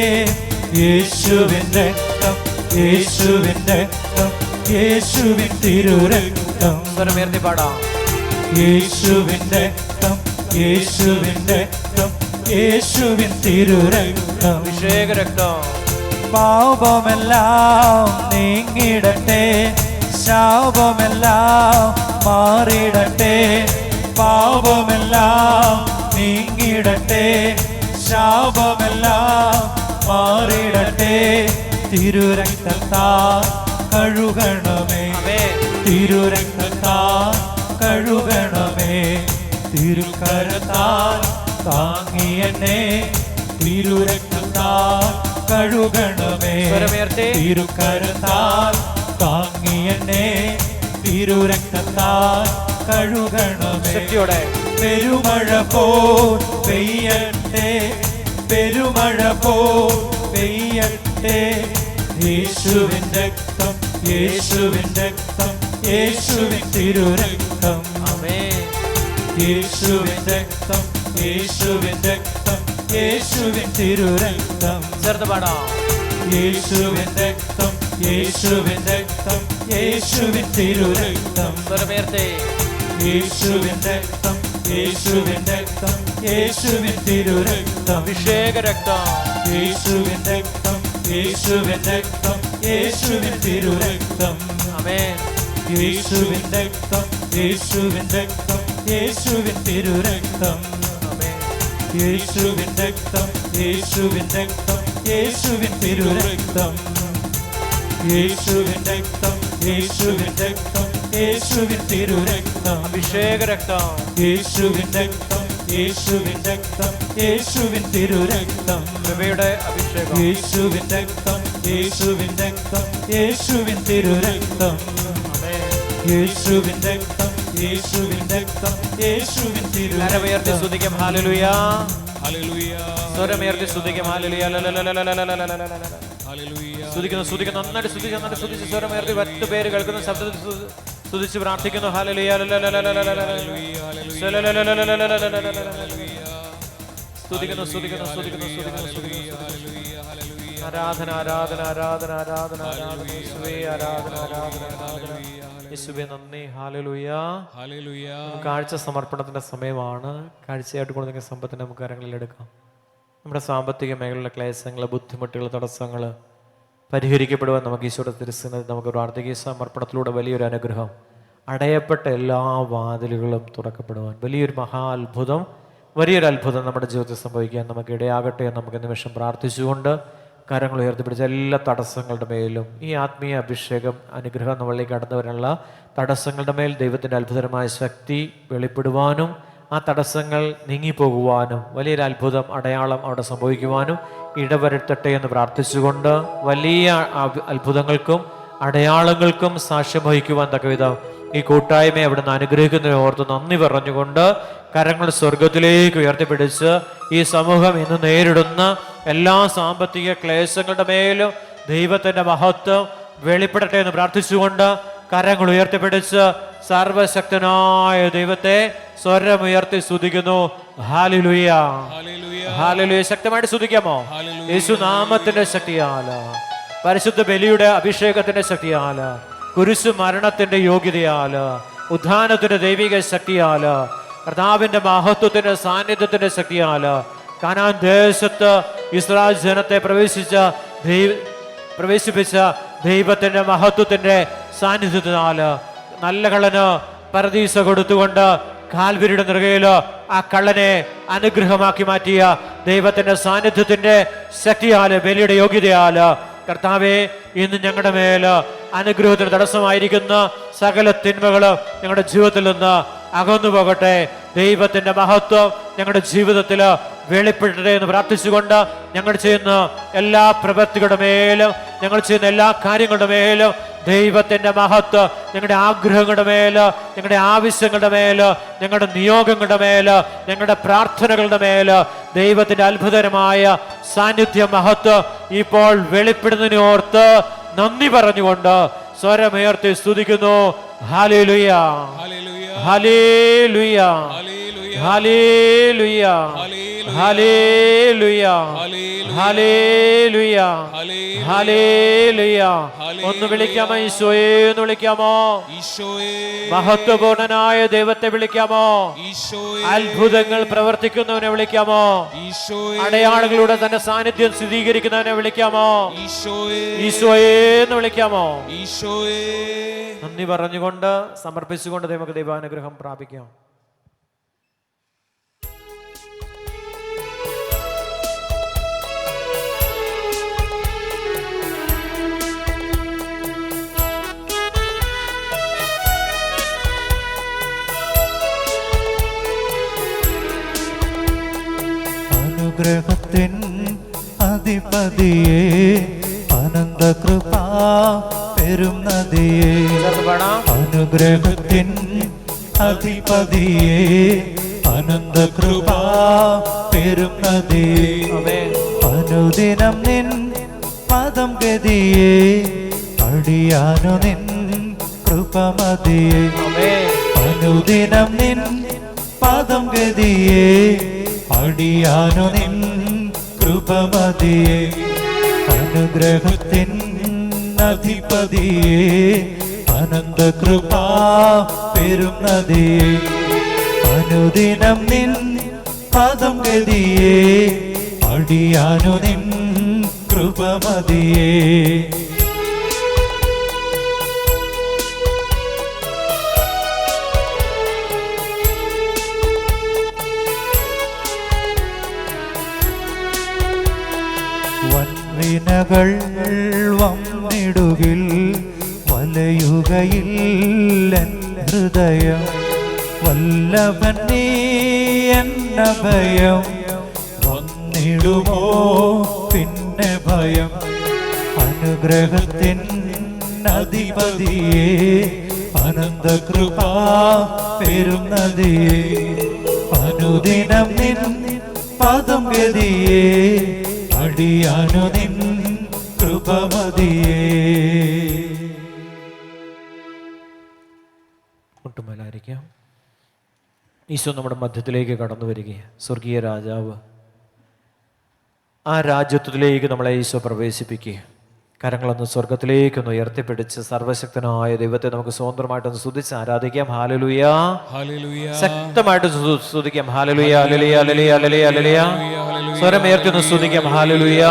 Speaker 2: യേശുവിൻ രക്തം, യേശുവിൻ രക്തം, യേശുവിൻ തിരുരക്തം.
Speaker 1: സ്വരമുയർത്തി പാടാം.
Speaker 2: യേശുവിൻ രക്തം, യേശുവിൻ രക്തം, യേശുവിൻ തിരുരക്തം.
Speaker 1: അഭിഷേക രക്തം.
Speaker 2: പാപമെല്ലാം നീങ്ങിടട്ടെ, ശാപമെല്ലാം മാറിടട്ടെ. പാപമെല്ലാം നീങ്ങിടട്ടെ, ശാപമെല്ലാം മാറിടട്ടെ. തിരുരക്തത്താൽ കഴുകണമേ, തിരുരക്തത്താൽ കഴുകണമേ. തിരുക്കരത്താൽ താങ്ങി എന്നെ തിരുരക്തത്താൽ കഴുകണമേ. തിരുക്കരത്താൽ താങ്ങി എന്നെ തിരുരക്തത്താൽ കഴുകണമേ. പെരുമഴ പോൽ പെയ്യട്ടെ, പെരുമഴ പോൽ പെയ്യട്ടെ. യേശുവിൻ രക്തം, യേശുവിൻ രക്തം, യേശുവിൻ തിരുരക്തം. യേശുവിൻ രക്തം, യേശുവിൻ രക്തം, യേശുവിൻ തിരുരക്തം.
Speaker 1: ചേർത്ത് പാടാം.
Speaker 2: യേശുവിൻ രക്തം, യേശുവിൻ രക്തം, യേശുവിൻ തിരുരക്തം. യേശുവിൻ രക്തം, യേശുവിൻ രക്തം, യേശുവിൻ തിരുരക്തം.
Speaker 1: അഭിഷേക രക്തം.
Speaker 2: യേശുവിൻ രക്തം, യേശുവിൻ രക്തം, യേശുവിൻ തിരുരക്തം. യേശുവിൻ രക്തം, യേശുവിൻ രക്തം, യേശുവിൻ തിരുരക്തം. യേശുവിൻ രക്തം, യേശുവിൻ രക്തം, യേശുവിൻ തിരുരക്തം. യേശുവിൻ രക്തം, യേശുവിൻ രക്തം, യേശുവിൻ തിരുരക്തം.
Speaker 1: അഭിഷേക രക്തം.
Speaker 2: യേശുവിൻ രക്തം, യേശുവിൻ രക്തം, യേശുവിൻ തിരുരക്തം.
Speaker 1: കൃപയുടെ അഭിഷേകം.
Speaker 2: യേശുവിൻ രക്തം, യേശുവിൻ രക്തം, യേശുവിൻ തിരുരക്തം. യേശുവിൻ രക്തം, യേശുവിൻ രക്തം, യേശുവിൻ തിരുരക്തം.
Speaker 1: സ്തുതിക്കാം. ഹല്ലേലൂയ,
Speaker 3: ഹല്ലേലൂയ.
Speaker 1: സ്വരമുയർത്തി സ്തുതിക്കാം. ഹല്ലേലൂയ.
Speaker 3: ഹല്ലേലൂയ.
Speaker 1: സ്തുതിക്കുന്നു, സ്തുതിക്കുന്നു, നന്നായിട്ട് സ്തുതിച്ച്, നന്നായിട്ട് സ്തുതിച്ച് സ്വരമുയർത്തി 10 പേര് കേൾക്കുന്ന ശബ്ദത്തിൽ സ്തുതിച്ച് പ്രാർത്ഥിക്കുന്നു. ഹല്ലേലൂയ. സ്തുതിക്കുന്നു, സ്തുതിക്കുന്നു, സ്തുതിക്കുന്നു, സ്തുതിക്കുന്നു, സ്തുതിക്കുന്നു. ആരാധന, ആരാധന, ആരാധന, ആരാധന, ആരാധന. യേശുവേ ആരാധന, ആരാധന, ആരാധന. യേശുവേ നന്ദി. ഹല്ലേലൂയ.
Speaker 3: ഹല്ലേലൂയ.
Speaker 1: കാഴ്ച സമർപ്പണത്തിന്റെ സമയമാണ്. കാഴ്ചയായിട്ട് കൊടുക്കുന്ന സമ്പത്തിന് നമുക്ക് കരങ്ങളിൽ എടുക്കാം. നമ്മുടെ സാമ്പത്തിക മേഖലയിലെ ക്ലേശങ്ങൾ, ബുദ്ധിമുട്ടുകൾ, തടസ്സങ്ങൾ പരിഹരിക്കപ്പെടുവാൻ നമുക്ക് ഈശോയുടെ തിരുസന്നിധി നമുക്ക് പ്രാർത്ഥിക്കുക. സമർപ്പണത്തിലൂടെ വലിയൊരു അനുഗ്രഹം, അടയപ്പെട്ട എല്ലാ വാതിലുകളും തുറക്കപ്പെടുവാൻ വലിയൊരു മഹാ അത്ഭുതം, വലിയൊരു അത്ഭുതം നമ്മുടെ ജീവിതത്തിൽ സംഭവിക്കാൻ നമുക്ക് ഇടയാകട്ടെ എന്ന് നമുക്ക് നിമിഷം പ്രാർത്ഥിച്ചുകൊണ്ട് കരങ്ങൾ ഉയർത്തിപ്പിടിച്ച എല്ലാ തടസ്സങ്ങളുടെ മേലും ഈ ആത്മീയ അഭിഷേകം അനുഗ്രഹം നമ്മളിലേക്ക് കടന്നു വരാനുള്ള തടസ്സങ്ങളുടെ മേൽ ദൈവത്തിൻ്റെ അത്ഭുതകരമായ ശക്തി വെളിപ്പെടുവാനും ആ തടസ്സങ്ങൾ നീങ്ങിപ്പോകുവാനും വലിയൊരു അത്ഭുതം, അടയാളം അവിടെ സംഭവിക്കുവാനും ഇടവരുത്തട്ടെ എന്ന് പ്രാർത്ഥിച്ചുകൊണ്ട് വലിയ അത്ഭുതങ്ങൾക്കും അടയാളങ്ങൾക്കും സാക്ഷ്യം വഹിക്കുവാൻ തക്കവിധം ഈ കൂട്ടായ്മയെ അവിടെ നിന്ന് അനുഗ്രഹിക്കുന്നതിനെ ഓർത്ത് നന്ദി പറഞ്ഞുകൊണ്ട് കരങ്ങൾ സ്വർഗത്തിലേക്ക് ഉയർത്തിപ്പിടിച്ച് ഈ സമൂഹം ഇന്ന് നേരിടുന്ന എല്ലാ സാമ്പത്തിക ക്ലേശങ്ങളുടെ മേലും ദൈവത്തിൻ്റെ മഹത്വം വെളിപ്പെടട്ടെ എന്ന് പ്രാർത്ഥിച്ചുകൊണ്ട് കരങ്ങൾ ഉയർത്തിപ്പിടിച്ച് സർവശക്തനായ ദൈവത്തെ സ്വരമുയർത്തി സ്തുതിക്കുന്നു. Hallelujah, hallelujah. ശക്തമായിട്ട് സ്തുതിക്കാമോ? യേശുനാമത്തിന്റെ ശക്തിയാല, പരിശുദ്ധ ബലിയുടെ അഭിഷേകത്തിന്റെ ശക്തിയാല, കുരിശു മരണത്തിന്റെ യോഗ്യതയാല, ഉദ്ധാനത്തിന്റെ ദൈവിക ശക്തിയാല, കർത്താവിന്റെ മഹത്വത്തിന്റെ സാന്നിധ്യത്തിന്റെ ശക്തിയാല, കാനാൻ ദേശത്ത് ഇസ്രായേൽ ജനത്തെ പ്രവേശിപ്പിച്ച ദൈവത്തിന്റെ മഹത്വത്തിന്റെ സാന്നിധ്യത്തിനാല് നല്ല കള്ളന് പരദീസ കൊടുത്തുകൊണ്ട് കാൽവരിയുടെ നെറുകയില് ആ കള്ളനെ അനുഗ്രഹമാക്കി മാറ്റിയ ദൈവത്തിന്റെ സാന്നിധ്യത്തിന്റെ ശക്തിയാല്, ബലിയുടെ യോഗ്യതയാല് കർത്താവെ ഇന്ന് ഞങ്ങളുടെ മേല് അനുഗ്രഹത്തിന് തടസ്സമായിരിക്കുന്ന സകല തിന്മകള് ഞങ്ങളുടെ ജീവിതത്തിൽ നിന്ന് അകന്നു പോകട്ടെ. ദൈവത്തിന്റെ മഹത്വം ഞങ്ങളുടെ ജീവിതത്തിൽ വെളിപ്പെടട്ടെ എന്ന് പ്രാർത്ഥിച്ചുകൊണ്ട് ഞങ്ങൾ ചെയ്യുന്ന എല്ലാ പ്രവൃത്തികളുടെ മേലും, ഞങ്ങൾ ചെയ്യുന്ന എല്ലാ കാര്യങ്ങളുടെ മേലും ദൈവത്തിന്റെ മഹത്വം ഞങ്ങളുടെ ആഗ്രഹങ്ങളുടെ മേല്, ഞങ്ങളുടെ ആവശ്യങ്ങളുടെ മേല്, ഞങ്ങളുടെ നിയോഗങ്ങളുടെ മേല്, ഞങ്ങളുടെ പ്രാർത്ഥനകളുടെ മേല് ദൈവത്തിന്റെ അത്ഭുതകരമായ സാന്നിധ്യ മഹത്വം ഇപ്പോൾ വെളിപ്പെടുന്നതിനെ ഓർത്ത് നന്ദി പറഞ്ഞുകൊണ്ട് സ്വരമുയർത്തി സ്തുതിക്കുന്നു. ഹല്ലേലൂയ, ഹല്ലേലൂയ, ഹല്ലേലൂയ, ഹല്ലേലൂയ, ഹല്ലേലൂയ, ഹല്ലേലൂയ. ഒന്ന് വിളിക്കാമോ? ഈശോയെ ഒന്ന് വിളിക്കാമോ? മഹത്വപൂർണനായ ദൈവത്തെ വിളിക്കാമോ? അത്ഭുതങ്ങൾ പ്രവർത്തിക്കുന്നവനെ വിളിക്കാമോ? അടയാളങ്ങളുടെ തന്റെ സാന്നിധ്യം സ്ഥിരീകരിക്കുന്നവനെ വിളിക്കാമോ? ഈശോയെ എന്ന് വിളിക്കാമോ? നന്ദി പറഞ്ഞുകൊണ്ട് സമർപ്പിച്ചുകൊണ്ട് നമുക്ക് ദൈവാനുഗ്രഹം പ്രാപിക്കാം.
Speaker 2: അനുഗ്രഹത്തിൻ അധിപതിയെ, അനന്തകൃപാ പെരും നദിയെ, അനുഗ്രഹത്തിൻ അധിപതിയെ, അനന്തകൃപാ പെരും നദിയെ, അനുദിനം നിൻ പദം ഗതിയെ, അടിയാനു നിൻ കൃപമതിയെ, അനുദിനം നിൻ പദം ഗതിയെ, അടിയാനു നിൻ കൃപമതിയെ, അനുഗ്രഹത്തിൻ അധിപതിയെ, അനന്തകൃപാ പെരും നദിയെ, അനുദിനം നിൻ പദം ഗതിയെ, അടിയാനു നിൻ കൃപമതിയെ. വൻവിനകൾ വന്നിടുകിൽ വലയുകയിൽ ഹൃദയം, വല്ലഭൻ നീ എന്ന ഭയം വന്നിടുമോ പിന്നെ ഭയം, അനുഗ്രഹത്തിൻ അധിപതിയെ, അനന്തകൃപാ പെരും നദിയെ, അനുദിനം നിൻ പദം ഗതിയേ അടിയാനു നിൻ കൃപമതിയേ.
Speaker 1: മുട്ടുമേലായിരിക്കാം. ഈശോ നമ്മുടെ മധ്യത്തിലേക്ക് കടന്നു വരികയാണ്. സ്വർഗീയ രാജാവ്, ആ രാജ്യത്വത്തിലേക്ക് നമ്മളെ ഈശോ പ്രവേശിപ്പിക്കുക. കരങ്ങളൊന്ന് സ്വർഗത്തിലേക്കൊന്ന് ഉയർത്തിപ്പിടിച്ച് സർവശക്തനായ ദൈവത്തെ നമുക്ക് സ്വതന്ത്രമായിട്ടൊന്ന് സ്തുതിച്ച് ആരാധിക്കാം. ഹല്ലേലൂയ, ശക്തമായിട്ട് സ്തുതിക്കാം. ഹല്ലേലൂയ, ഹല്ലേലൂയ, ഹല്ലേലൂയ, ഹല്ലേലൂയ. സ്വരം ഉയർത്തി ഒന്ന് സ്തുതിക്കാം. ഹല്ലേലൂയ,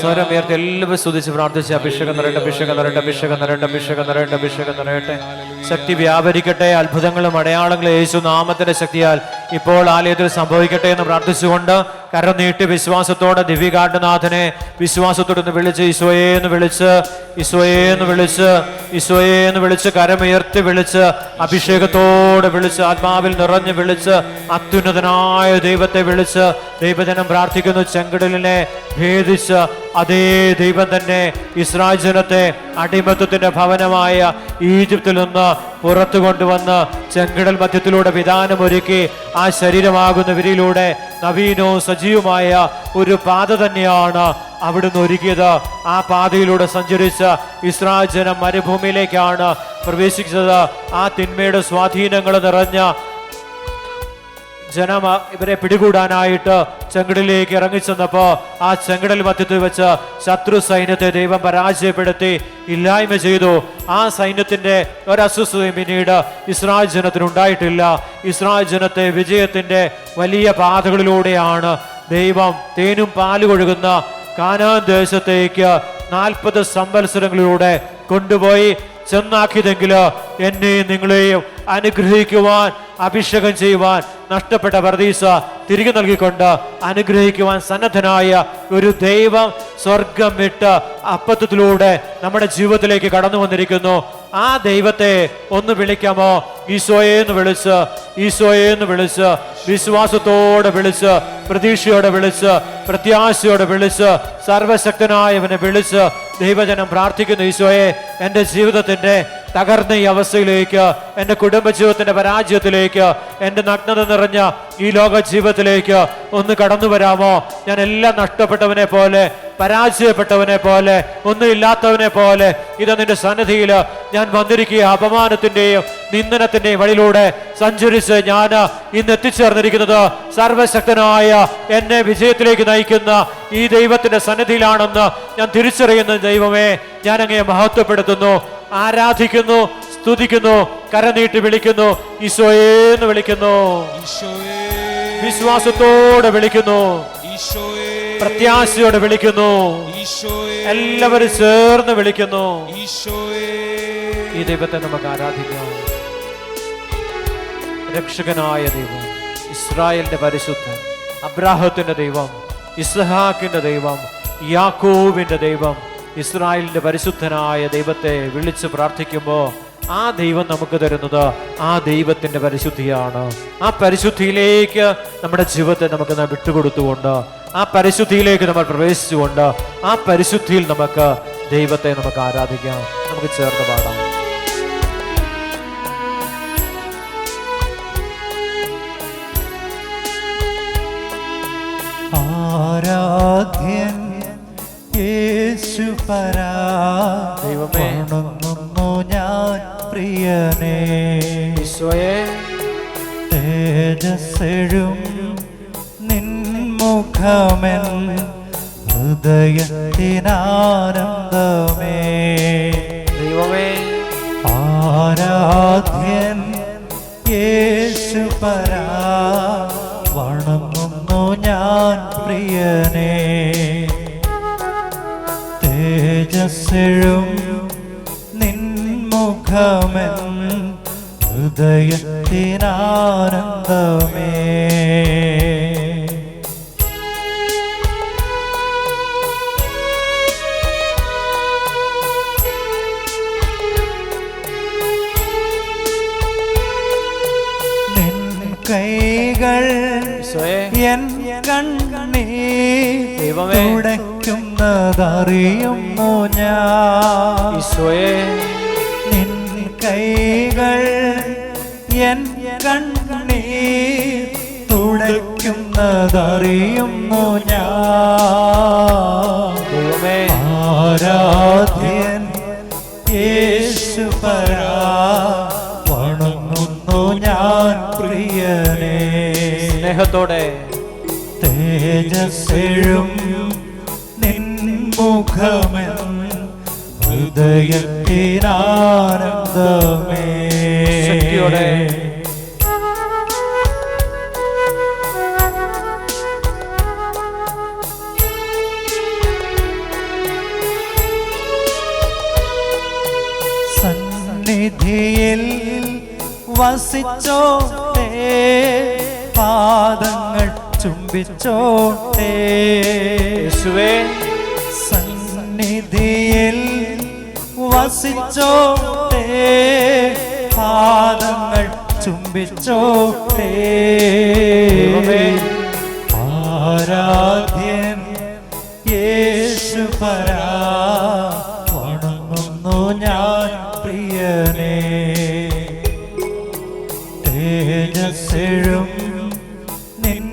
Speaker 1: സ്വരം ഉയർത്തി എല്ലാവരും സ്തുതിച്ച് പ്രാർത്ഥിച്ച് അഭിഷേകം നിറയട്ടെ, അഭിഷേകം നിറയട്ടെ, അഭിഷേകം നിറയട്ടെ, അഭിഷേകം നിറയട്ടെ, അഭിഷേകം നിറയട്ടെ. ശക്തി വ്യാപരിക്കട്ടെ. അത്ഭുതങ്ങളും അടയാളങ്ങളും യേശു നാമത്തിന്റെ ശക്തിയാൽ ഇപ്പോൾ ആലയത്തിൽ സംഭവിക്കട്ടെ എന്ന് പ്രാർത്ഥിച്ചുകൊണ്ട് കരം നീട്ടി വിശ്വാസത്തോടെ ദിവ്യകാരണനാഥനെ വിശ്വാസത്തോടെ ഒന്ന് വിളിച്ച് ഈശോയെ എന്ന് വിളിച്ച്, ഈശോയെ എന്ന് വിളിച്ച്, ഈശോയെ എന്ന് വിളിച്ച്, കരമുയർത്തി വിളിച്ച്, അഭിഷേകത്തോടെ വിളിച്ച്, ആത്മാവിൽ നിറഞ്ഞ് വിളിച്ച്, അത്യുന്നതനായ ദൈവത്തെ വിളിച്ച് ദൈവജനം പ്രാർത്ഥിക്കുന്നു. ചെങ്കടലിനെ ഭേദിച്ച് അതേ ദൈവം തന്നെ ഇസ്രായേൽ ജനത്തെ അടിമത്തത്തിന്റെ ഭവനമായ ഈജിപ്തിൽ നിന്ന് പുറത്തു കൊണ്ടുവന്ന് ചെങ്കടൽ മധ്യത്തിലൂടെ വിധാനമൊരുക്കി ആ ശരീരമാകുന്ന വിരിയിലൂടെ നവീനവും സജീവമായ ഒരു പാത തന്നെയാണ് അവിടുന്ന് ഒരുക്കിയത്. ആ പാതയിലൂടെ സഞ്ചരിച്ച ഇസ്രായേൽ ജനം മരുഭൂമിയിലേക്കാണ് പ്രവേശിച്ചത്. ആ തിന്മയുടെ സ്വാധീനങ്ങൾ നിറഞ്ഞ ജനം ഇവരെ പിടികൂടാനായിട്ട് ചെങ്കടലിലേക്ക് ഇറങ്ങിച്ചെന്നപ്പോ ആ ചെങ്കടൽ മധ്യത്തിൽ വെച്ച് ശത്രു സൈന്യത്തെ ദൈവം പരാജയപ്പെടുത്തി ഇല്ലായ്മ ചെയ്തു. ആ സൈന്യത്തിന്റെ ഒരസ്വസ്ഥതയും പിന്നീട് ഇസ്രായേൽ ജനത്തിന് ഉണ്ടായിട്ടില്ല. ഇസ്രായേൽ ജനത്തെ വിജയത്തിന്റെ വലിയ പാതകളിലൂടെയാണ് ദൈവം തേനും പാലുകൊഴുകുന്ന കാനാൻ ദേശത്തേക്ക് 40 സംവത്സരങ്ങളിലൂടെ കൊണ്ടുപോയി ചെന്നാക്കിയതെങ്കിൽ എന്നെയും നിങ്ങളെയും അനുഗ്രഹിക്കുവാൻ, അഭിഷേകം ചെയ്യുവാൻ, നഷ്ടപ്പെട്ട പർദീസ തിരികെ നൽകിക്കൊണ്ട് അനുഗ്രഹിക്കുവാൻ സന്നദ്ധനായ ഒരു ദൈവം സ്വർഗം വിട്ട് അപ്പത്തിലൂടെ നമ്മുടെ ജീവിതത്തിലേക്ക് കടന്നു വന്നിരിക്കുന്നു. ആ ദൈവത്തെ ഒന്ന് വിളിക്കാമോ? ഈശോയെ എന്ന് വിളിച്ച്, ഈശോയെ എന്ന് വിളിച്ച്, വിശ്വാസത്തോടെ വിളിച്ച്, പ്രതീക്ഷയോടെ വിളിച്ച്, പ്രത്യാശയോടെ വിളിച്ച്, സർവശക്തനായവനെ വിളിച്ച് ദൈവജനം പ്രാർത്ഥിക്കുന്നു. ഈശോയെ, എൻ്റെ ജീവിതത്തിന്റെ തകർന്ന ഈ അവസ്ഥയിലേക്ക്, എൻ്റെ കുടുംബജീവിതത്തിന്റെ പരാജയത്തിലേക്ക്, എൻ്റെ നഗ്നത നിറഞ്ഞ ഈ ലോക ജീവിതത്തിലേക്ക് ഒന്ന് കടന്നു വരാമോ? ഞാൻ എല്ലാം നഷ്ടപ്പെട്ടവനെ പോലെ, പരാജയപ്പെട്ടവനെ പോലെ, ഒന്നുമില്ലാത്തവനെ പോലെ ഇത് നിന്റെ സന്നിധിയിൽ ഞാൻ വന്നിരിക്കുക. അപമാനത്തിന്റെയും നിന്ദനത്തിന്റെയും വഴിയിലൂടെ സഞ്ചരിച്ച് ഞാൻ ഇന്ന് എത്തിച്ചേർന്നിരിക്കുന്നത് സർവശക്തനായ എന്നെ വിജയത്തിലേക്ക് നയിക്കുന്ന ഈ ദൈവത്തിന്റെ സന്നിധിയിലാണെന്ന് ഞാൻ തിരിച്ചറിയുന്ന ദൈവമേ, ഞാൻ അങ്ങയെ മഹത്വപ്പെടുത്തുന്നു, ആരാധിക്കുന്നു, സ്തുതിക്കുന്നു, കരനീട്ടി വിളിക്കുന്നു, ഈശോയെ എന്ന് വിളിക്കുന്നു, വിശ്വാസത്തോടെ വിളിക്കുന്നു, പ്രത്യാശയോടെ വിളിക്കുന്നു, എല്ലാവരും ചേർന്ന് വിളിക്കുന്നു. ഈ ദൈവത്തെ നമുക്ക് ആരാധിക്കാം. രക്ഷകനായ ദൈവം, ഇസ്രായേലിന്റെ പരിശുദ്ധൻ, അബ്രാഹത്തിന്റെ ദൈവം, ഇസ്ഹാക്കിന്റെ ദൈവം, യാക്കോബിന്റെ ദൈവം, ഇസ്രായേലിന്റെ പരിശുദ്ധനായ ദൈവത്തെ വിളിച്ച് പ്രാർത്ഥിക്കുമ്പോൾ ആ ദൈവം നമുക്ക് തരുന്നത് ആ ദൈവത്തിന്റെ പരിശുദ്ധിയാണ്. ആ പരിശുദ്ധിയിലേക്ക് നമ്മുടെ ജീവിതത്തെ നമുക്ക് വിട്ടുകൊടുത്തുകൊണ്ട്, ആ പരിശുദ്ധിയിലേക്ക് നമ്മൾ പ്രവേശിച്ചുകൊണ്ട്, ആ പരിശുദ്ധിയിൽ നമുക്ക് ദൈവത്തെ നമുക്ക് ആരാധിക്കാം. നമുക്ക് ചേർന്ന് പാടാം.
Speaker 2: ആരാധ്യൻ യേശുപരാ,
Speaker 1: ദൈവമേ
Speaker 2: വണങ്ങുന്നു ഞാൻ പ്രിയനേ.
Speaker 1: ഈശോയെ,
Speaker 2: തേജസ്സെഴും നിൻമുഖമെൻ ഹൃദയത്തിനാനന്ദമേ.
Speaker 1: ദൈവമേ
Speaker 2: ആരാധ്യൻ യേശുപരാ, വണങ്ങുന്നു ഞാൻ പ്രിയനേ. തേജസ്സെഴും നിൻമുഖമെൻ ഹൃദയത്തിനാനന്ദമേ. നിൻ കൈകൾ എൻ കണ്ണീർ തുടയ്ക്കുന്നതറിയുന്നു ഞാൻ. നിൻ കൈകൾ എൻ കണ്ണീർ തുടയ്ക്കുന്ന എന്നതറിയുന്നു ഞാൻ.
Speaker 1: ദൈവമേ
Speaker 2: ആരാധ്യൻ യേശുപരാ, വണങ്ങുന്നു ഞാൻ പ്രിയനേ.
Speaker 1: സ്നേഹത്തോടെ
Speaker 2: തേജസ്സെഴും നിൻ മുഖമെൻ ഹൃദയത്തിനാനന്ദമേ.
Speaker 1: ശക്തിയോടെ
Speaker 2: സന്നിധിയിൽ വസിച്ചോട്ടെ, പാദങ്ങൾ ചുംബിച്ചോട്ടെ.
Speaker 1: യേശുവേ
Speaker 2: സന്നിധിയിൽ വസിച്ചോട്ടെ, പാദങ്ങൾ ചുംബിച്ചോട്ടെ. ആരാധ്യൻ യേശുപരാ, വണങ്ങുന്നു ഞാൻ പ്രിയനേ. തേജസ്സെഴും നിൻ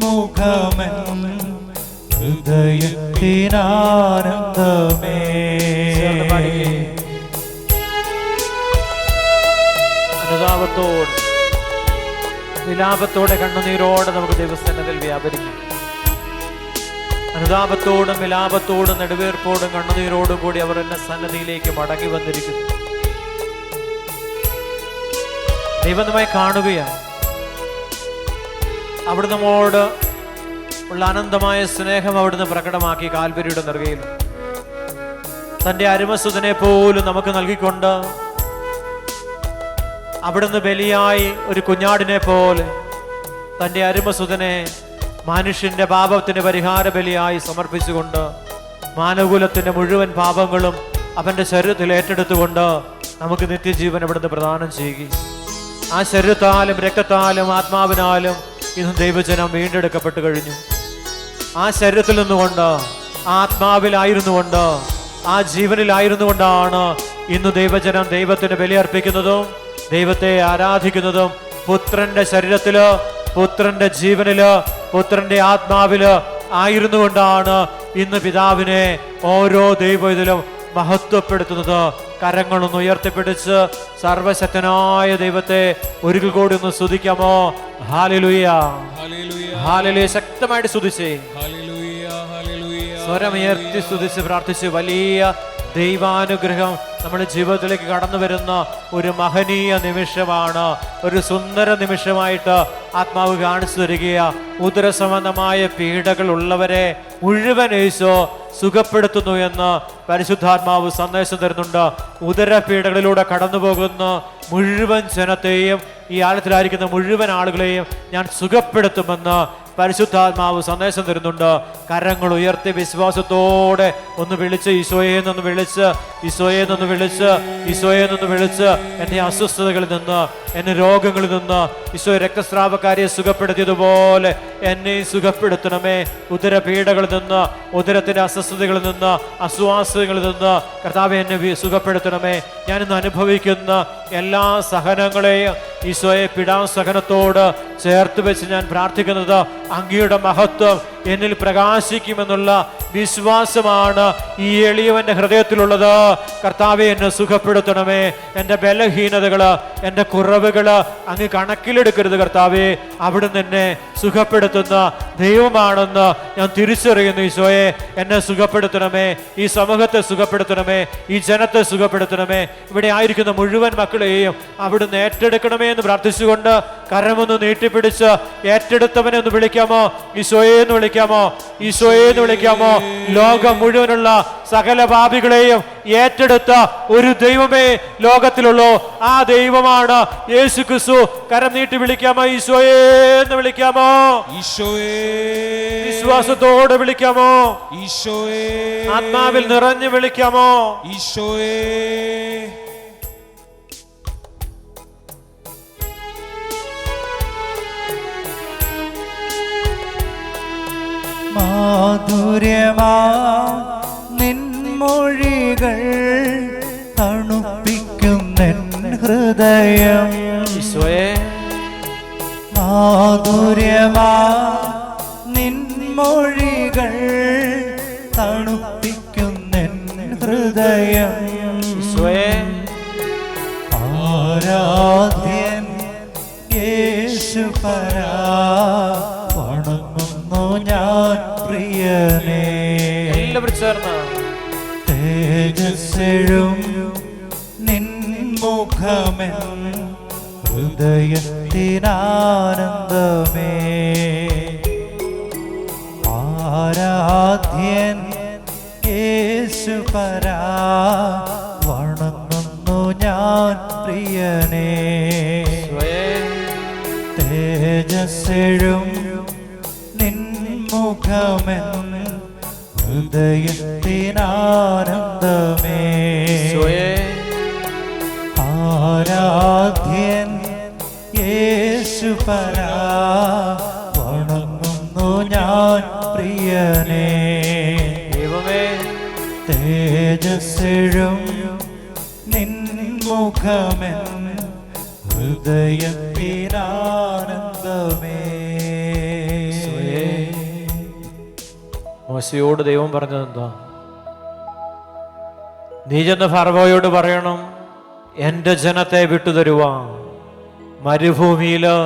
Speaker 2: മുഖമെൻ ഹൃദയത്തിനാനന്ദമേ.
Speaker 1: അനുതാപത്തോടെ വിലാപത്തോടെ കണ്ണുനീരോടെ നമുക്ക് ദൈവസന്നിധിയിൽ വ്യാപരിക്കും. അനുതാപത്തോടും വിലാപത്തോടും നെടുവീർപ്പോടും കണ്ണുനീരോടും കൂടി അവർ എന്നെ സന്നദ്ധിയിലേക്ക് മടങ്ങി വന്നിരിക്കുന്നു. ദൈവം നമ്മെ കാണുകയാണ്. അവിടെ നമ്മോട് ഉള്ള അനന്തമായ സ്നേഹം അവിടുന്ന് പ്രകടമാക്കി കാൽവരിയുടെ നെറുകയിൽ തൻ്റെ അരുമസുതനെ പോലും നമുക്ക് നൽകിക്കൊണ്ട് അവിടുന്ന് ബലിയായി ഒരു കുഞ്ഞാടിനെ പോലെ തൻ്റെ അരുമസുതനെ മനുഷ്യന്റെ പാപത്തിന് പരിഹാര ബലിയായി സമർപ്പിച്ചുകൊണ്ട് മാനവകുലത്തിന്റെ മുഴുവൻ പാപങ്ങളും അവന്റെ ശരീരത്തിൽ ഏറ്റെടുത്തുകൊണ്ട് നമുക്ക് നിത്യജീവൻ അവിടുന്ന് പ്രദാനം ചെയ്യുക. ആ ശരീരത്താലും രക്തത്താലും ആത്മാവിനാലും ഇന്ന് ദൈവജനം വീണ്ടെടുക്കപ്പെട്ടു കഴിഞ്ഞു. ആ ശരീരത്തിൽ നിന്നുകൊണ്ട് ആത്മാവിലായിരുന്നു കൊണ്ട് ആ ജീവനിലായിരുന്നു കൊണ്ടാണ് ഇന്ന് ദൈവജനം ദൈവത്തിന് ബലിയർപ്പിക്കുന്നതും ദൈവത്തെ ആരാധിക്കുന്നതും. പുത്രന്റെ ശരീരത്തില്, പുത്രന്റെ ജീവനില്, പുത്രന്റെ ആത്മാവില് ആയിരുന്നു കൊണ്ടാണ് ഇന്ന് പിതാവിനെ ഓരോ ദൈവത്തിലും മഹത്വപ്പെടുത്തുന്നത്. കരങ്ങളൊന്ന് ഉയർത്തിപ്പിടിച്ച് സർവശക്തനായ ദൈവത്തെ ഒരിക്കൽ കൂടി ഒന്ന് സ്തുതിക്കാമോ? ഹല്ലേലൂയ, ഹല്ലേലൂയ. ശക്തമായിട്ട് സ്തുതിച്ചേ, സ്വരമുയർത്തി സ്തുതിച്ച് പ്രാർത്ഥിച്ച്. വലിയ ദൈവാനുഗ്രഹം നമ്മുടെ ജീവിതത്തിലേക്ക് കടന്നു വരുന്ന ഒരു മഹനീയ നിമിഷമാണ്. ഒരു സുന്ദര നിമിഷമായിട്ട് ആത്മാവ് കാണിച്ചു തരികയാ. ഉദരസംബന്ധമായ പീഡകൾ ഉള്ളവരെ മുഴുവൻ യേശു സുഖപ്പെടുത്തുന്നു എന്ന് പരിശുദ്ധാത്മാവ് സന്ദേശം തരുന്നുണ്ട്. ഉദരപീഡകളിലൂടെ കടന്നു പോകുന്ന മുഴുവൻ ജനത്തെയും, ഈ ആഴത്തിലായിരിക്കുന്ന മുഴുവൻ ആളുകളെയും ഞാൻ സുഖപ്പെടുത്തുമെന്ന് പരിശുദ്ധാത്മാവ് സന്ദേശം തരുന്നുണ്ട്. കരങ്ങൾ ഉയർത്തി വിശ്വാസത്തോടെ ഒന്ന് വിളിച്ച് ഈശോയെന്നൊന്ന് വിളിച്ച്, ഈശോയെന്നൊന്ന് വിളിച്ച്, ഈശോയെന്നൊന്ന് വിളിച്ച് എന്നെ അസ്വസ്ഥതകളിൽ നിന്ന്, എന്നെ രോഗങ്ങളിൽ നിന്ന് ഈശോ രക്തസ്രാവക്കാരിയെ സുഖപ്പെടുത്തിയതുപോലെ എന്നെ സുഖപ്പെടുത്തണമേ. ഉദരപീഡകളിൽ നിന്ന്, ഉദരത്തിന്റെ അസ്വസ്ഥതകളിൽ നിന്ന്, അസ്വാസ്ഥതകളിൽ നിന്ന് കർത്താവെ എന്നെ സുഖപ്പെടുത്തണമേ. ഞാനിന്ന് അനുഭവിക്കുന്ന എല്ലാ സഹനങ്ങളെയും ഈശോയെ പിടാസഹനത്തോട് ചേർത്ത് വെച്ച് ഞാൻ പ്രാർത്ഥിക്കുന്നത് അങ്ങയുടെ മഹത്വം എന്നിൽ പ്രകാശിക്കുമെന്നുള്ള വിശ്വാസമാണ് ഈ എളിയവന്റെ ഹൃദയത്തിലുള്ളത്. കർത്താവെ എന്നെ സുഖപ്പെടുത്തണമേ. എൻ്റെ ബലഹീനതകള്, എൻ്റെ കുറവുകള് അങ്ങ് കണക്കിലെടുക്കരുത് കർത്താവെ. അവിടുന്ന് എന്നെ സുഖപ്പെടുത്തുന്ന ദൈവമാണെന്ന് ഞാൻ തിരിച്ചറിയുന്നു. ഈശോയെ എന്നെ സുഖപ്പെടുത്തണമേ, ഈ സമൂഹത്തെ സുഖപ്പെടുത്തണമേ, ഈ ജനത്തെ സുഖപ്പെടുത്തണമേ. ഇവിടെ ആയിരിക്കുന്ന മുഴുവൻ മക്കളെയും അവിടുന്ന് ഏറ്റെടുക്കണമേ എന്ന് പ്രാർത്ഥിച്ചുകൊണ്ട് കരമൊന്ന് നീട്ടിപ്പിടിച്ച് ഏറ്റെടുത്തവനെ ഒന്ന് വിളിക്കാമോ? ഈശോയെ എന്ന് വിളിക്കാമോ? ഈശോയെ എന്ന് വിളിക്കാമോ? ലോകം മുഴുവനുള്ള സകല പാപികളെയും ഏറ്റെടുത്ത ഒരു ദൈവമേ ലോകത്തിലുള്ളൂ. ആ ദൈവമാണ് യേശു ക്രിസ്തു. കരം നീട്ടി വിളിക്കാമോ? ഈശോയെ എന്ന് വിളിക്കാമോ?
Speaker 3: ഈശോയെ.
Speaker 1: വിശ്വാസത്തോടെ വിളിക്കാമോ?
Speaker 3: ഈശോയെ.
Speaker 1: ആത്മാവിൽ നിറഞ്ഞു വിളിക്കാമോ?
Speaker 3: ഈശോയെ.
Speaker 2: മാധുര്യമാ നിൻമൊഴികൾ തണുപ്പിക്കും നിൻ ഹൃദയം.
Speaker 1: ഈശോയെ.
Speaker 2: മാധുര്യമാ മൊഴികൾ തണുപ്പിക്കുന്നെൻ ഹൃദയം. ആരാധ്യൻ യേശുപരാ, വണങ്ങുന്നു ഞാൻ പ്രിയനേ.
Speaker 1: എല്ലാവരും ചേർന്ന്
Speaker 2: തേജസ്സെഴും നിൻമുഖമെൻ ഹൃദയത്തിനാനന്ദമേ. ആരാധ്യൻ യേശുപരാ, വണങ്ങുന്നു ഞാൻ പ്രിയനേ. തേജസ്സെഴും നിൻമുഖമെൻ ഹൃദയത്തിനാനന്ദമേ. ആരാധ്യൻ യേശുപരാ, വണങ്ങുന്നു ഞാൻ പ്രിയനേ. തേജസ്സെഴും നിൻമുഖമെൻ ഹൃദയത്തിനാനന്ദമേ.
Speaker 1: മോശയോട് ദൈവം പറഞ്ഞത് എന്താ? നീ ചെന്ന് ഫറവോയോട് പറയണം, എൻ്റെ ജനത്തെ വിട്ടുതരുവാൻ. മരുഭൂമിയില്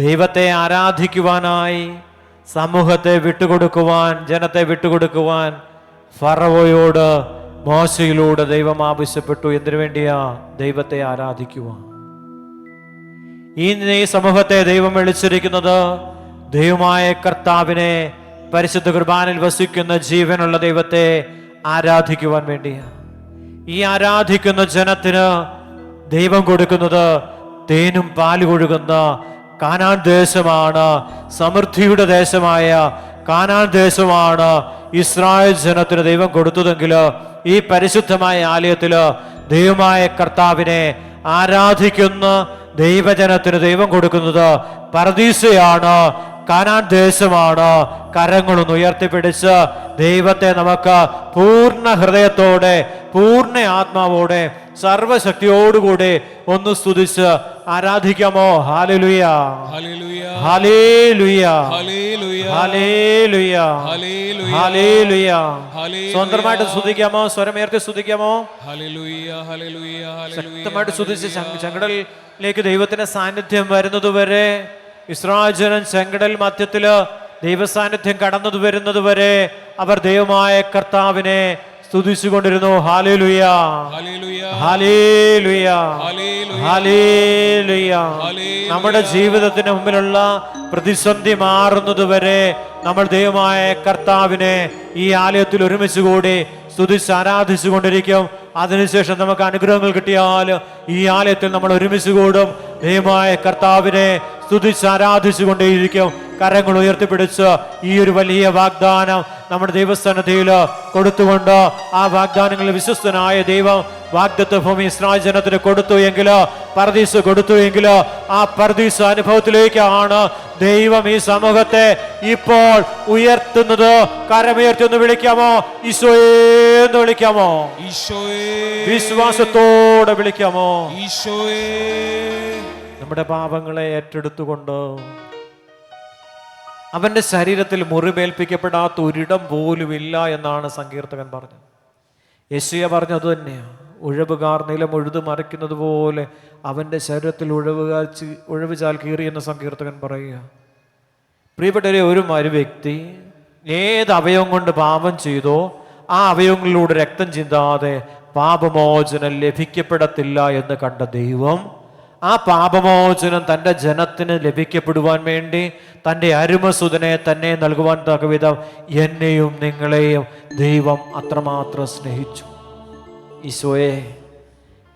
Speaker 1: ദൈവത്തെ ആരാധിക്കുവാനായി സമൂഹത്തെ വിട്ടുകൊടുക്കുവാൻ, ജനത്തെ വിട്ടുകൊടുക്കുവാൻ ഫറവോയോട് മോശയിലൂടെ ദൈവം ആവശ്യപ്പെട്ടു. എന്തിനു വേണ്ടിയാ? ദൈവത്തെ ആരാധിക്കുവാൻ. ഈ സമൂഹത്തെ ദൈവം വിളിച്ചിരിക്കുന്നത് ദൈവമായ കർത്താവിനെ, പരിശുദ്ധ കുർബാനയിൽ വസിക്കുന്ന ജീവനുള്ള ദൈവത്തെ ആരാധിക്കുവാൻ വേണ്ടിയാ. ഈ ആരാധിക്കുന്ന ജനത്തിന് ദൈവം കൊടുക്കുന്നത് തേനും പാല് കൊഴുകുന്ന കാനാൻ ദേശമാണ്. സമൃദ്ധിയുടെ ദേശമായ കാനാൻ ദേശമാണ് ഇസ്രായേൽ ജനത്തിന് ദൈവം കൊടുത്തതെങ്കിൽ ഈ പരിശുദ്ധമായ ആലയത്തില് ദൈവമായ കർത്താവിനെ ആരാധിക്കുന്ന ദൈവജനത്തിന് ദൈവം കൊടുക്കുന്നത് പർദീസയാണ്, കാനാൻ ദേശമാണ്. കരങ്ങളൊന്ന് ഉയർത്തിപ്പിടിച്ച് ദൈവത്തെ നമുക്ക് പൂർണ്ണ ഹൃദയത്തോടെ, പൂർണ്ണ ആത്മാവോടെ, സർവശക്തിയോടുകൂടി ഒന്ന് സ്തുതിച്ച് ആരാധിക്കാമോ? ഹല്ലേലൂയ, ഹല്ലേലൂയ, ഹല്ലേലൂയ, ഹല്ലേലൂയ. സ്വന്തമായിട്ട് സ്തുതിക്കാമോ? സ്വരമുയർത്തി സ്തുതിക്കാമോ? ശക്തമായിട്ട് സ്തുതിച്ച് ചെങ്കടലിലേക്ക് ദൈവത്തിന്റെ സാന്നിധ്യം വരുന്നതുവരെ, ഇസ്രായേൽ ജനം ചെങ്കടൽ മധ്യത്തില് ദൈവസാന്നിധ്യം കടന്നു വരുന്നത് വരെ അവർ ദൈവമായ കർത്താവിനെ സ്തുതിച്ചുകൊണ്ടിരുന്നു. ഹല്ലേലൂയ, ഹല്ലേലൂയ, ഹല്ലേലൂയ. നമ്മുടെ ജീവിതത്തിന് മുമ്പിലുള്ള പ്രതിസന്ധി മാറുന്നത് വരെ നമ്മൾ ദൈവമായ കർത്താവിനെ ഈ ആലയത്തിൽ ഒരുമിച്ച് കൂടി സ്തുതിച്ച് ആരാധിച്ചു കൊണ്ടിരിക്കും. അതിനുശേഷം നമുക്ക് അനുഗ്രഹങ്ങൾ കിട്ടിയാൽ ഈ ആലയത്തിൽ നമ്മൾ ഒരുമിച്ച് കൂടും. ദൈവമായ കർത്താവിനെ സ്തുതിച്ച് ആരാധിച്ചു കൊണ്ടേയിരിക്കും. കരങ്ങൾ ഉയർത്തിപ്പിടിച്ച് ഈ ഒരു വലിയ വാഗ്ദാനം നമ്മുടെ ദൈവസ്ഥാനത്തിൽ കൊടുത്തുകൊണ്ട്, ആ വാഗ്ദാനങ്ങളിൽ വിശ്വസ്തനായ ദൈവം വാഗ്ദത്ത ഭൂമി ഇസ്രായേൽ ജനത്തിന് കൊടുത്തു എങ്കിൽ, പർദീസ് കൊടുത്തു എങ്കിൽ, ആ പർദീസ് അനുഭവത്തിലേക്കാണ് ദൈവം ഈ സമൂഹത്തെ ഇപ്പോൾ ഉയർത്തുന്നത്. കരമുയർത്തി ഒന്ന് വിളിക്കാമോ? ഈശോയെ എന്ന് വിളിക്കാമോ? വിശ്വാസത്തോടെ വിളിക്കാമോ? നമ്മുടെ പാപങ്ങളെ ഏറ്റെടുത്തുകൊണ്ട് അവന്റെ ശരീരത്തിൽ മുറിവേൽപ്പിക്കപ്പെടാത്ത ഒരിടം പോലുമില്ല എന്നാണ് സങ്കീർത്തകൻ പറഞ്ഞത്. യെശയ്യാ പറഞ്ഞു അത് തന്നെയാണ്. ഉഴവുകാർ നിലം ഉഴുതു മറിക്കുന്നത് പോലെ അവന്റെ ശരീരത്തിൽ ഉഴവുചാൽ കീറി എന്ന് സങ്കീർത്തകൻ പറയുക. പ്രിയപ്പെട്ടവരെ, ഒരു വ്യക്തി ഏത് അവയവം കൊണ്ട് പാപം ചെയ്തോ ആ അവയവങ്ങളിലൂടെ രക്തം ചിന്താതെ പാപമോചനം ലഭിക്കപ്പെടത്തില്ല എന്ന് കണ്ട ദൈവം ആ പാപമോചനം തൻ്റെ ജനത്തിന് ലഭിക്കപ്പെടുവാൻ വേണ്ടി തൻ്റെ അരുമസുതനെ തന്നെ നൽകുവാൻ തക്കവിധം എന്നെയും നിങ്ങളെയും ദൈവം അത്രമാത്രം സ്നേഹിച്ചു. ഈശോയെ,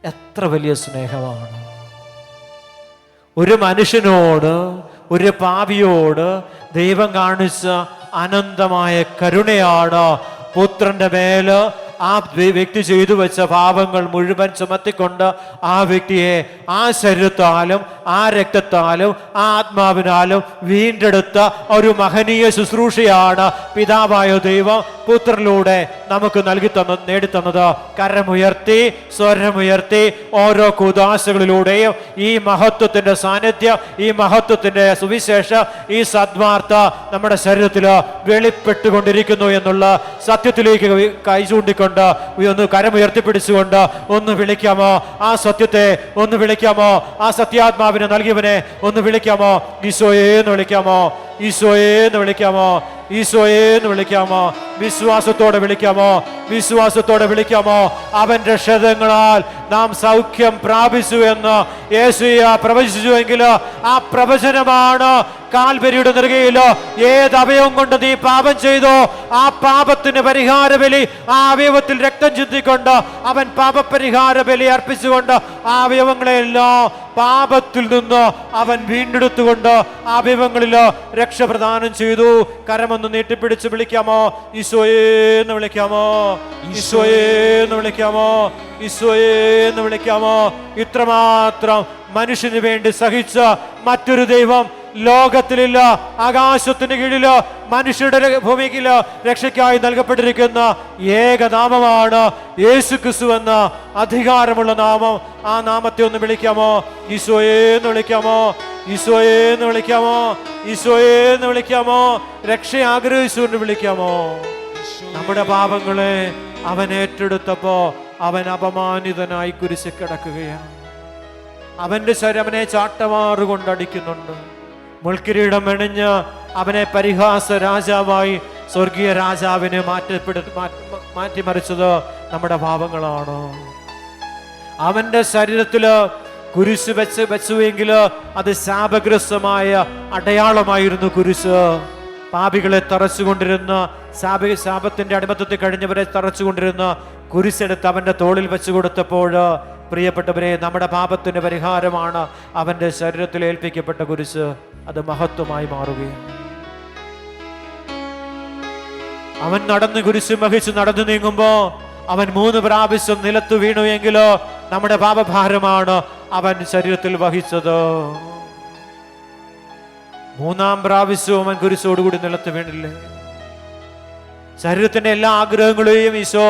Speaker 1: എത്ര വലിയ സ്നേഹമാണ്! ഒരു മനുഷ്യനോട്, ഒരു പാപിയോട് ദൈവം കാണിച്ച അനന്തമായ കരുണയാണ് പുത്രന്റെ മേല് ആ വ്യക്തി ചെയ്തു വെച്ച പാപങ്ങൾ മുഴുവൻ ചുമത്തിക്കൊണ്ട് ആ വ്യക്തിയെ ആ ശരീരത്താലും ആ രക്തത്താലും ആ ആത്മാവിനാലും വീണ്ടെടുത്ത ഒരു മഹനീയ ശുശ്രൂഷയാണ് പിതാവായ ദൈവം പുത്രനിലൂടെ നമുക്ക് നേടിത്തന്നത്. കരമുയർത്തി സ്വരമുയർത്തി ഓരോ കൂദാശകളിലൂടെയും ഈ മഹത്വത്തിന്റെ സാന്നിധ്യം, ഈ മഹത്വത്തിന്റെ സുവിശേഷം, ഈ സദ്വാർത്ത നമ്മുടെ ശരീരത്തിൽ വെളിപ്പെട്ടുകൊണ്ടിരിക്കുന്നു എന്നുള്ള സത്യത്തിലേക്ക് കൈ ചൂണ്ടിക്കൊണ്ട് ഒന്ന് കരമുയർത്തിപ്പിടിച്ചുകൊണ്ട് ഒന്ന് വിളിക്കാമോ? ആ സത്യത്തെ ഒന്ന് വിളിക്കാമോ? ആ സത്യാത്മാവിനെ നൽകിയവനെ ഒന്ന് വിളിക്കാമോ? ഈശോയെ എന്ന് വിളിക്കാമോ? ഈശോയെ എന്ന് വിളിക്കാമോ? ഈശോയെ എന്ന് വിളിക്കാമോ? വിശ്വാസത്തോടെ വിളിക്കാമോ? വിശ്വാസത്തോടെ വിളിക്കാമോ? അവന്റെ ക്ഷതങ്ങളാൽ നാം സൗഖ്യം പ്രാപിച്ചു എന്ന് യേശയ്യ പ്രവചിച്ചുവെങ്കിൽ ആ പ്രവചനമാണ് കാൽവരിയുടെ നെറുകയിൽ ഏത് അവയവം കൊണ്ട് നീ പാപം ചെയ്തോ ആ പാപത്തിന് പരിഹാര ബലി ആ അവയവത്തിൽ രക്തം ചിന്തിക്കൊണ്ട് അവൻ പാപപരിഹാര ബലി അർപ്പിച്ചുകൊണ്ട് ആ അവയവങ്ങളെല്ലാം പാപത്തിൽ നിന്ന് അവൻ വീണ്ടെടുത്തുകൊണ്ട് ആ അവയവങ്ങളിൽ രക്ഷപ്രദാനം ചെയ്തു. കരമൊന്ന് നീട്ടിപ്പിടിച്ച് വിളിക്കാമോ? ഈശോയെ എന്ന് വിളിക്കാമോ? ഈശോയെ എന്ന് വിളിക്കാമോ? ഈശോയെ എന്ന് വിളിക്കാമോ? ഇത്രമാത്രം മനുഷ്യന് വേണ്ടി സഹിച്ച മറ്റൊരു ദൈവം ലോകത്തിലില്ല. ആകാശത്തിന് കീഴിലോ മനുഷ്യരുടെ ഭൂമിയിലോ രക്ഷയ്ക്കായി നൽകപ്പെട്ടിരിക്കുന്ന ഏകനാമമാണ് യേശുക്രിസ്തു എന്ന അധികാരമുള്ള നാമം. ആ നാമത്തെ ഒന്ന് വിളിക്കാമോ? ഈശോയെ എന്ന് വിളിക്കാമോ? ഈശോയെ എന്ന് വിളിക്കാമോ? ഈശോയെ എന്ന് വിളിക്കാമോ? രക്ഷ ആഗ്രഹിച്ചുകൊണ്ട് വിളിക്കാമോ? നമ്മുടെ പാപങ്ങളെ അവൻ ഏറ്റെടുത്തപ്പോ അവൻ അപമാനിതനായി കുരിശിൽ കിടക്കുകയാണ്. അവന്റെ ശരീരവനെ ചാട്ടമാറുകൊണ്ട് അടിക്കുന്നുണ്ട്. മുൾക്കിരീടം മെണിഞ്ഞ് അവനെ പരിഹാസ രാജാവായി സ്വർഗീയ രാജാവിനെ മാറ്റിമറിച്ചത് നമ്മുടെ പാപങ്ങളാണ്. അവന്റെ ശരീരത്തില് കുരിശ് വെച്ചുവെങ്കിൽ അത് ശാപഗ്രസ്തമായ അടയാളമായിരുന്നു കുരിശ്. പാപികളെ തറച്ചുകൊണ്ടിരുന്ന ശാപത്തിന്റെ അടിമത്തത്തിൽ കഴിഞ്ഞവരെ തറച്ചുകൊണ്ടിരുന്ന കുരിശെടുത്ത് അവന്റെ തോളിൽ വെച്ചു കൊടുത്തപ്പോൾ പ്രിയപ്പെട്ടവരെ, നമ്മുടെ പാപത്തിന് പരിഹാരമാണ് അവന്റെ ശരീരത്തിൽ ഏൽപ്പിക്കപ്പെട്ട കുരിശ്. അത് മഹത്വമായി മാറുകയാണ്. അവൻ നടന്ന് കുരിശ് വഹിച്ച് നടന്നു നീങ്ങുമ്പോ അവൻ 3 പ്രാവശ്യം നിലത്ത് വീണു എങ്കിലോ നമ്മുടെ പാപഭാരമാണ് അവൻ ശരീരത്തിൽ വഹിച്ചത്. 3-ാം പ്രാവശ്യവും അവൻ കുരിശോടുകൂടി നിലത്ത് വീണില്ലേ? ശരീരത്തിന്റെ എല്ലാ ആഗ്രഹങ്ങളെയും ഈശോ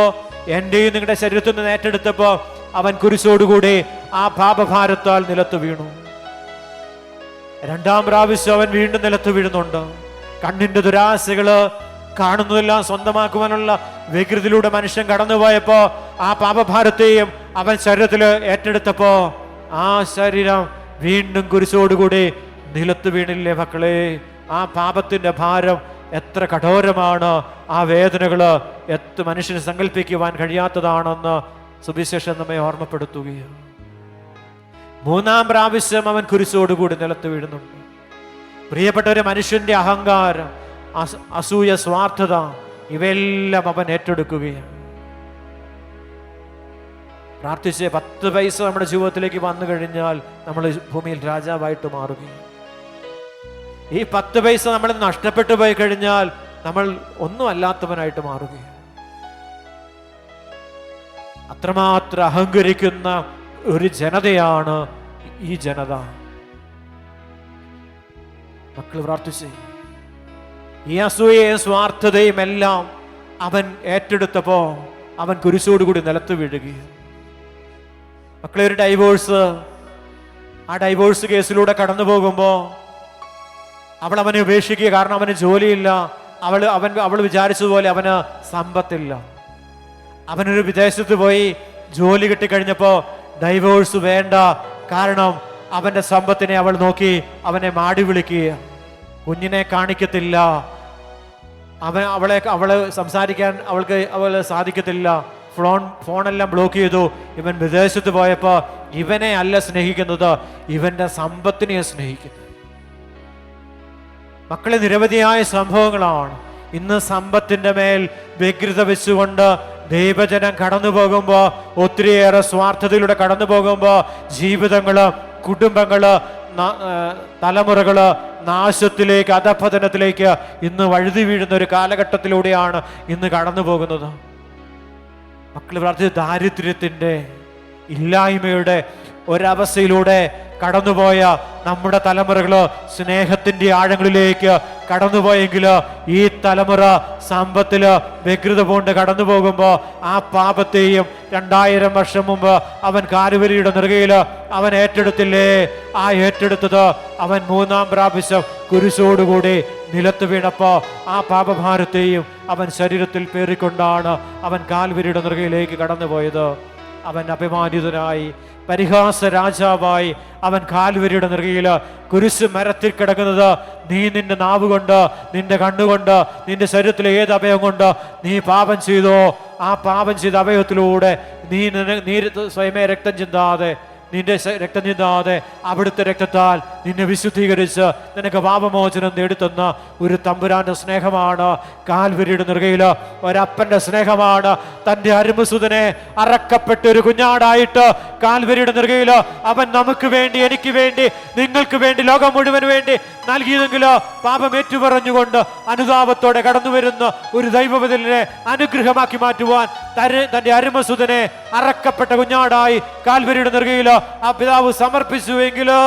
Speaker 1: എന്റെയും നിങ്ങളുടെ ശരീരത്തിൽ നിന്ന് ഏറ്റെടുത്തപ്പോ അവൻ കുരിശോടുകൂടി ആ പാപഭാരത്താൽ നിലത്ത് വീണു. 2-ാം പ്രാവശ്യം അവൻ വീണ്ടും നിലത്ത് വീഴുന്നുണ്ട്. കണ്ണിന്റെ ദുരാശകള് കാണുന്നതെല്ലാം സ്വന്തമാക്കുവാനുള്ള വികൃതിയിലൂടെ മനുഷ്യൻ കടന്നുപോയപ്പോ ആ പാപഭാരത്തെയും അവൻ ശരീരത്തിൽ ഏറ്റെടുത്തപ്പോ ആ ശരീരം വീണ്ടും കുരിശോടുകൂടി നിലത്ത് വീണില്ലേ മക്കളെ? ആ പാപത്തിന്റെ ഭാരം എത്ര കഠോരമാണ്! ആ വേദനകള് മനുഷ്യന് സങ്കല്പിക്കുവാൻ കഴിയാത്തതാണെന്ന് സുവിശേഷം നമ്മെ ഓർമ്മപ്പെടുത്തുകയാണ്. 3-ാം പ്രാവശ്യം അവൻ കുരിശോടുകൂടി നിലത്ത് വീഴുന്നുണ്ട്. പ്രിയപ്പെട്ടവരെ, മനുഷ്യന്റെ അഹങ്കാരം, അസൂയ, സ്വാർത്ഥത ഇവയെല്ലാം അവൻ ഏറ്റെടുക്കുകയാണ്. പ്രാർത്ഥിച്ച് 10 പൈസ നമ്മുടെ ജീവിതത്തിലേക്ക് വന്നു കഴിഞ്ഞാൽ നമ്മൾ ഭൂമിയിൽ രാജാവായിട്ട് മാറുകയാണ്. ഈ 10 പൈസ നമ്മൾ നഷ്ടപ്പെട്ടു പോയി കഴിഞ്ഞാൽ നമ്മൾ ഒന്നും അല്ലാത്തവനായിട്ട് മാറുകയാണ്. അത്രമാത്രം അഹങ്കരിക്കുന്ന ഒരു ജനതയാണ് ഈ ജനത. മക്കൾ പ്രാർത്ഥിച്ചേ, ഈ അസൂയയും സ്വാർത്ഥതയും എല്ലാം അവൻ ഏറ്റെടുത്തപ്പോ അവൻ കുരിശോടുകൂടി നിലത്ത് വീഴുകയാണ്. മക്കളെ, ഒരു ആ ഡൈവോഴ്സ് കേസിലൂടെ കടന്നു പോകുമ്പോ അവനെ ഉപേക്ഷിക്കുക. കാരണം അവന് ജോലിയില്ല. അവൾ വിചാരിച്ചതുപോലെ അവന് സമ്പത്തില്ല. അവനൊരു വിദേശത്ത് പോയി ജോലി കിട്ടിക്കഴിഞ്ഞപ്പോ ഡൈവോഴ്സ് വേണ്ട. കാരണം അവന്റെ സമ്പത്തിനെ അവൾ നോക്കി അവനെ മാടി വിളിക്കുക. കുഞ്ഞിനെ കാണിക്കത്തില്ല. അവളെ സംസാരിക്കാൻ അവള് സാധിക്കത്തില്ല. ഫോണെല്ലാം ബ്ലോക്ക് ചെയ്തു. ഇവൻ വിദേശത്ത് പോയപ്പോ ഇവനെ അല്ല സ്നേഹിക്കുന്നത്, ഇവന്റെ സമ്പത്തിനെ സ്നേഹിക്കുന്നത്. മക്കളെ, നിരവധിയായ സംഭവങ്ങളാണ്. ഇന്ന് സമ്പത്തിന്റെ മേൽ വ്യഗ്രത വെച്ചുകൊണ്ട് ദൈവജനം കടന്നു പോകുമ്പോ, ഒത്തിരിയേറെ സ്വാർത്ഥതയിലൂടെ കടന്നു പോകുമ്പോ ജീവിതങ്ങള്, കുടുംബങ്ങള്, തലമുറകള് നാശത്തിലേക്ക്, അധപതനത്തിലേക്ക് ഇന്ന് വഴുതി വീഴുന്ന ഒരു കാലഘട്ടത്തിലൂടെയാണ് ഇന്ന് കടന്നു പോകുന്നത്.
Speaker 4: മക്കൾ പ്രാർത്ഥിച്ച ദാരിദ്ര്യത്തിൻ്റെ, ഇല്ലായ്മയുടെ ഒരവസ്ഥയിലൂടെ കടന്നുപോയ നമ്മുടെ തലമുറകള് സ്നേഹത്തിൻ്റെ ആഴങ്ങളിലേക്ക് കടന്നുപോയെങ്കിൽ ഈ തലമുറ സമ്പത്തില് വ്യഗ്രത കൊണ്ട് കടന്നു പോകുമ്പോൾ ആ പാപത്തെയും 2000 വർഷം മുമ്പ് അവൻ കാൽവരിയുടെ നെറുകയിൽ അവൻ ഏറ്റെടുത്തില്ലേ? ആ ഏറ്റെടുത്തത് അവൻ 3-ാം പ്രാവശ്യം കുരിശോടുകൂടി നിലത്ത് വീണപ്പോ ആ പാപഭാരത്തെയും അവൻ ശരീരത്തിൽ പേറിക്കൊണ്ടാണ് അവൻ കാൽവരിയുടെ നെറുകയിലേക്ക് കടന്നുപോയത്. അവൻ അഭിമാനിതനായി പരിഹാസ രാജാവായി അവൻ കാൽവരിയുടെ നെറുകയിൽ കുരിശ് മരത്തിൽ കിടക്കുന്നത് നീ നിന്റെ നാവ് കൊണ്ട്, നിന്റെ കണ്ണുകൊണ്ട്, നിന്റെ ശരീരത്തിലെ ഏത് അവയവം കൊണ്ട് നീ പാപം ചെയ്തോ, ആ പാപം ചെയ്ത അവയവത്തിലൂടെ നീ സ്വയമേ രക്തം ചിന്താതെ അവിടുത്തെ രക്തത്താൽ നിന്നെ വിശുദ്ധീകരിച്ച് നിനക്ക് പാപമോചനം നേടിത്തന്ന ഒരു തമ്പുരാന്റെ സ്നേഹമാണ് കാൽവരിയുടെ നെറുകയിൽ. ഒരപ്പന്റെ സ്നേഹമാണ് തൻ്റെ അരുമസുതനെ അറക്കപ്പെട്ട ഒരു കുഞ്ഞാടായിട്ട് കാൽവരിയുടെ നെറുകയിൽ അവൻ നമുക്ക് വേണ്ടി, എനിക്ക് വേണ്ടി, നിങ്ങൾക്ക് വേണ്ടി, ലോകം മുഴുവന് വേണ്ടി നൽകിയതെങ്കിലോ പാപം ഏറ്റുപറഞ്ഞുകൊണ്ട് അനുതാപത്തോടെ കടന്നു വരുന്ന ഒരു ദൈവവചനെ അനുഗ്രഹമാക്കി മാറ്റുവാൻ തൻ്റെ അരുമസുതനെ അറക്കപ്പെട്ട കുഞ്ഞാടായി കാൽവരിയുടെ നെറുകയിൽ ആ പിതാവ് സമർപ്പിച്ചുവെങ്കിലോ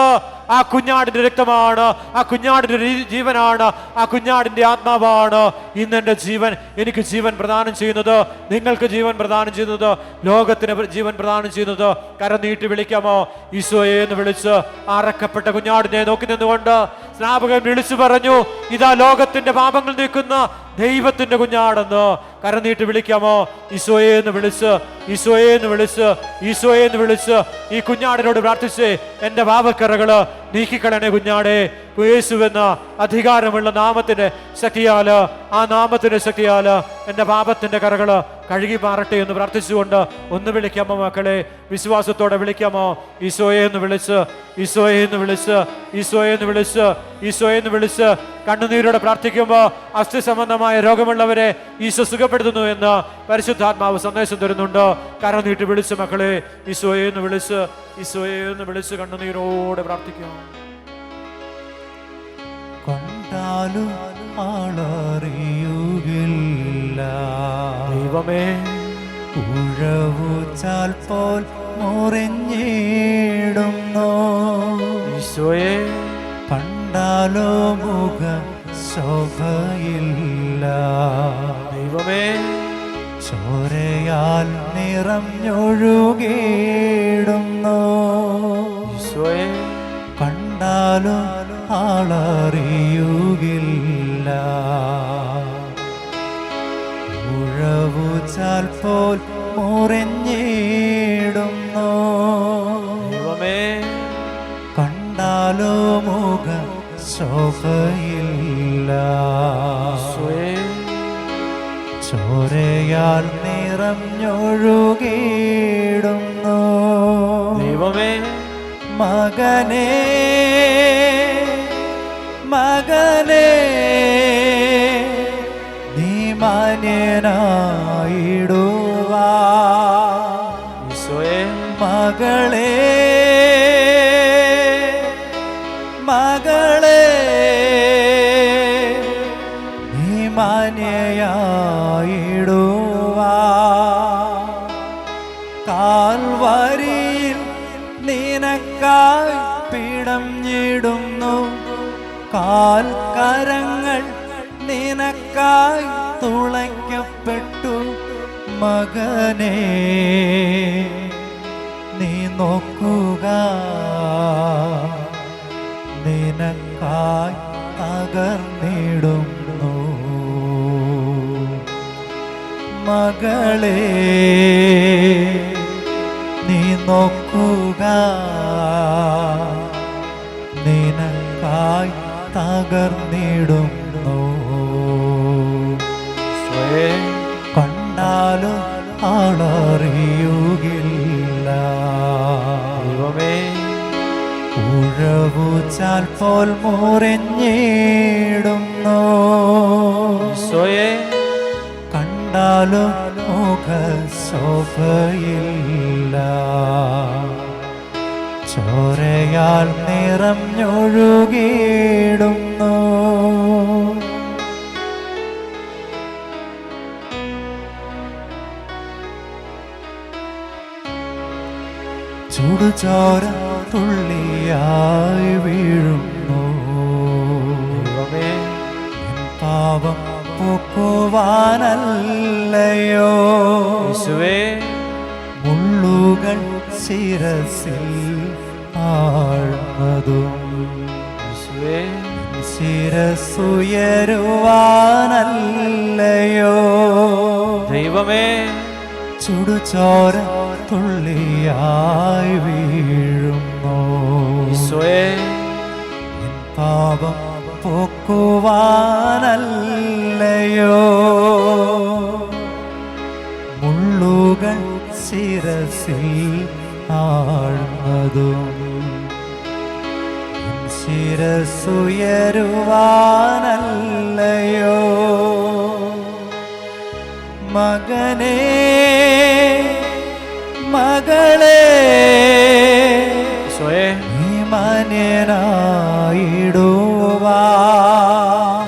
Speaker 4: ആ കുഞ്ഞാടിന്റെ രക്തമാണ്, ആ കുഞ്ഞാടിന്റെ ജീവനാണ്, ആ കുഞ്ഞാടിന്റെ ആത്മാവാണ് ഇന്ന് എൻ്റെ ജീവൻ, എനിക്ക് ജീവൻ പ്രദാനം ചെയ്യുന്നത്, നിങ്ങൾക്ക് ജീവൻ പ്രദാനം ചെയ്യുന്നത്, ലോകത്തിന് ജീവൻ പ്രദാനം ചെയ്യുന്നത്. കരം നീട്ടി വിളിക്കാമോ? ഈശോയെ എന്ന് വിളിച്ച് അറക്കപ്പെട്ട കുഞ്ഞാടിനെ നോക്കി നിന്നുകൊണ്ട് സ്നാപകൻ വിളിച്ചു പറഞ്ഞു, ഇതാ ലോകത്തിന്റെ പാപങ്ങൾ നീക്കുന്ന ദൈവത്തിന്റെ കുഞ്ഞാടെന്ന്. കരം നീട്ടി വിളിക്കാമോ? ഈശോയെ എന്ന് വിളിച്ച്, ഈശോയെ എന്ന് വിളിച്ച്, ഈശോയെ എന്ന് വിളിച്ച് ഈ കുഞ്ഞാടിനോട് പ്രാർത്ഥിച്ച് എൻ്റെ പാപക്കറകള് നീക്കിക്കളയണേ കുഞ്ഞാടേ. യേശുവെന്ന അധികാരമുള്ള നാമത്തിന്റെ ശക്തിയാല്, ആ നാമത്തിന്റെ ശക്തിയാല് എൻ്റെ പാപത്തിന്റെ കറകള് കഴുകി മാറട്ടെ എന്ന് പ്രാർത്ഥിച്ചുകൊണ്ട് ഒന്ന് വിളിക്കാമോ മക്കളെ? വിശ്വാസത്തോടെ വിളിക്കാമോ? ഈശോയെ എന്ന് വിളിച്ച്, ഈശോയെ എന്ന് വിളിച്ച്, ഈശോയെ എന്ന് വിളിച്ച്, ഈശോയെ എന്ന് വിളിച്ച് കണ്ണുനീരോടെ പ്രാർത്ഥിക്കുമ്പോൾ അസ്ഥി സംബന്ധമായ രോഗമുള്ളവരെ ഈശോ സുഖപ്പെടുത്തുന്നു എന്ന് പരിശുദ്ധാത്മാവ് സന്ദേശം തരുന്നുണ്ട്. കരം നീട്ടി വിളിച്ച് മക്കളെ, ഈശോയെ എന്ന് വിളിച്ച്, ഈശോയെ എന്ന് വിളിച്ച് കണ്ണുനീരോടെ പ്രാർത്ഥിക്കാം.
Speaker 2: കണ്ടാലും ആളറിയുകില്ല
Speaker 4: ദൈവമേ,
Speaker 2: ഉഴവുചാൽ പോൽ മുറിഞ്ഞിടുന്നു.
Speaker 4: ഈശോയെ,
Speaker 2: കണ്ടാലോ മുഖ ശോഭയില്ല.
Speaker 4: ദൈവമേ,
Speaker 2: ചോരയാൽ നിറഞ്ഞൊഴുകിടുന്നു.
Speaker 4: ഈശോയെ,
Speaker 2: കണ്ടാലും ആളറിയുകില്ല. ഉഴവുചാൽ പോൽ മുറിഞ്ഞിടുന്നു.
Speaker 4: ദൈവമേ,
Speaker 2: കണ്ടാലോ മുഖ ശോഭയില്ല.
Speaker 4: ഈശോയെ,
Speaker 2: ചോരയാൽ നിറഞ്ഞൊഴുകിടുന്നു.
Speaker 4: ദൈവമേ,
Speaker 2: മകനേ മകനേ നീ മാന്യനായിടുവാ.
Speaker 4: ഈശോയെ,
Speaker 2: മകളേ മകളേ നീ മാന്യയായിടുവാ. കാൽവരിയിൽ നിനക്കായി പിടഞ്ഞിടുന്നു. കാൽക്കരങ്ങൾ നിനക്കായി തുളയ്ക്കപ്പെട്ടു. മകനേ നീ നോക്കുക, നിനക്കായി തകർന്നിടുന്നു. മകളേ നീ നോക്കുക, നിനക്കായി തകർന്നിടുന്നു. കണ്ടാലും ആളറിയുകില്ല.
Speaker 4: ദൈവമേ,
Speaker 2: ഉഴവുചാൽ പോൽ മുറിഞ്ഞിടുന്നു.
Speaker 4: ഈശോയെ,
Speaker 2: കണ്ടാലും മുഖ ശോഭയില്ല. ചോരയാൽ നിറഞ്ഞൊഴുകിടുന്നു. ചുടുചോര തുള്ളിയായി വീഴുന്നു.
Speaker 4: ദൈവമേ
Speaker 2: എൻ പാപം പോക്കുവാനല്ലയോ
Speaker 4: യേശുവേ
Speaker 2: മുള്ളുകൾ ശിരസിൽ ആഴ്ന്നതും
Speaker 4: യേശുവേ
Speaker 2: ശിരസുയരുവാനല്ലയോ
Speaker 4: ദൈവമേ
Speaker 2: ചുടുചോര തുള്ളിയായി വീഴുന്നു.
Speaker 4: യേശുവേ
Speaker 2: എൻ പാപം പോക്കുവാനല്ലയോ മുള്ളുകൾ ശിരസിൽ ആഴ്ന്നതും എൻ ശിരസുയരുവാനല്ലയോ മകനേ മകളേ
Speaker 4: യേശുവേ
Speaker 2: നീ മാന്യനായിടുവാ.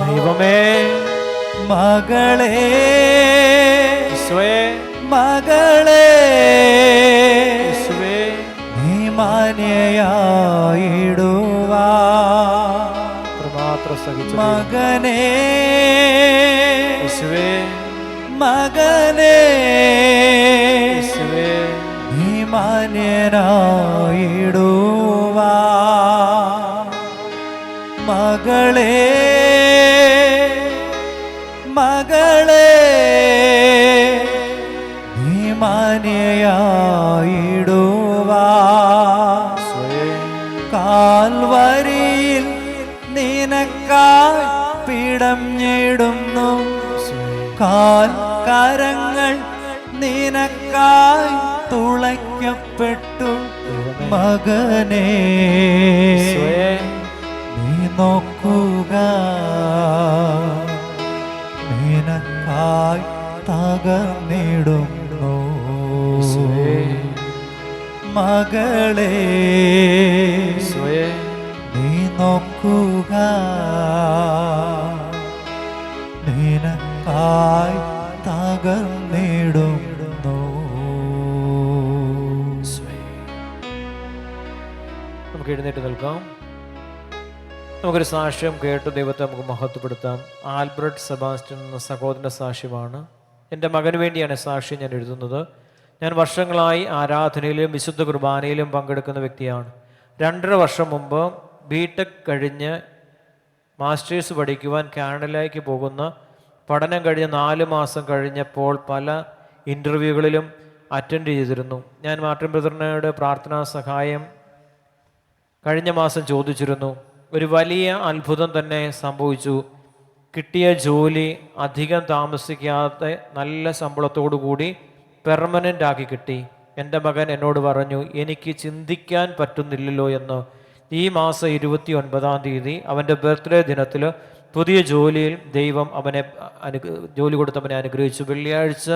Speaker 4: ദൈവമേ
Speaker 2: മകളേ
Speaker 4: യേശുവേ
Speaker 2: മകളേ
Speaker 4: യേശുവേ
Speaker 2: നീ മാന്യയായിടുവാ.
Speaker 4: മാത്രം സഹിച്ചു
Speaker 2: മകനേ
Speaker 4: യേശുവേ
Speaker 2: മകനേ
Speaker 4: യേശുവേ
Speaker 2: നീ മാന്യനായിടുവാ. മകളേ മകളേ നീ മാന്യയായിടുവാ. കാൽവരിയിൽ നിനക്കായി പിടഞ്ഞിടുന്നു. കാൽ കരങ്ങൾ നിനക്കായി തുളയ്ക്കപ്പെട്ടു. മകനേ നീ നോക്കുക നിനക്കായി തകർന്നിടുന്നു. മകളേ നീ നോക്കുക നിനക്കായി തകർന്നിടുന്നു.
Speaker 4: നമുക്ക് എഴുന്നേറ്റ് നിൽക്കാം. നമുക്കൊരു സാക്ഷ്യം കേട്ട് ദൈവത്തെ നമുക്ക് മഹത്വപ്പെടുത്താം. ആൽബർട്ട് സെബാസ്റ്റ്യൻ എന്ന സഹോദരൻ്റെ സാക്ഷ്യമാണ്. എൻ്റെ മകന് വേണ്ടിയാണ് സാക്ഷ്യം ഞാൻ എഴുതുന്നത്. ഞാൻ വർഷങ്ങളായി ആരാധനയിലും വിശുദ്ധ കുർബാനയിലും പങ്കെടുക്കുന്ന വ്യക്തിയാണ്. 2.5 വർഷം മുമ്പ് ബിടെക് കഴിഞ്ഞ് മാസ്റ്റേഴ്സ് പഠിക്കുവാൻ കാനഡയിലേക്ക് പോകുന്ന പഠനം കഴിഞ്ഞ് 4 മാസം കഴിഞ്ഞപ്പോൾ പല ഇൻ്റർവ്യൂകളിലും അറ്റൻഡ് ചെയ്തിരുന്നു. ഞാൻ മാർട്ടിൻ ബ്രദറിനോട് പ്രാർത്ഥനാ സഹായം കഴിഞ്ഞ മാസം ചോദിച്ചിരുന്നു. ഒരു വലിയ അത്ഭുതം തന്നെ സംഭവിച്ചു. കിട്ടിയ ജോലി അധികം താമസിക്കാതെ നല്ല ശമ്പളത്തോടു കൂടി പെർമനൻ്റ് ആക്കി കിട്ടി. എൻ്റെ മകൻ എന്നോട് പറഞ്ഞു, എനിക്ക് ചിന്തിക്കാൻ പറ്റുന്നില്ലല്ലോ എന്ന്. ഈ മാസം 29-ാം തീയതി അവൻ്റെ ബർത്ത്ഡേ ദിനത്തിൽ പുതിയ ജോലിയിൽ ദൈവം അവനെ ജോലി കൊടുത്ത് അവനെ അനുഗ്രഹിച്ചു. വെള്ളിയാഴ്ച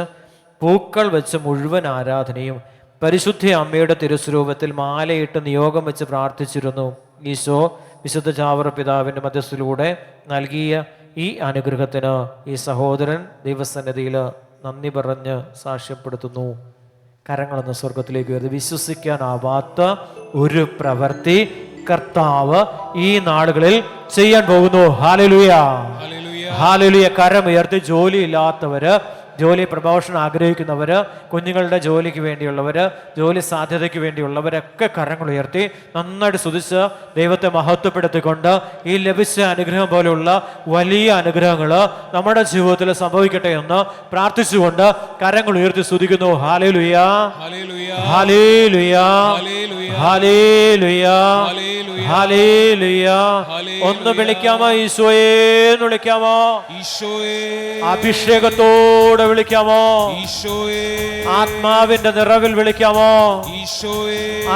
Speaker 4: പൂക്കൾ വെച്ച് മുഴുവൻ ആരാധനയും പരിശുദ്ധ അമ്മയുടെ തിരുസ്വരൂപത്തിൽ മാലയിട്ട് നിയോഗം വെച്ച് പ്രാർത്ഥിച്ചിരുന്നു. ഈശോ വിശുദ്ധ ചാവറ പിതാവിൻ്റെ മധ്യസ്ഥയിലൂടെ നൽകിയ ഈ അനുഗ്രഹത്തിന് ഈ സഹോദരൻ ദൈവസന്നിധിയിൽ നന്ദി പറഞ്ഞ് സാക്ഷ്യപ്പെടുത്തുന്നു. കരങ്ങളെന്ന സ്വർഗത്തിലേക്ക് വരുന്നത് വിശ്വസിക്കാനാവാത്ത ഒരു പ്രവൃത്തി കർത്താവ് ഈ നാളുകളിൽ ചെയ്യാൻ പോകുന്നു. Hallelujah hallelujah. കരമുയർത്തി ജോലിയില്ലാത്തവര്, ജോലി പ്രമോഷൻ ആഗ്രഹിക്കുന്നവർ, കുഞ്ഞുങ്ങളുടെ ജോലിക്ക് വേണ്ടിയുള്ളവർ, ജോലി സാധ്യതയ്ക്ക് വേണ്ടിയുള്ളവരൊക്കെ കരങ്ങൾ ഉയർത്തി നന്നായിട്ട് സ്തുതിച്ച് ദൈവത്തെ മഹത്വപ്പെടുത്തിക്കൊണ്ട് ഈ ലഭിച്ച അനുഗ്രഹം പോലെയുള്ള വലിയ അനുഗ്രഹങ്ങൾ നമ്മുടെ ജീവിതത്തിൽ സംഭവിക്കട്ടെ എന്ന് പ്രാർത്ഥിച്ചുകൊണ്ട് കരങ്ങൾ ഉയർത്തി സ്തുതിക്കുന്നു. ഹല്ലേലൂയ ഹല്ലേലൂയ ഹല്ലേലൂയ ഹല്ലേലൂയ. ഒന്ന് വിളിക്കാമോ? ഈശോയെ എന്ന് വിളിക്കാമോ? അഭിഷേകത്തോടെ വിളിക്കാമോ? ആത്മാവിന്റെ നിറവിൽ വിളിക്കാമോ?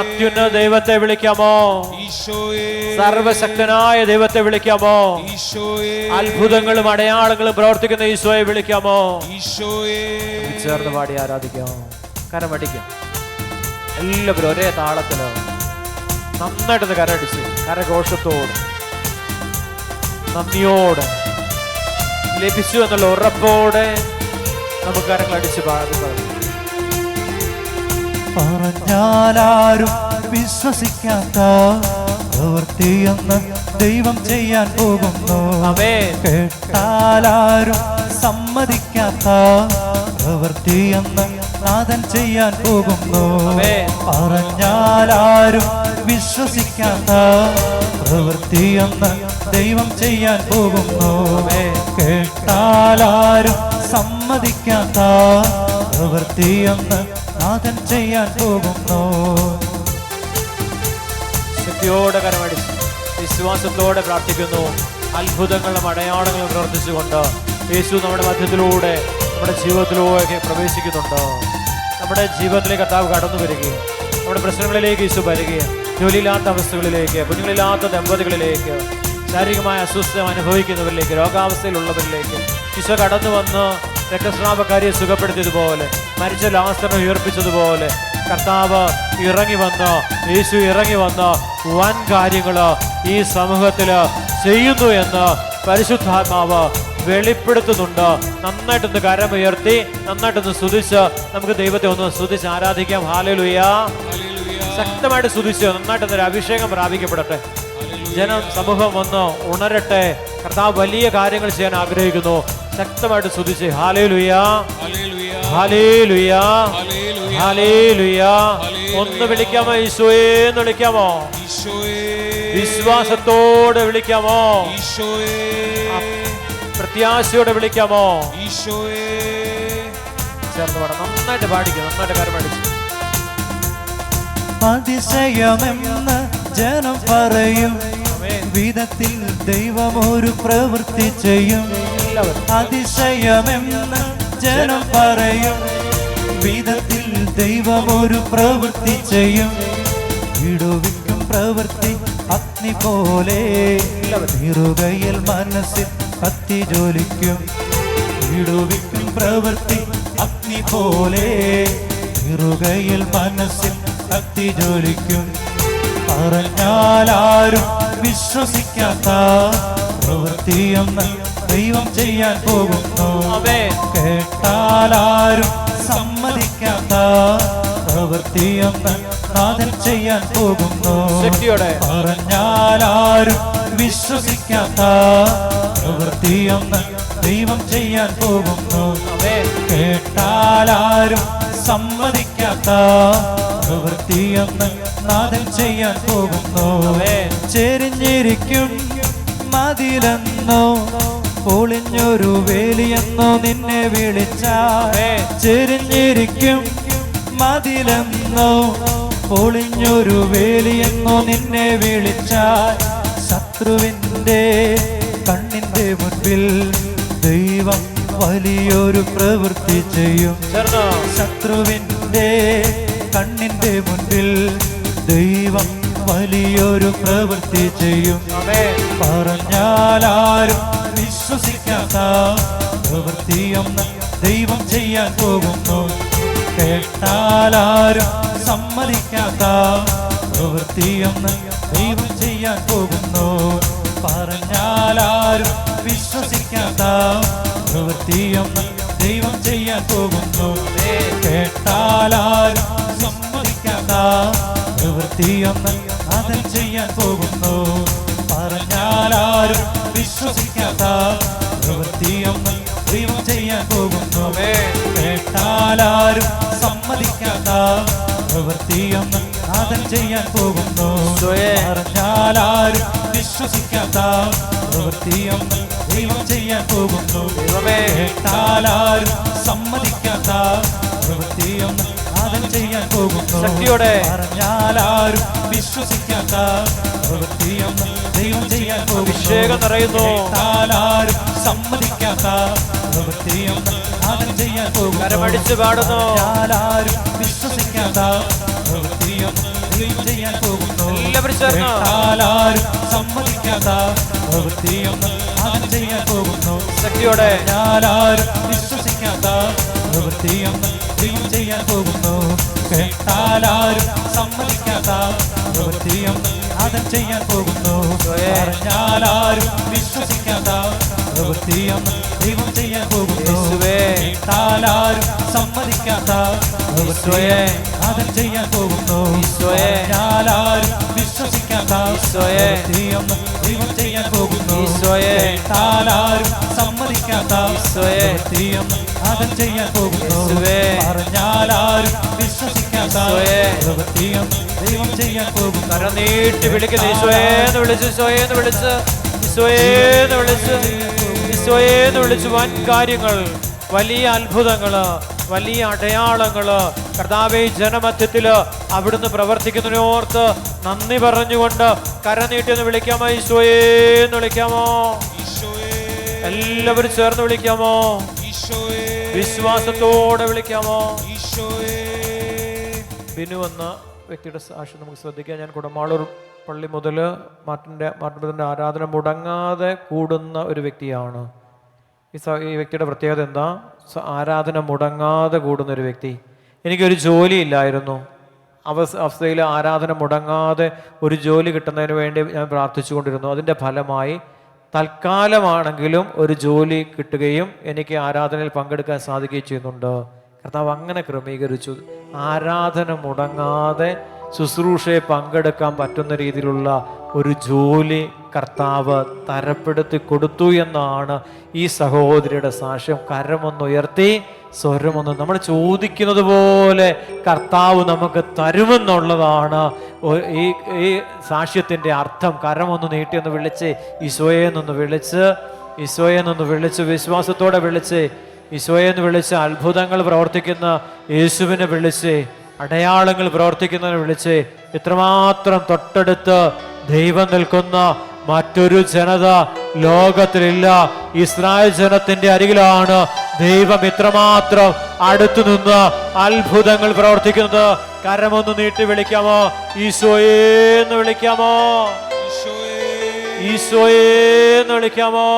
Speaker 4: അത്യുന്നത ദൈവത്തെ വിളിക്കാമോ? സർവശക്തനായ ദൈവത്തെ വിളിക്കാമോ? അത്ഭുതങ്ങളും അടയാളങ്ങളും പ്രവർത്തിക്കുന്ന ഈശോയെ വിളിക്കാമോ? ചേർന്ന് പാടി ആരാധിക്കാം. കരമടിക്കാം. എല്ലാവരും ഒരേ താളത്തില് നന്നായിട്ടൊന്ന് കരടിച്ച് കരഘോഷത്തോട് നന്ദിയോടെ ലഭിച്ചു എന്നുള്ള ഉറപ്പോടെ നമുക്ക് കരങ്ങൾ അടിച്ച് പാടി പറഞ്ഞു.
Speaker 2: പറഞ്ഞാലാരും വിശ്വസിക്കാത്ത പ്രവൃത്തിയെന്ന് ദൈവം ചെയ്യാൻ പോകുന്നു. കേട്ടാലാരും സമ്മതിക്കാത്ത പ്രവൃത്തിയെന്ന് നാഥൻ ചെയ്യാൻ പോകുന്നു. പറഞ്ഞാലാരും വിശ്വസിക്കാത്ത പ്രവൃത്തിയെന്ന് ദൈവം ചെയ്യാൻ പോകുന്നു. കേട്ടാലാരും സമ്മതിക്കാത്ത പ്രവൃത്തിയെന്ന് നാഥൻ ചെയ്യാൻ പോകുന്നു.
Speaker 4: ശക്തിയോടെ കരമടിച്ച് വിശ്വാസത്തോടെ പ്രാർത്ഥിക്കുന്നു. അത്ഭുതങ്ങളും അടയാളങ്ങളും പ്രവർത്തിച്ചുകൊണ്ട് യേശു നമ്മുടെ മധ്യത്തിലൂടെ നമ്മുടെ ജീവിതത്തിലൂടെ പ്രവേശിക്കുന്നുണ്ട്. നമ്മുടെ ജീവിതത്തിലേക്ക് കർത്താവ് കടന്നു വരികയും നമ്മുടെ പ്രശ്നങ്ങളിലേക്ക് യേശു വരികയും ജോലിയില്ലാത്ത അവസ്ഥകളിലേക്ക്, കുഞ്ഞുങ്ങളില്ലാത്ത ദമ്പതികളിലേക്ക്, ശാരീരികമായ അസ്വസ്ഥത അനുഭവിക്കുന്നവരിലേക്ക്, രോഗാവസ്ഥയിലുള്ളവരിലേക്ക് ഈശോ കടന്നു വന്ന് രക്തസ്രാവക്കാരിയെ സുഖപ്പെടുത്തിയതുപോലെ, മരിച്ച ലാസറിനെ ഉയർപ്പിച്ചതുപോലെ കർത്താവ് ഇറങ്ങി വന്ന്, യേശു ഇറങ്ങി വന്ന് വൻ കാര്യങ്ങൾ ഈ സമൂഹത്തിൽ ചെയ്യുന്നു എന്ന് പരിശുദ്ധാത്മാവ് വെളിപ്പെടുത്തുന്നുണ്ട്. നന്നായിട്ടൊന്ന് കരമുയർത്തി നന്നായിട്ടൊന്ന് സ്തുതിച്ച് നമുക്ക് ദൈവത്തെ ഒന്ന് സ്തുതിച്ച് ആരാധിക്കാം. ഹല്ലേലൂയ. ശക്തമായിട്ട് സ്തുതിച്ച് നന്നായിട്ടൊന്നൊരു അഭിഷേകം പ്രാപിക്കപ്പെടട്ടെ. ജനം സമൂഹം ഒന്ന് ഉണരട്ടെ. കർത്താവ് വലിയ കാര്യങ്ങൾ ചെയ്യാൻ ആഗ്രഹിക്കുന്നു. ശക്തമായിട്ട് സ്തുതിച്ച് ഹല്ലേലൂയ, ഹല്ലേലൂയ, ഹല്ലേലൂയ. ഒന്ന് വിളിക്കാമോ? ഈശോയെ എന്ന് വിളിക്കാമോ? വിശ്വാസത്തോടെ വിളിക്കാമോ? പ്രത്യാശയോടെ വിളിക്കാമോ? ചേർന്ന് പാടാം. നന്നായിട്ട് പാടിക്കും. നന്നായിട്ട് കാര്യം പാടിച്ചു.
Speaker 2: അതിശയമെന്ന് ജനം പറയും വിധത്തിൽ ദൈവം ഒരു പ്രവൃത്തി ചെയ്യും. അതിശയമെന്ന് ജനം പറയും വിധത്തിൽ ദൈവം ഒരു പ്രവൃത്തി ചെയ്യും. വിടുവിക്കും പ്രവൃത്തി അഗ്നി പോലെ നിറുകയിൽ മനസ്സിൽ കത്തി ജ്വലിക്കും. വിടുവിക്കും പ്രവൃത്തി അഗ്നി പോലെ നിറുകയിൽ മനസ്സിൽ കത്തി ജ്വലിക്കും. പറഞ്ഞാലാരും വിശ്വസിക്കാത്ത പ്രവൃത്തിയെന്ന് ദൈവം ചെയ്യാൻ പോകുന്നു. കേട്ടാലാരും സമ്മതിക്കാത്ത പ്രവൃത്തിയെന്ന് നാഥൻ ചെയ്യാൻ പോകുന്നു. പറഞ്ഞാലാരും വിശ്വസിക്കാത്ത പ്രവൃത്തിയെന്ന് ദൈവം ചെയ്യാൻ പോകുന്നു. കേട്ടാലാരും സമ്മതിക്കാത്ത പ്രവൃത്തിയെന്ന് നാഥൻ ചെയ്യാൻ പോകുന്നു. ചെരിഞ്ഞിരിക്കും മതിലെന്നോ പൊളിഞ്ഞൊരു വേലിയെന്നോ നിന്നെ വിളിച്ചാൽ, ചെരിഞ്ഞിരിക്കും മതിലെന്നോ പൊളിഞ്ഞൊരു വേലിയെന്നോ നിന്നെ വിളിച്ചാൽ, ശത്രുവിൻ്റെ കണ്ണിൻ്റെ മുൻപിൽ ദൈവം വലിയൊരു പ്രവൃത്തി ചെയ്യും. ശത്രുവിൻ്റെ കണ്ണിൻ്റെ മുൻപിൽ ദൈവം വലിയൊരു പ്രവൃത്തി ചെയ്യും. പറഞ്ഞാലാരും വിശ്വസിക്കാത്ത പ്രവൃത്തിയൊന്ന് ദൈവം ചെയ്യാൻ പോകുന്നു. കേട്ടാലാരും സമ്മതിക്കാത്ത പ്രവൃത്തിയൊന്ന് ദൈവം ചെയ്യാൻ പോകുന്നു. പറഞ്ഞാലാരും വിശ്വസിക്കാത്ത പ്രവൃത്തിയൊന്ന് ദൈവം ചെയ്യാൻ പോകുന്നു. കേട്ടാലാരും സമ്മതിക്കാത്ത പ്രവൃത്തിയൊന്ന് നാഥൻ ചെയ്യാൻ പോകുന്നു. പറഞ്ഞാലാരും വിശ്വസിക്കാത്ത പ്രവൃത്തിയൊന്ന് ദൈവം ചെയ്യാൻ പോകുന്നു. കേട്ടാലാരും സമ്മതിക്കാത്ത പ്രവൃത്തിയൊന്ന് നാഥൻ ചെയ്യാൻ പോകുന്നു. പറഞ്ഞാലാരും വിശ്വസിക്കാത്ത പ്രവൃത്തിയൊന്ന് ദൈവം ചെയ്യാൻ പോകുന്നു. കേട്ടാലാരും സമ്മതിക്കാത്ത പ്രവൃത്തിയൊന്ന് നാഥൻ ചെയ്യാൻ പോകുന്നു. പറഞ്ഞാലാരും വിശ്വസിക്കാത്ത പ്രവൃത്തിയൊന്ന് ദൈവം ചെയ്യാൻ പോകുന്നു.
Speaker 4: അഭിഷേകം നിറയുന്നു.
Speaker 2: കേട്ടാലാരും സമ്മതിക്കാത്ത പ്രവൃത്തിയൊന്ന് നാഥൻ ചെയ്യാൻ പോകുന്നു.
Speaker 4: കരമടിച്ച് പാടുന്നു.
Speaker 2: കേട്ടാലാരും വിശ്വസിക്കാത്ത പ്രവൃത്തിയൊന്ന് ദൈവം ചെയ്യാൻ പോകുന്നു. കേട്ടാലാരും സമ്മതിക്കാത്ത പ്രവൃത്തിയൊന്ന് നാഥൻ ചെയ്യാൻ പോകുന്നു.
Speaker 4: ശക്തിയോടെ
Speaker 2: കേട്ടാലാരും വിശ്വസിക്കാത്ത പ്രവൃത്തിയൊന്ന് ദൈവം ചെയ്യാൻ പോകുന്നു. കേട്ടാൽ കേട്ടാലാരും സമ്മതിക്കാത്ത പ്രവൃത്തിയൊന്ന് നാഥൻ ചെയ്യാൻ പോകുന്നു. പറഞ്ഞാലാരും വിശ്വസിക്കാത്ത പ്രവൃത്തിയൊന്ന് ദൈവം ചെയ്യാൻ പോകുന്നു. കേട്ടാലാരും സമ്മതിക്കാത്ത നാഥൻ ചെയ്യാൻ പോകുന്നു. പറഞ്ഞാലാരും വിശ്വസിക്കാത്ത പ്രവൃത്തിയൊന്ന് ദൈവം ചെയ്യാൻ പോകുന്നു. കേട്ടാലാരും സമ്മതിക്കാത്ത പ്രവൃത്തിയൊന്ന് നാഥൻ ചെയ്യാൻ പോകുന്നു. പറഞ്ഞാലാരും വിശ്വസിക്കാത്ത പ്രവൃത്തിയൊന്ന് ദൈവം ചെയ്യാൻ പോകുന്നു.
Speaker 4: കരം നീട്ടി വിളിക്കുന്നു. ഈശോയേന്ന് വിളിച്ച്, ഈശോയേന്ന് വിളിച്ച്, ഈശോയേന്ന് വിളിച്ച്, ഈശോയേന്ന് വിളിച്ച് വൻ കാര്യങ്ങൾ, വലിയ അത്ഭുതങ്ങള്, വലിയ അടയാളങ്ങള് കർത്താവേ ജനമധ്യത്തില് അവിടുന്ന് പ്രവർത്തിക്കുന്നതിനോർത്ത് നന്ദി പറഞ്ഞുകൊണ്ട് കരം നീട്ടിയൊന്ന് വിളിക്കാമോ? ഈശോയേന്ന് വിളിക്കാമോ? എല്ലാവരും ചേർന്ന് വിളിക്കാമോ? വിശ്വാസത്തോടെ വിളിക്കാമോ? ബിനു എന്ന വ്യക്തിയുടെ സാക്ഷ്യം നമുക്ക് ശ്രദ്ധിക്കാം. ഞാൻ കുടമാളൂർ പള്ളി മുതൽ മാർട്ടിൻ്റെ ആരാധന മുടങ്ങാതെ കൂടുന്ന ഒരു വ്യക്തിയാണ്. ഈ വ്യക്തിയുടെ പ്രത്യേകത എന്താ? ആരാധന മുടങ്ങാതെ കൂടുന്ന ഒരു വ്യക്തി. എനിക്കൊരു ജോലി ഇല്ലായിരുന്നു. അവസ്ഥയിൽ ആരാധന മുടങ്ങാതെ ഒരു ജോലി കിട്ടുന്നതിന് വേണ്ടി ഞാൻ പ്രാർത്ഥിച്ചുകൊണ്ടിരുന്നു. അതിൻ്റെ ഫലമായി തൽക്കാലമാണെങ്കിലും ഒരു ജോലി കിട്ടുകയും എനിക്ക് ആരാധനയിൽ പങ്കെടുക്കാൻ സാധിക്കുകയും ചെയ്യുന്നുണ്ട്. കർത്താവ് അങ്ങനെ ക്രമീകരിച്ചു. ആരാധന മുടങ്ങാതെ ശുശ്രൂഷയെ പങ്കെടുക്കാൻ പറ്റുന്ന രീതിയിലുള്ള ഒരു ജോലി കർത്താവ് തരപ്പെടുത്തി കൊടുത്തു എന്നാണ് ഈ സഹോദരിയുടെ സാക്ഷ്യം. കരമൊന്നുയർത്തി സ്വരമൊന്ന് നമ്മൾ ചോദിക്കുന്നത് പോലെ കർത്താവ് നമുക്ക് തരുമെന്നുള്ളതാണ് ഈ സാക്ഷ്യത്തിൻ്റെ അർത്ഥം. കരമൊന്ന് നീട്ടിയൊന്ന് വിളിച്ച്, ഈശോയെന്നൊന്ന് വിളിച്ച്, ഈശോയെന്നൊന്ന് വിളിച്ച്, വിശ്വാസത്തോടെ വിളിച്ച്, ഈശോയെന്ന് വിളിച്ച്, അത്ഭുതങ്ങൾ പ്രവർത്തിക്കുന്ന യേശുവിനെ വിളിച്ച്, അടയാളങ്ങൾ പ്രവർത്തിക്കുന്നതിനെ വിളിച്ച്, ഇത്രമാത്രം തൊട്ടടുത്ത് ദൈവം നിൽക്കുന്ന മറ്റൊരു ജനത ലോകത്തിലില്ല. ഇസ്രായേൽ ജനത്തിന്റെ അരികിലാണ് ദൈവം ഇത്രമാത്രം അടുത്തു നിന്ന് അത്ഭുതങ്ങൾ പ്രവർത്തിക്കുന്നത്. കരമൊന്ന് നീട്ടി വിളിക്കാമോ? ഈശോയേന്ന് വിളിക്കാമോ? ഈശോയേന്ന് വിളിക്കാമോ?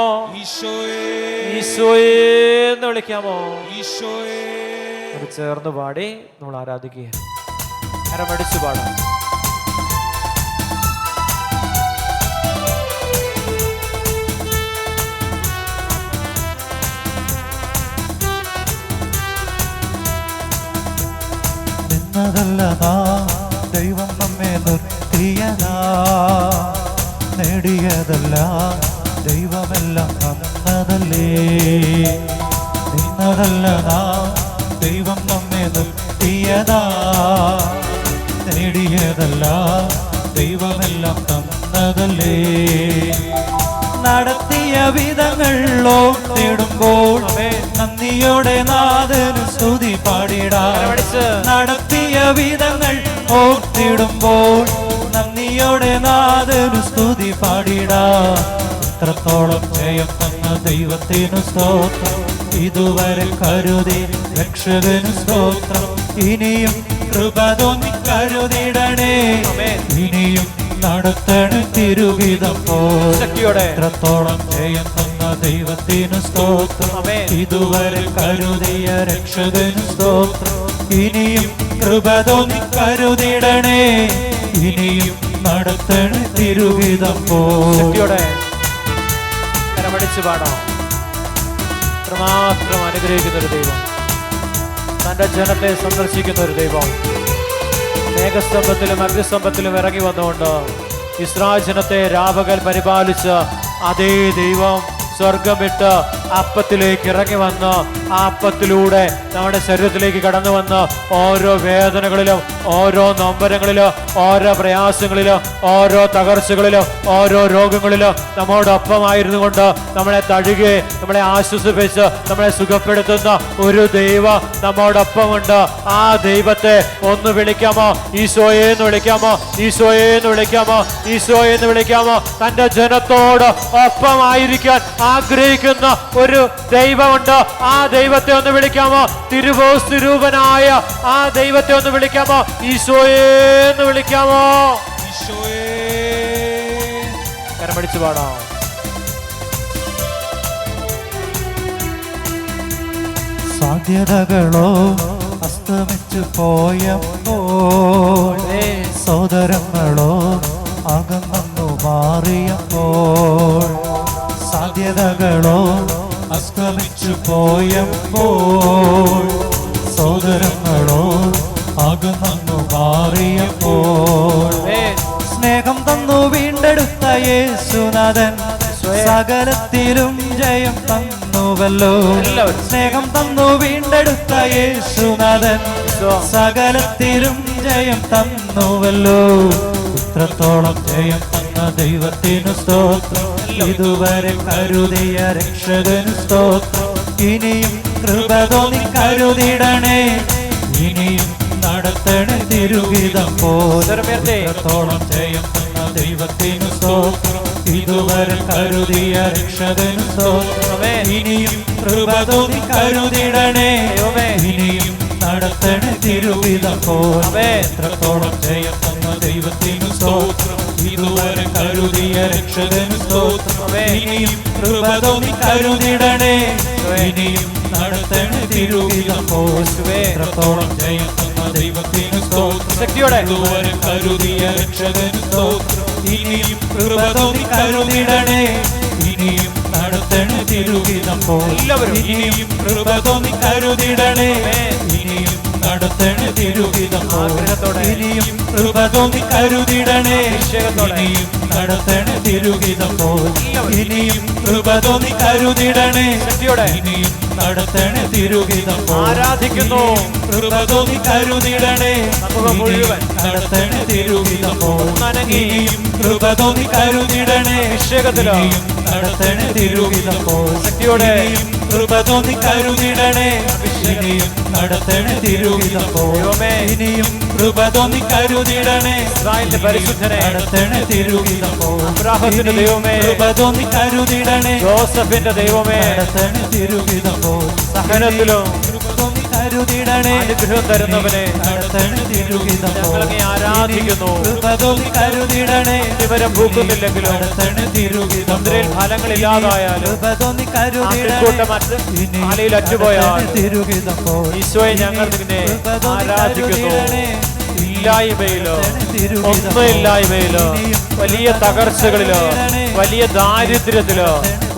Speaker 4: ഈശോയേന്ന് വിളിക്കാമോ? ചേർന്ന് പാടി നമ്മൾ ആരാധിക്കുക. കരമടിച്ചു പാടാം.
Speaker 2: നിന്നതല്ല ദൈവം നമ്മെ നിർത്തിയതാ, നേടിയതല്ല ദൈവമെല്ലാം തന്നതല്ലേ. നിന്നതല്ല ദൈവം നമ്മെ നിർത്തിയതാ, നേടിയതല്ല ദൈവമെല്ലാം തന്നതല്ലേ. നടത്തിയ വിധങ്ങൾ ഓർത്തിടുമ്പോൾ നന്ദിയോടെ നാഥന് സ്തുതി പാടിടാം. നടത്തിയ വിധങ്ങൾ ഓർത്തിടുമ്പോൾ നന്ദിയോടെ നാഥന് സ്തുതി പാടിടാം. ഇത്രത്തോളം ജയം തന്ന ദൈവത്തിനു സ്തോത്രം, ഇതുവരെ കരുതി രക്ഷകനു സ്തോത്രം. ഇനിയും കൃപ തോന്നി കരുതിടണേ, ഇനിയും നടത്തണ തിരുവിധം പോലെ. ഇത്രത്തോളം ജയം തന്ന ദൈവത്തിനു സ്തോത്രം, ഇതുവരെ കരുതിയ രക്ഷകനു സ്തോത്രം. ഇനിയും കൃപ തോന്നി കരുതിടണേ, ഇനിയും നടത്തണ തിരുവിധം പോലെ.
Speaker 4: കരമടിച്ചു പാടാം. അത്രമാത്രം അനുഗ്രഹിക്കുന്ന ഒരു ദൈവം, തൻ്റെ ജനത്തെ സന്ദർശിക്കുന്ന ഒരു ദൈവം. മേഘസ്തംഭത്തിലും അഗ്നിസ്തംഭത്തിലും ഇറങ്ങി വന്നുകൊണ്ട് ഇസ്രായേൽ ജനത്തെ രാപകൽ പരിപാലിച്ച അതേ ദൈവം സ്വർഗം വിട്ട് അപ്പത്തിലേക്ക് ഇറങ്ങി വന്ന് ആ അപ്പത്തിലൂടെ നമ്മുടെ ശരീരത്തിലേക്ക് കടന്നു വന്ന് ഓരോ വേദനകളിലും, ഓരോ നൊമ്പരങ്ങളിലും, ഓരോ പ്രയാസങ്ങളിലും, ഓരോ തകർച്ചകളിലും, ഓരോ രോഗങ്ങളിലും നമ്മോടൊപ്പമായിരുന്നു കൊണ്ട് നമ്മളെ തഴുകി, നമ്മളെ ആശ്വസിപ്പിച്ച്, നമ്മളെ സുഖപ്പെടുത്തുന്ന ഒരു ദൈവം നമ്മോടൊപ്പമുണ്ട്. ആ ദൈവത്തെ ഒന്ന് വിളിക്കാമോ? ഈശോയെന്ന് വിളിക്കാമോ? ഈശോയെന്ന് വിളിക്കാമോ? ഈശോയെന്ന് വിളിക്കാമോ? തൻ്റെ ജനത്തോട് ഒപ്പമായിരിക്കാൻ ആഗ്രഹിക്കുന്ന ഒരു ദൈവമുണ്ട്. ആ ദൈവത്തെ ഒന്ന് വിളിക്കാമോ? തിരുവോസ്തിരൂപനായ ആ ദൈവത്തെ ഒന്ന് വിളിക്കാമോ? ഈശോയെന്ന് വിളിക്കാമോ? കരമടിച്ചു പാടാം.
Speaker 2: സാധ്യതകളോ അസ്തമിച്ചു പോയപ്പോൾ സോദരങ്ങളോ അകന്നു മാറിയപ്പോൾ സാധ്യതകളോ അസ്തമിച്ചു പോയപ്പോൾ സോദരങ്ങളോ അകന്നു മാറിയപ്പോൾ സ്നേഹം തന്നു വീണ്ടെടുത്ത യേശുനാഥൻ സകലത്തിലും ജയം തന്നുവല്ലോ. സ്നേഹം തന്നു വീണ്ടെടുത്ത യേശുനാഥൻ സകലത്തിലും ജയം തന്നുവല്ലോ. ഇത്രത്തോളം ജയം തന്ന ദൈവത്തിനു സ്തോത്രം, ഇതുവരെ കരുതിയ രക്ഷകനു സ്തോത്രം. ഇനിയും കൃപ തോന്നി കരുതിടണേ, ഇനിയും നടത്തണേ തിരുവിധം പോലെ. ഇത്രത്തോളം ജയം തന്ന ദൈവത്തിനു സ്തോത്രം, ഇതുവരെ കരുതിയ രക്ഷകനു സ്തോത്രം. ഇനിയും കൃപ തോന്നി കരുതിടണേ, ഇനിയും നടത്തണേ തിരുവിധം പോലെ. എത്രത്തോളം ജയം തന്ന ദൈവത്തിനു സ്തോത്രം, ഇതുവരെ കരുതിയ രക്ഷകനു സ്തോത്രം. ഇനിയും കൃപ തോന്നി കരുതിടണേ, ഇനിയും നടത്തണേ തിരുവിധം പോലെ. എത്രത്തോളം ജയം തന്ന ദൈവത്തിനു സ്തോത്രം, ഇതുവരെ കരുതിയ രക്ഷകനു സ്തോത്രം. ഇനിയും കൃപ തോന്നി കരുതിടണേ, ഇനിയും നടത്തണേ തിരുവിധം പോലെ. ഇനിയും കൃപ തോന്നി കരുതിടണേ, ഇനിയും നടത്തണേ തിരുവിധം പോലെ. ഇനിയും കൃപ തോന്നി കരുതിടണേ, ഇനിയും നടത്തണേ തിരുവിധം പോലെ. ഇനിയും കൃപ തോന്നി കരുതിടണേ, ഇനിയും നടത്തണേ തിരുവിധം പോലെ.
Speaker 4: ആരാധിക്കുന്നു.
Speaker 2: കൃപ തോന്നി കരുതിടണേ, നടത്തണേ തിരുവിധം പോലെ. ഇനിയും കൃപ തോന്നി കരുതിടണേ, ഇനിയും നടത്തണേ തിരുവിധം പോലെ. ഇനിയും കൃപ തോന്നി കരുതിടണേ, ഇനിയും നടത്തണേ തിരുവിധം പോലെ. ഇനിയും കൃപ തോന്നി കരുതിടണേ,
Speaker 4: പരിശുദ്ധനെ
Speaker 2: നടത്തണേ തിരുവിധം പോലെ.
Speaker 4: അബ്രാഹത്തിന്റെ ദൈവമേ,
Speaker 2: കൃപ തോന്നി കരുതിടണേ,
Speaker 4: ജോസഫിന്റെ ദൈവമേ,
Speaker 2: നടത്തണേ തിരുവിധം പോലെ.
Speaker 4: സഹനത്തിലും
Speaker 2: കരുതിടണേ,
Speaker 4: അനുഗ്രഹം തരുന്നവനെ
Speaker 2: നടത്തണേ തിരുവിധം പോലെ.
Speaker 4: ഞങ്ങളെ ആരാധിക്കുന്നു.
Speaker 2: കൃപ തോന്നി കരുതിടണേ,
Speaker 4: ഇവരെ പൂക്കുന്നില്ലെങ്കിലും
Speaker 2: നടത്തണേ തിരുവിധം
Speaker 4: മുദ്രയിൽ ഫലങ്ങളില്ലാതായാലും
Speaker 2: കൃപ തോന്നി കരുതിടണേ,
Speaker 4: ആലയിൽ അറ്റുപോയാൽ
Speaker 2: തിരുവിധം പോലെ.
Speaker 4: ഈശോയെ ഞങ്ങൾ നിന്നെ ആരാധിക്കുന്നു. ഇല്ലായ്മയിലോ ഒന്നുമില്ലായ്മയിലോ വലിയ തകർച്ചകളിലോ വലിയ ദാരിദ്ര്യത്തിലോ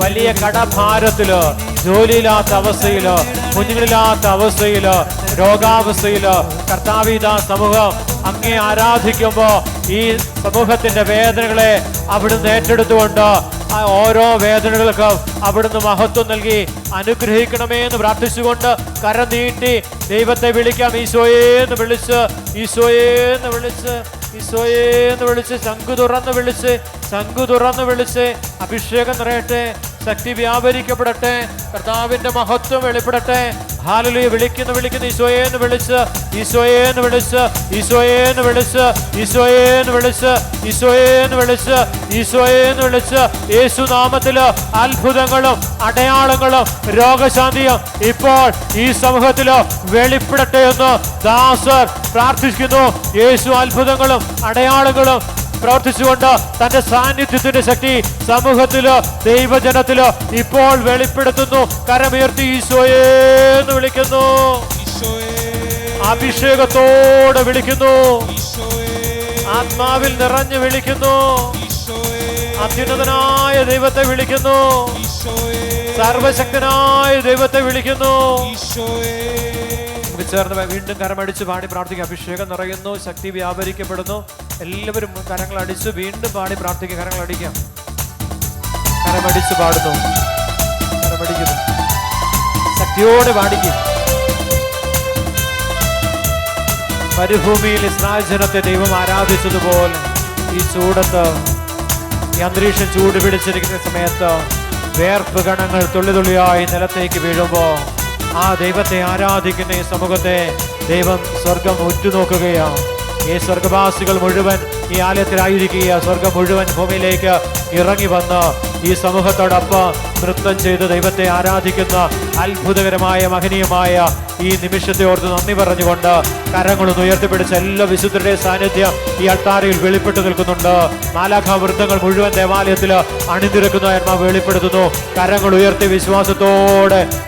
Speaker 4: വലിയ കടഭാരത്തിലോ ജോലിയില്ലാത്ത അവസ്ഥയിലോ കുഞ്ഞുങ്ങളില്ലാത്ത അവസ്ഥയിലോ രോഗാവസ്ഥയിലോ കർത്താവിതാ സമൂഹം അങ്ങേ ആരാധിക്കുമ്പോ ഈ സമൂഹത്തിന്റെ വേദനകളെ അവിടുന്ന് ഏറ്റെടുത്തുകൊണ്ട് ആ ഓരോ വേദനകൾക്കും അവിടുന്ന് മഹത്വം നൽകി അനുഗ്രഹിക്കണമേ എന്ന് പ്രാർത്ഥിച്ചുകൊണ്ട് കരം നീട്ടി ദൈവത്തെ വിളിക്കാം. ഈശോയേന്ന് വിളിച്ച്, ഈശോയേന്ന് വിളിച്ച്, ഈശോയേന്ന് വിളിച്ച്, ശംഖു തുറന്ന് വിളിച്ച്, ശംഖു തുറന്ന് വിളിച്ച്, അഭിഷേകം നിറയട്ടെ, ശക്തി വ്യാപരിക്കപ്പെടട്ടെ, കർത്താവിന്റെ മഹത്വം വെളിപ്പെടട്ടെ. ഹല്ലേലൂയ. വിളിക്കുന്ന ഈശോയേന്ന് വിളിച്ച്, ഈശോയേന്ന് വിളിച്ച്, ഈശോയേന്ന് വിളിച്ച്, ഈശോയേന്ന് വിളിച്ച്, ഈശോയേന്ന് വിളിച്ച്, ഈശോയേന്ന് വിളിച്ച്, യേശുനാമത്തില് അത്ഭുതങ്ങളും അടയാളങ്ങളും രോഗശാന്തിയും ഇപ്പോൾ ഈ സമൂഹത്തില് വെളിപ്പെടട്ടെ എന്ന് ദാസർ പ്രാർത്ഥിക്കുന്നു. യേശു അത്ഭുതങ്ങളും അടയാളങ്ങളും പ്രവർത്തിച്ചുകൊണ്ട് തന്റെ സാന്നിധ്യത്തിന്റെ ശക്തി സമൂഹത്തിലോ ദൈവജനത്തിലോ ഇപ്പോൾ വെളിപ്പെടുത്തുന്നു. കരമുയർത്തി ഈശോയേന്ന് വിളിക്കുന്നു, അഭിഷേകത്തോടെ വിളിക്കുന്നു, ആത്മാവിൽ നിറഞ്ഞു വിളിക്കുന്നു, അത്യുന്നതനായ ദൈവത്തെ വിളിക്കുന്നു, സർവശക്തനായ ദൈവത്തെ വിളിക്കുന്നു. ചേർന്ന് വീണ്ടും കരമടിച്ച് പാടി പ്രാർത്ഥിക്കുക. അഭിഷേകം നിറയുന്നു, ശക്തി വ്യാപരിക്കപ്പെടുന്നു. എല്ലാവരും കരങ്ങളടിച്ച് വീണ്ടും പാടി പ്രാർത്ഥിക്കുക. കരങ്ങളടിക്കാം, കരമടിച്ച് പാടുന്നു, കരമടിക്കുന്നു, ശക്തിയോടെ പാടിക്കും. മരുഭൂമിയിൽ ഇസ്രായേൽ ജനത്തെ ദൈവം ആരാധിച്ചതുപോലെ ഈ ചൂടത്ത്, ഈ അന്തരീക്ഷം ചൂട് പിടിച്ചിരിക്കുന്ന സമയത്ത് വേർപ്പ് ഗണങ്ങൾ തുള്ളി തുള്ളിയായി നിലത്തേക്ക് വീഴുമ്പോൾ ആ ദൈവത്തെ ആരാധിക്കുന്ന ഈ സമൂഹത്തെ ദൈവം സ്വർഗം ഉറ്റുനോക്കുകയാണ്. ഈ സ്വർഗവാസികൾ മുഴുവൻ ഈ ആലയത്തിലായിരിക്കുക. സ്വർഗം മുഴുവൻ ഭൂമിയിലേക്ക് ഇറങ്ങി വന്ന് ഈ സമൂഹത്തോടൊപ്പം നൃത്തം ചെയ്ത് ദൈവത്തെ ആരാധിക്കുന്ന അത്ഭുതകരമായ മഹനീയമായ ഈ നിമിഷത്തെ ഓർത്ത് നന്ദി പറഞ്ഞുകൊണ്ട് കരങ്ങളൊന്ന് ഉയർത്തിപ്പിടിച്ച എല്ലാ വിശുദ്ധരുടെ സാന്നിധ്യം ഈ അൾത്താരയിൽ വെളിപ്പെട്ടു നിൽക്കുന്നുണ്ട്. മാലാഖ വൃന്ദങ്ങൾ മുഴുവൻ ദേവാലയത്തിൽ അണിനിരക്കുന്ന ആത്മാവ് വെളിപ്പെടുത്തുന്നു. കരങ്ങൾ ഉയർത്തി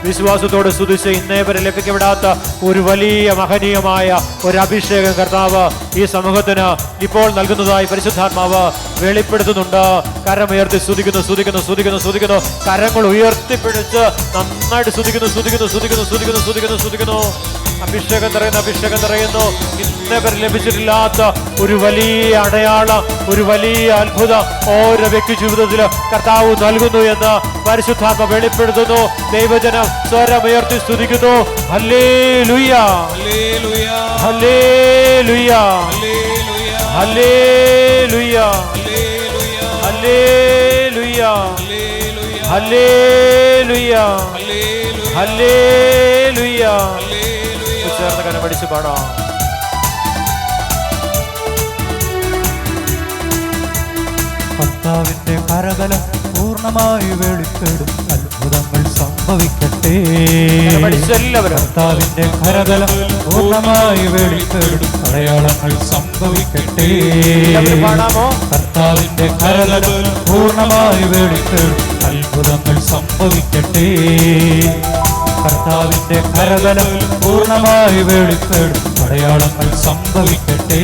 Speaker 4: വിശ്വാസത്തോടെ സ്തുതിച്ച് ഇന്നേ വരെ ലഭിക്കപ്പെടാത്ത ഒരു വലിയ മഹനീയമായ ഒരു അഭിഷേകം കർത്താവ് ഈ സമൂഹത്തിന് ഇപ്പോൾ നൽകുന്നതായി പരിശുദ്ധാത്മാവ് വെളിപ്പെടുത്തുന്നുണ്ട്. കരമുയർത്തി സ്തുതിക്കുന്നു. കരങ്ങൾ ഉയർത്തിപ്പിടിച്ച് നന്നായിട്ട് സ്തുതിക്കുന്നു. അഭിഷേകം നിറയുന്നു. ഇന്നേ വരെ ലഭിച്ചിട്ടില്ലാത്ത ഒരു വലിയ അടയാളം, ഒരു വലിയ അത്ഭുതം ഓരോ വ്യക്തി ജീവിതത്തിൽ കർത്താവ് നൽകുന്നു എന്ന് പരിശുദ്ധാത്മ വെളിപ്പെടുത്തുന്നു. ദൈവജനം സ്വരമുയർത്തി സ്തുതിക്കുന്നു. ഹല്ലേലൂയ, ഹല്ലേലൂയ, ഹല്ലേലൂയ, ഹല്ലേലൂയ, ഹല്ലേലൂയ, ഹല്ലേലൂയ. ചേർന്ന് കരമടിച്ച് പാടാം.
Speaker 2: കർത്താവിന്റെ കരബലം പൂർണ്ണമായി വെളിപ്പെടും, അത്ഭുതങ്ങൾ സംഭവിക്കട്ടെ. കർത്താവിന്റെ കരബലം പൂർണ്ണമായി വെളിപ്പെടും, അടയാളങ്ങൾ സംഭവിക്കട്ടെ. കർത്താവിന്റെ കരബലം പൂർണ്ണമായി വെളിപ്പെടും, അത്ഭുതങ്ങൾ സംഭവിക്കട്ടെ. കർത്താവിന്റെ കരബലം പൂർണ്ണമായി വെളിപ്പെടും, അടയാളങ്ങൾ സംഭവിക്കട്ടെ.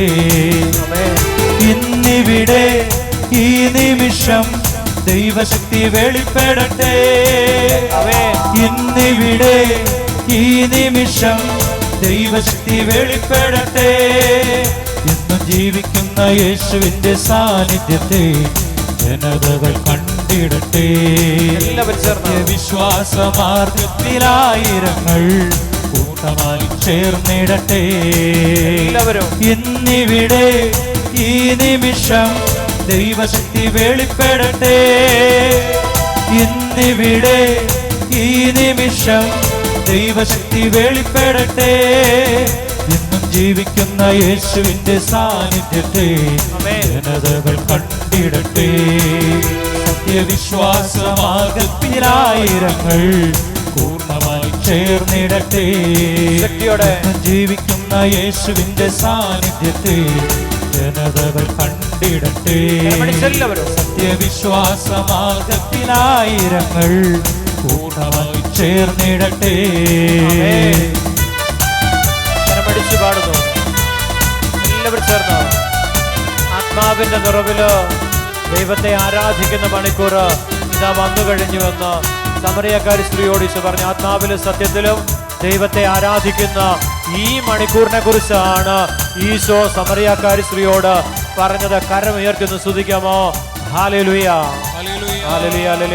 Speaker 2: ഇന്നിവിടെ ഈ നിമിഷം ദൈവശക്തി വെളിപ്പെടട്ടെ. ഇന്നിവിടെ ഈ നിമിഷം ദൈവശക്തി വെളിപ്പെടട്ടെ. ഇന്ന് ജീവിക്കുന്ന യേശുവിന്റെ സാന്നിധ്യത്തെ ജനതകൾ കണ്ടിടട്ടെ. വിശ്വാസമാർഗത്തിലായിരങ്ങൾ കൂട്ടമായി ചേർന്നിടട്ടെ. ഇന്നിവിടെ ഈ നിമിഷം ദൈവശക്തി വെളിപ്പെടട്ടെ. ഇന്നിവിടെ ഈ നിമിഷം ദൈവശക്തി വെളിപ്പെടട്ടെ. ഇന്നും ജീവിക്കുന്ന യേശുവിന്റെ സാന്നിധ്യത്തെ ജനതകൾ കണ്ടിടട്ടെ. സത്യവിശ്വാസമാർഗത്തിലായിരങ്ങൾ പൂർണ്ണമായി ചേർന്നിടട്ടെ. ജീവിക്കുന്ന യേശുവിന്റെ സാന്നിധ്യത്തെ ജനതകൾ കണ്ടിടട്ടെ. സത്യവിശ്വാസമാർഗത്തിലായിരങ്ങൾ പൂർണ്ണമായി ചേർന്നിടട്ടെ.
Speaker 4: പാടുന്നു എല്ലാവരും ചേർന്ന്. ആത്മാവിന്റെ നിറവില് ദൈവത്തെ ആരാധിക്കുന്ന മണിക്കൂർ ഇതാ വന്നു കഴിഞ്ഞുവെന്ന് സമറിയക്കാരി സ്ത്രീയോട് ഈശോ പറഞ്ഞു. ആത്മാവിലും സത്യത്തിലും ദൈവത്തെ ആരാധിക്കുന്ന ഈ മണിക്കൂറിനെ കുറിച്ചാണ് ഈശോ സമറിയക്കാരി സ്ത്രീയോട് പറഞ്ഞത്. കരമുയർത്തുന്നു, സ്തുതിക്കാമോ? ഹല്ലേലൂയ, ഹല്ലേലൂയ,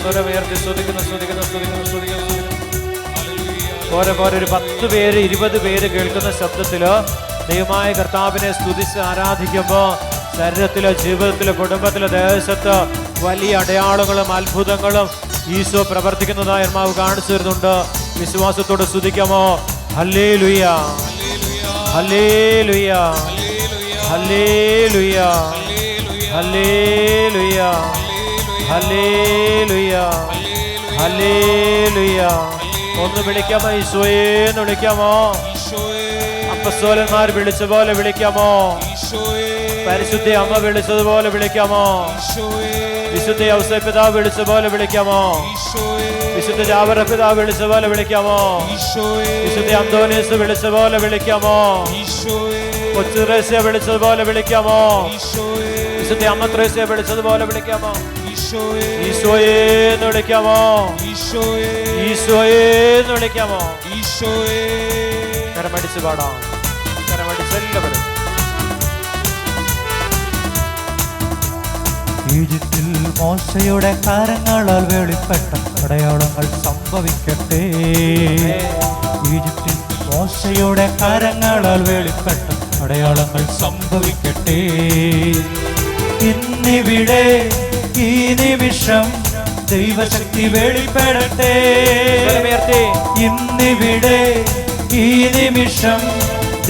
Speaker 4: സ്വരമുയർത്തി സ്തുതിക്കുന്നു. ഓരോ ഒരു 10 പേര് 20 പേര് കേൾക്കുന്ന ശബ്ദത്തില് ദൈവമായ കർത്താവിനെ സ്തുതിച്ച് ആരാധിക്കുമ്പോൾ ശരീരത്തിലോ ജീവിതത്തിലോ കുടുംബത്തിലോ ദേശത്ത് വലിയ അടയാളങ്ങളും അത്ഭുതങ്ങളും ഈശോ പ്രവർത്തിക്കുന്നതായി ആത്മാവ് കാണിച്ചു തരുന്നുണ്ട്. വിശ്വാസത്തോടെ സ്തുതിക്കാമോ? ഹല്ലേലൂയ, ഹല്ലേലൂയ, ഹല്ലേലൂയ, ഹല്ലേലൂയ, ഹല്ലേലൂയ, ഹല്ലേലൂയ. ഒന്ന് വിളിക്കാമോ? ഈശോയെന്ന് വിളിക്കാമോ? അപ്പസ്തോലന്മാർ വിളിച്ച പോലെ വിളിക്കാമോ? പരിശുദ്ധ അമ്മ വിളിച്ചതുപോലെ വിളിക്കാമോ? വിശുദ്ധ ഔസേപ്പ് പിതാവ് വിളിച്ച പോലെ വിളിക്കാമോ? വിശുദ്ധ ജാബർ പിതാവ് വിളിച്ച പോലെ വിളിക്കാമോ? വിശുദ്ധ അന്തോനീസ് വിളിച്ച പോലെ വിളിക്കാമോ? കൊച്ചു ത്രേസ്യ വിളിച്ചതുപോലെ വിളിക്കാമോ? വിശുദ്ധ അമ്മ ത്രേസ്യ വിളിച്ചതുപോലെ വിളിക്കാമോ? ഈശോയെന്ന് വിളിക്കാമോ? ഈശോയെന്ന് വിളിക്കാമോ? കരമടിച്ച് പാടാം. കരമടിച്ച് എല്ലാവരും.
Speaker 2: ഈജിപ്തിൽ മോശയുടെ കരങ്ങളാൽ വെളിപ്പെട്ട അടയാളങ്ങൾ സംഭവിക്കട്ടെ. ഈജിപ്തിൽ മോശയുടെ കരങ്ങളാൽ വെളിപ്പെട്ട അടയാളങ്ങൾ സംഭവിക്കട്ടെ. ഇന്നിവിടെ ഈ നിമിഷം ദൈവശക്തി വെളിപ്പെടട്ടെ. ഇന്നിവിടെ ഈ നിമിഷം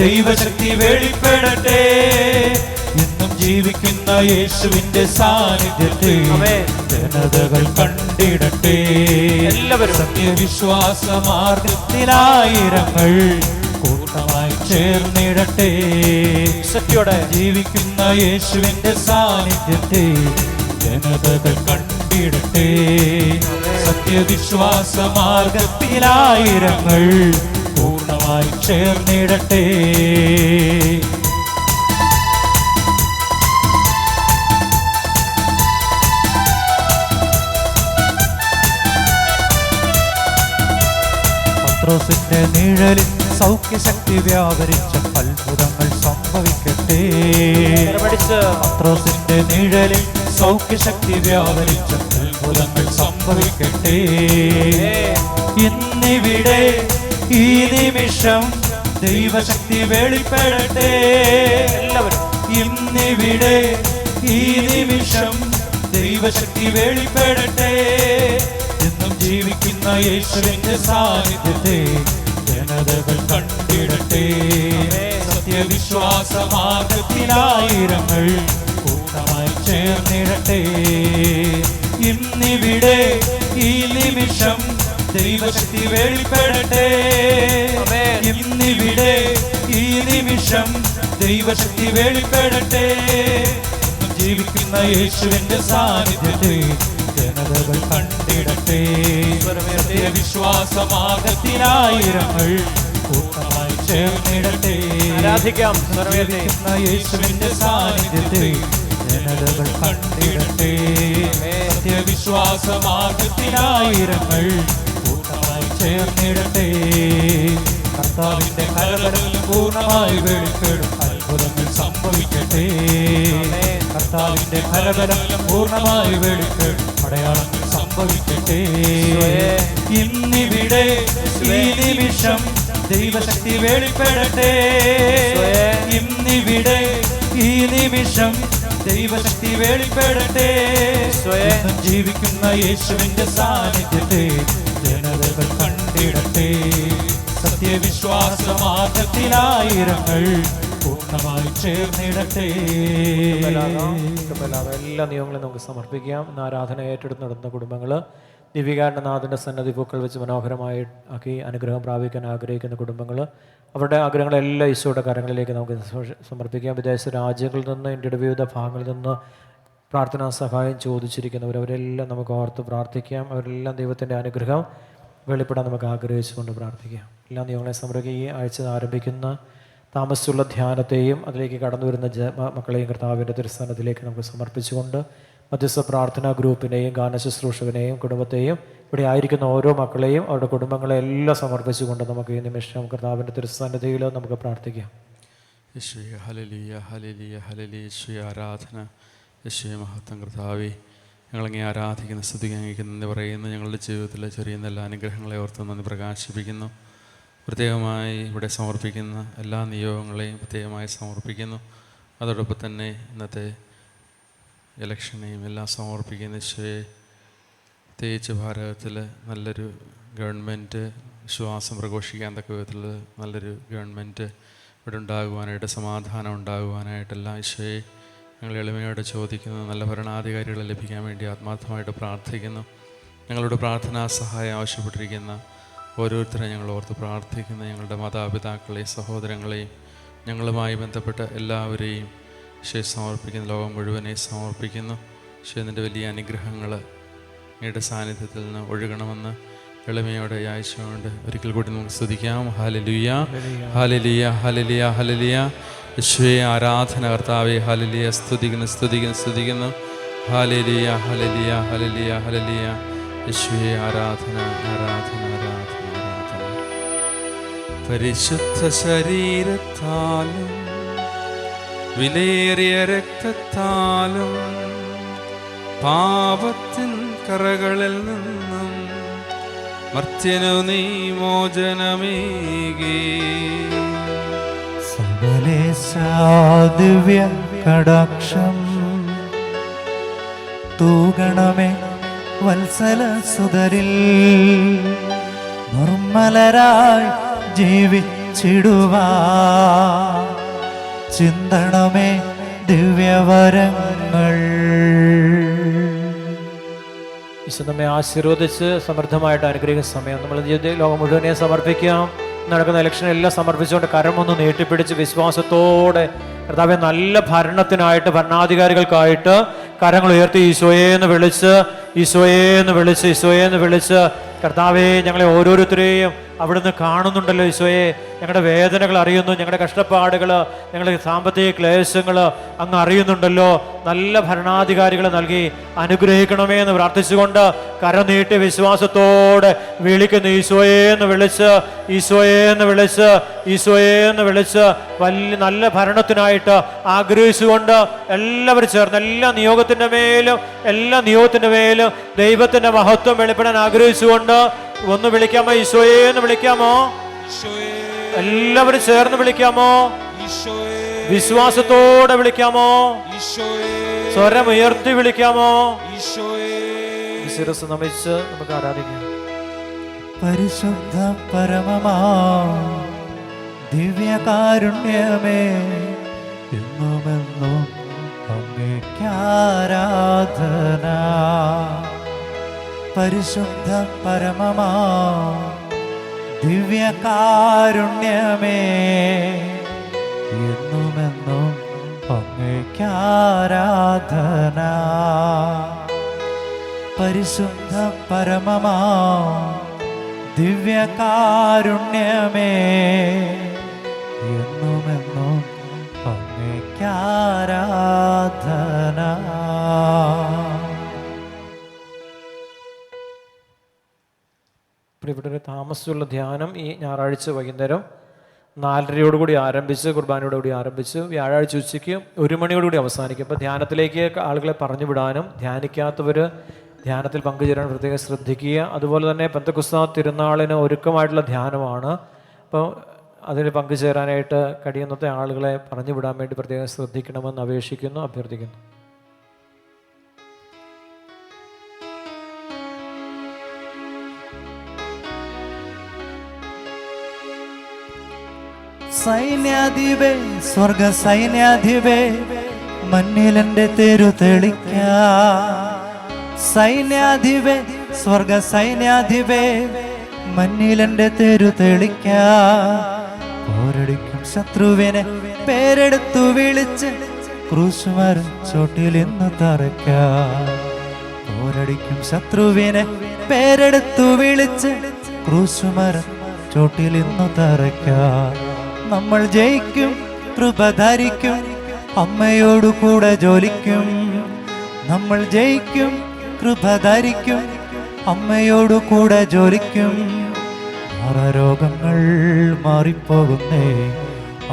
Speaker 2: ദൈവശക്തി വെളിപ്പെടട്ടെ. ജീവിക്കുന്ന യേശുവിന്റെ സാന്നിധ്യത്തെ
Speaker 4: ആമേൻ.
Speaker 2: ജനതകൾ കണ്ടിടട്ടെ.
Speaker 4: എല്ലാവരും
Speaker 2: സത്യവിശ്വാസ മാർഗത്തിലായിരങ്ങൾ കൂട്ടമായി ചേർന്നിടട്ടെ.
Speaker 4: ശക്തിയോടെ
Speaker 2: ജീവിക്കുന്ന യേശുവിന്റെ സാന്നിധ്യത്തെ ജനതകൾ കണ്ടിടട്ടെ. സത്യവിശ്വാസ മാർഗത്തിലായിരങ്ങൾ പൂർണ്ണമായി ചേർന്നിടട്ടെ. പത്രോസിന്റെ നിഴലിൽ സൗഖ്യശക്തി വ്യാപരിച്ച അത്ഭുതങ്ങൾ സംഭവിക്കട്ടെ. പത്രോസിന്റെ നിഴലിൽ സൗഖ്യശക്തി വ്യാപരിച്ച അത്ഭുതങ്ങൾ സംഭവിക്കട്ടെ. ഇന്നിവിടെ ഈ നിമിഷം ദൈവശക്തി വെളിപ്പെടട്ടെ.
Speaker 4: എല്ലാവരും
Speaker 2: ഇന്നിവിടെ ഈ നിമിഷം ദൈവശക്തി വെളിപ്പെടട്ടെ. എന്നും ജീവിക്കുന്ന യേശുവിന്റെ സാന്നിധ്യത്തെ ജനതകൾ കണ്ടിടട്ടെ. സത്യവിശ്വാസ മാർഗത്തിലായിരങ്ങൾ കൂട്ടമായി ചേർന്നിടട്ടെ. ഇന്നിവിടെ ഈ നിമിഷം ദൈവശക്തി വെളിപ്പെടട്ടെ. ഇന്നിവിടെ ഈ നിമിഷം ദൈവശക്തി വെളിപ്പെടട്ടെ. ജീവിക്കുന്ന യേശുവിന്റെ സാന്നിധ്യത്തെ ജനതകൾ കണ്ടിടട്ടെ. വിശ്വാസമാകത്തിലായിരങ്ങൾ കൂട്ടമായി ചേർന്നിടട്ടെ.
Speaker 4: ആരാധിക്കാം.
Speaker 2: ജീവിക്കുന്ന യേശുവിന്റെ സാന്നിധ്യത്തെ ജനതകൾ കണ്ടിടട്ടെ. സത്യവിശ്വാസമാകത്തിലായിരങ്ങൾ കൂട്ടമായി ചേർന്നിടട്ടെ. കർത്താവിന്റെ കരബലം പൂർണ്ണമായി വെളിപ്പെടും അത്ഭുതങ്ങൾ സംഭവിക്കട്ടെ. കർത്താവിന്റെ കരബലം പൂർണ്ണമായി വെളിപ്പെടും അടയാളങ്ങൾ സംഭവിക്കട്ടെ. ഇന്നിവിടെ ഈ നിമിഷം ദൈവശക്തി വെളിപ്പെടട്ടെ. ഇന്നിവിടെ ഈ നിമിഷം ദൈവശക്തി വെളിപ്പെടട്ടെ. ജീവിക്കുന്ന യേശുവിന്റെ സാന്നിധ്യത്തെ ജനതകൾ കണ്ടിടട്ടെ. സത്യവിശ്വാസ മാർഗത്തിലായിരങ്ങൾ പൂർണ്ണമായി ചേർന്നിടട്ടെ.
Speaker 4: എല്ലാ നിയമങ്ങളും നമുക്ക് സമർപ്പിക്കാം. ഇന്ന് ആരാധന ഏറ്റെടുത്ത് നടത്തുന്ന കുടുംബങ്ങൾ, ദിവികാരനാഥൻ്റെ സന്നദ്ധി പൂക്കൾ വെച്ച് മനോഹരമായി ആക്കി അനുഗ്രഹം പ്രാപിക്കാൻ ആഗ്രഹിക്കുന്ന കുടുംബങ്ങൾ, അവരുടെ ആഗ്രഹങ്ങളെല്ലാം ഈശോയുടെ കരങ്ങളിലേക്ക് നമുക്ക് സമർപ്പിക്കാം. വിദേശ രാജ്യങ്ങളിൽ നിന്ന്, ഇന്ത്യയുടെ വിവിധ ഭാഗങ്ങളിൽ നിന്ന് പ്രാർത്ഥനാ സഹായം ചോദിച്ചിരിക്കുന്നവർ, അവരെല്ലാം നമുക്ക് ഓർത്ത് പ്രാർത്ഥിക്കാം. അവരെല്ലാം ദൈവത്തിൻ്റെ അനുഗ്രഹം വെളിപ്പെടാൻ നമുക്ക് ആഗ്രഹിച്ചുകൊണ്ട് പ്രാർത്ഥിക്കാം. എല്ലാ നിയമങ്ങളെ സമർപ്പിക്കുക. ഈ ആഴ്ച ആരംഭിക്കുന്ന താമസിച്ചുള്ള ധ്യാനത്തെയും അതിലേക്ക് കടന്നു വരുന്ന മക്കളെയും കർത്താവിൻ്റെ തിരുസ്ഥാനത്തിലേക്ക് നമുക്ക് സമർപ്പിച്ചുകൊണ്ട് മധ്യസ്ഥ പ്രാർത്ഥനാ ഗ്രൂപ്പിനെയും ഗാന ശുശ്രൂഷകനെയും കുടുംബത്തെയും ഇവിടെ ആയിരിക്കുന്ന ഓരോ മക്കളെയും അവരുടെ കുടുംബങ്ങളെ എല്ലാം സമർപ്പിച്ചുകൊണ്ട് നമുക്ക് ഈ നിമിഷം കർത്താവിൻ്റെ തിരുസ്ഥാനതയിൽ നമുക്ക് പ്രാർത്ഥിക്കാം.
Speaker 5: യേശുവേ ഹല്ലേലൂയ ഹല്ലേലൂയ ഹല്ലേലൂയ. യേശുവേ ആരാധന. യേശുവേ മഹത്വം. കർത്താവേ, ഞങ്ങളങ്ങേ ആരാധിക്കുന്ന സ്തുതിക്കുന്നു നന്ദി പറയുന്നു. ഞങ്ങളുടെ ജീവിതത്തിലെ ചെറിയ നല്ല അനുഗ്രഹങ്ങളെ ഓർത്ത് നന്ദി പ്രകാശിപ്പിക്കുന്നു. പ്രത്യേകമായി ഇവിടെ സമർപ്പിക്കുന്ന എല്ലാ നിയോഗങ്ങളെയും പ്രത്യേകമായി സമർപ്പിക്കുന്നു. അതോടൊപ്പം തന്നെ ഇന്നത്തെ ഇലക്ഷനെയും എല്ലാം സമർപ്പിക്കുന്ന യേശുവേ, പ്രത്യേകിച്ച് ഭാരതത്തിൽ നല്ലൊരു ഗവൺമെൻറ്, വിശ്വാസം പ്രഘോഷിക്കാൻ തക്ക വിധത്തിൽ നല്ലൊരു ഗവൺമെൻറ് ഇവിടെ ഉണ്ടാകുവാനായിട്ട്, സമാധാനം ഉണ്ടാകുവാനായിട്ടെല്ലാം യേശുവേ ഞങ്ങൾ എളിമയോടെ ചോദിക്കുന്നു. നല്ല ഭരണാധികാരികളെ ലഭിക്കാൻ വേണ്ടി ആത്മാർത്ഥമായിട്ട് പ്രാർത്ഥിക്കുന്നു. ഞങ്ങളുടെ പ്രാർത്ഥനാ സഹായം ആവശ്യപ്പെട്ടിരിക്കുന്ന ഓരോരുത്തരെ ഞങ്ങൾ ഓർത്ത് പ്രാർത്ഥിക്കുന്നു. ഞങ്ങളുടെ മാതാപിതാക്കളെയും സഹോദരങ്ങളെയും ഞങ്ങളുമായി ബന്ധപ്പെട്ട എല്ലാവരെയും യേശുവേ സമർപ്പിക്കുന്നു. ലോകം മുഴുവനെ സമർപ്പിക്കുന്നു. യേശുവേ, നിൻ്റെ വലിയ അനുഗ്രഹങ്ങൾ അങ്ങയുടെ സാന്നിധ്യത്തിൽ നിന്ന് ഒഴുകണമെന്ന് എളിമയോടെ യാചിച്ചുകൊണ്ട് ഒരിക്കൽ കൂടി നമുക്ക് സ്തുതിക്കാം. ഹല്ലേലൂയ ഹല്ലേലൂയ ഹല്ലേലൂയ ഹല്ലേലൂയ. യേശുവേ ആരാധന. കർത്താവേ ഹല്ലേലൂയ. സ്തുതിക്കുന്നു. ഹല്ലേലൂയ ഹല്ലേലൂയ ഹല്ലേലൂയ ഹല്ലേലൂയ. യേശുവേ ആരാധന ആരാധന ആരാധന ആരാധന. പരിശുദ്ധ ശരീരത്താലും വിലയേറിയ രക്തത്താലും പാപത്തിൻ കറകളിൽ നിന്നും മർത്യനു നീ മോചനമേകി.
Speaker 2: ദിവ്യ കടാക്ഷം തൂകണമേ വത്സല സുതരിൽ. നിർമ്മലരായി ജീവിച്ചിടുവാ ചിന്തണമേ ദിവ്യവരങ്ങൾ.
Speaker 4: ഈശോ നമ്മെ ആശീർവദിച്ച് സമൃദ്ധമായിട്ട് അനുഗ്രഹിക്കുന്ന സമയം നമ്മൾ ജീവിതത്തിൽ ലോകം മുഴുവനെ സമർപ്പിക്കാം. നടക്കുന്ന ഇലക്ഷനെല്ലാം സമർപ്പിച്ചുകൊണ്ട് കരമൊന്ന് നീട്ടിപ്പിടിച്ച് വിശ്വാസത്തോടെ കർത്താവെ നല്ല ഭരണത്തിനായിട്ട് ഭരണാധികാരികൾക്കായിട്ട് കരങ്ങൾ ഉയർത്തി ഈശോയെന്ന് വിളിച്ച് ഈശോയെന്ന് വിളിച്ച് ഈശോയെന്ന് വിളിച്ച് കർത്താവെ ഞങ്ങളെ ഓരോരുത്തരെയും അവിടുന്ന് കാണുന്നുണ്ടല്ലോ ഈശോയെ. ഞങ്ങളുടെ വേദനകൾ അറിയുന്നു, ഞങ്ങളുടെ കഷ്ടപ്പാടുകൾ, ഞങ്ങളുടെ സാമ്പത്തിക ക്ലേശങ്ങൾ അങ്ങ് അറിയുന്നുണ്ടല്ലോ. നല്ല ഭരണാധികാരികളെ നൽകി അനുഗ്രഹിക്കണമേ എന്ന് പ്രാർത്ഥിച്ചുകൊണ്ട് കരനീട്ടി വിശ്വാസത്തോടെ വിളിക്കുന്ന ഈശോയെന്ന് വിളിച്ച് ഈശോയെന്ന് വിളിച്ച് ഈശോയെന്ന് വിളിച്ച് വലിയ നല്ല ഭരണത്തിനായിട്ട് ആഗ്രഹിച്ചുകൊണ്ട് എല്ലാവരും ചേർന്ന് എല്ലാ നിയോഗത്തിൻ്റെ മേലും ദൈവത്തിൻ്റെ മഹത്വം വെളിപ്പെടാൻ ആഗ്രഹിച്ചുകൊണ്ട് ഒന്ന് വിളിക്കാമോ? ഈശോയെന്ന് വിളിക്കാമോ? എല്ലാവരും ചേർന്ന് വിളിക്കാമോ? വിശ്വാസത്തോടെ വിളിക്കാമോ? സ്വരം ഉയർത്തി വിളിക്കാമോ? ശിരസ് നമിച്ച് നമുക്ക് ആരാധിക്കാം.
Speaker 2: പരിശുദ്ധ പരമമാ ദിവ്യകാരുണ്യമേ, എന്നുമെന്നും അങ്ങേയ്ക്കാരാധന. പരിശുദ്ധ പരമമാ ദിവ്യകാരുണ്യമേ, എന്നുമെന്നും അങ്ങേയ്ക്കാരാധന. പരിശുദ്ധ പരമമാ ദിവ്യകാരുണ്യമേ, എന്നുമെന്നും അങ്ങേയ്ക്കാരാധന.
Speaker 4: പ്രിയപ്പെട്ടവരെ, താമസിച്ചുള്ള ധ്യാനം ഈ ഞായറാഴ്ച വൈകുന്നേരം 4:30 ആരംഭിച്ച് കുർബാനയോടുകൂടി ആരംഭിച്ച് വ്യാഴാഴ്ച ഉച്ചയ്ക്ക് 1 മണിയോടുകൂടി അവസാനിക്കും. അപ്പോൾ ധ്യാനത്തിലേക്ക് ആളുകളെ പറഞ്ഞു വിടാനും ധ്യാനിക്കാത്തവർ ധ്യാനത്തിൽ പങ്കുചേരാൻ പ്രത്യേകം ശ്രദ്ധിക്കുക. അതുപോലെ തന്നെ പെന്തക്കോസ്ത് തിരുനാളിന് ഒരുക്കമായിട്ടുള്ള ധ്യാനമാണ്. അപ്പോൾ അതിന് പങ്കുചേരാനായിട്ട് കഴിയുന്നത്തെ ആളുകളെ പറഞ്ഞു വിടാൻ വേണ്ടി പ്രത്യേകം ശ്രദ്ധിക്കണമെന്ന് അപേക്ഷിക്കുന്നു, അഭ്യർത്ഥിക്കുന്നു.
Speaker 2: സൈന്യാധിപേ, സ്വർഗ സൈന്യാധിപേ, മണ്ണിലെന്റെ തെരു തെളിക്കാം. സൈന്യാധിപേ, സ്വർഗ സൈന്യാധിപേ, മണ്ണിലെന്റെ തെരു തെളിക്കാം. പോരടിക്കും ശത്രുവിനെ പേരെടുത്തു വിളിച്ച് ക്രൂശുമരം ചോട്ടിൽ ഇന്ന് തറയ്ക്കാം. പോരടിക്കും ശത്രുവിനെ പേരെടുത്തു വിളിച്ച് ക്രൂശുമരം ചോട്ടിൽ ഇന്നു തറയ്ക്കാം. നമ്മൾ ജയിക്കും, കൃപ ധരിക്കും, അമ്മയോടു കൂടെ ജോലിക്കും. നമ്മൾ ജയിക്കും, കൃപ ധരിക്കും, അമ്മയോടു കൂടെ ജോലിക്കും. രോഗങ്ങൾ മാറിപ്പോകുന്നേ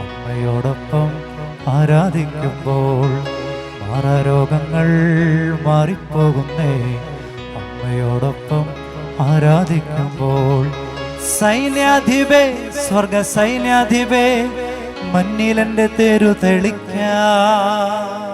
Speaker 2: അമ്മയോടൊപ്പം ആരാധിക്കുമ്പോൾ. രോഗങ്ങൾ മാറിപ്പോകുന്നേ അമ്മയോടൊപ്പം ആരാധിക്കുമ്പോൾ. സൈന്യാധിപേ, സ്വർഗ സൈന്യാധിപേ, മണ്ണിലെന്റെ തെരു തെളിക്കാം.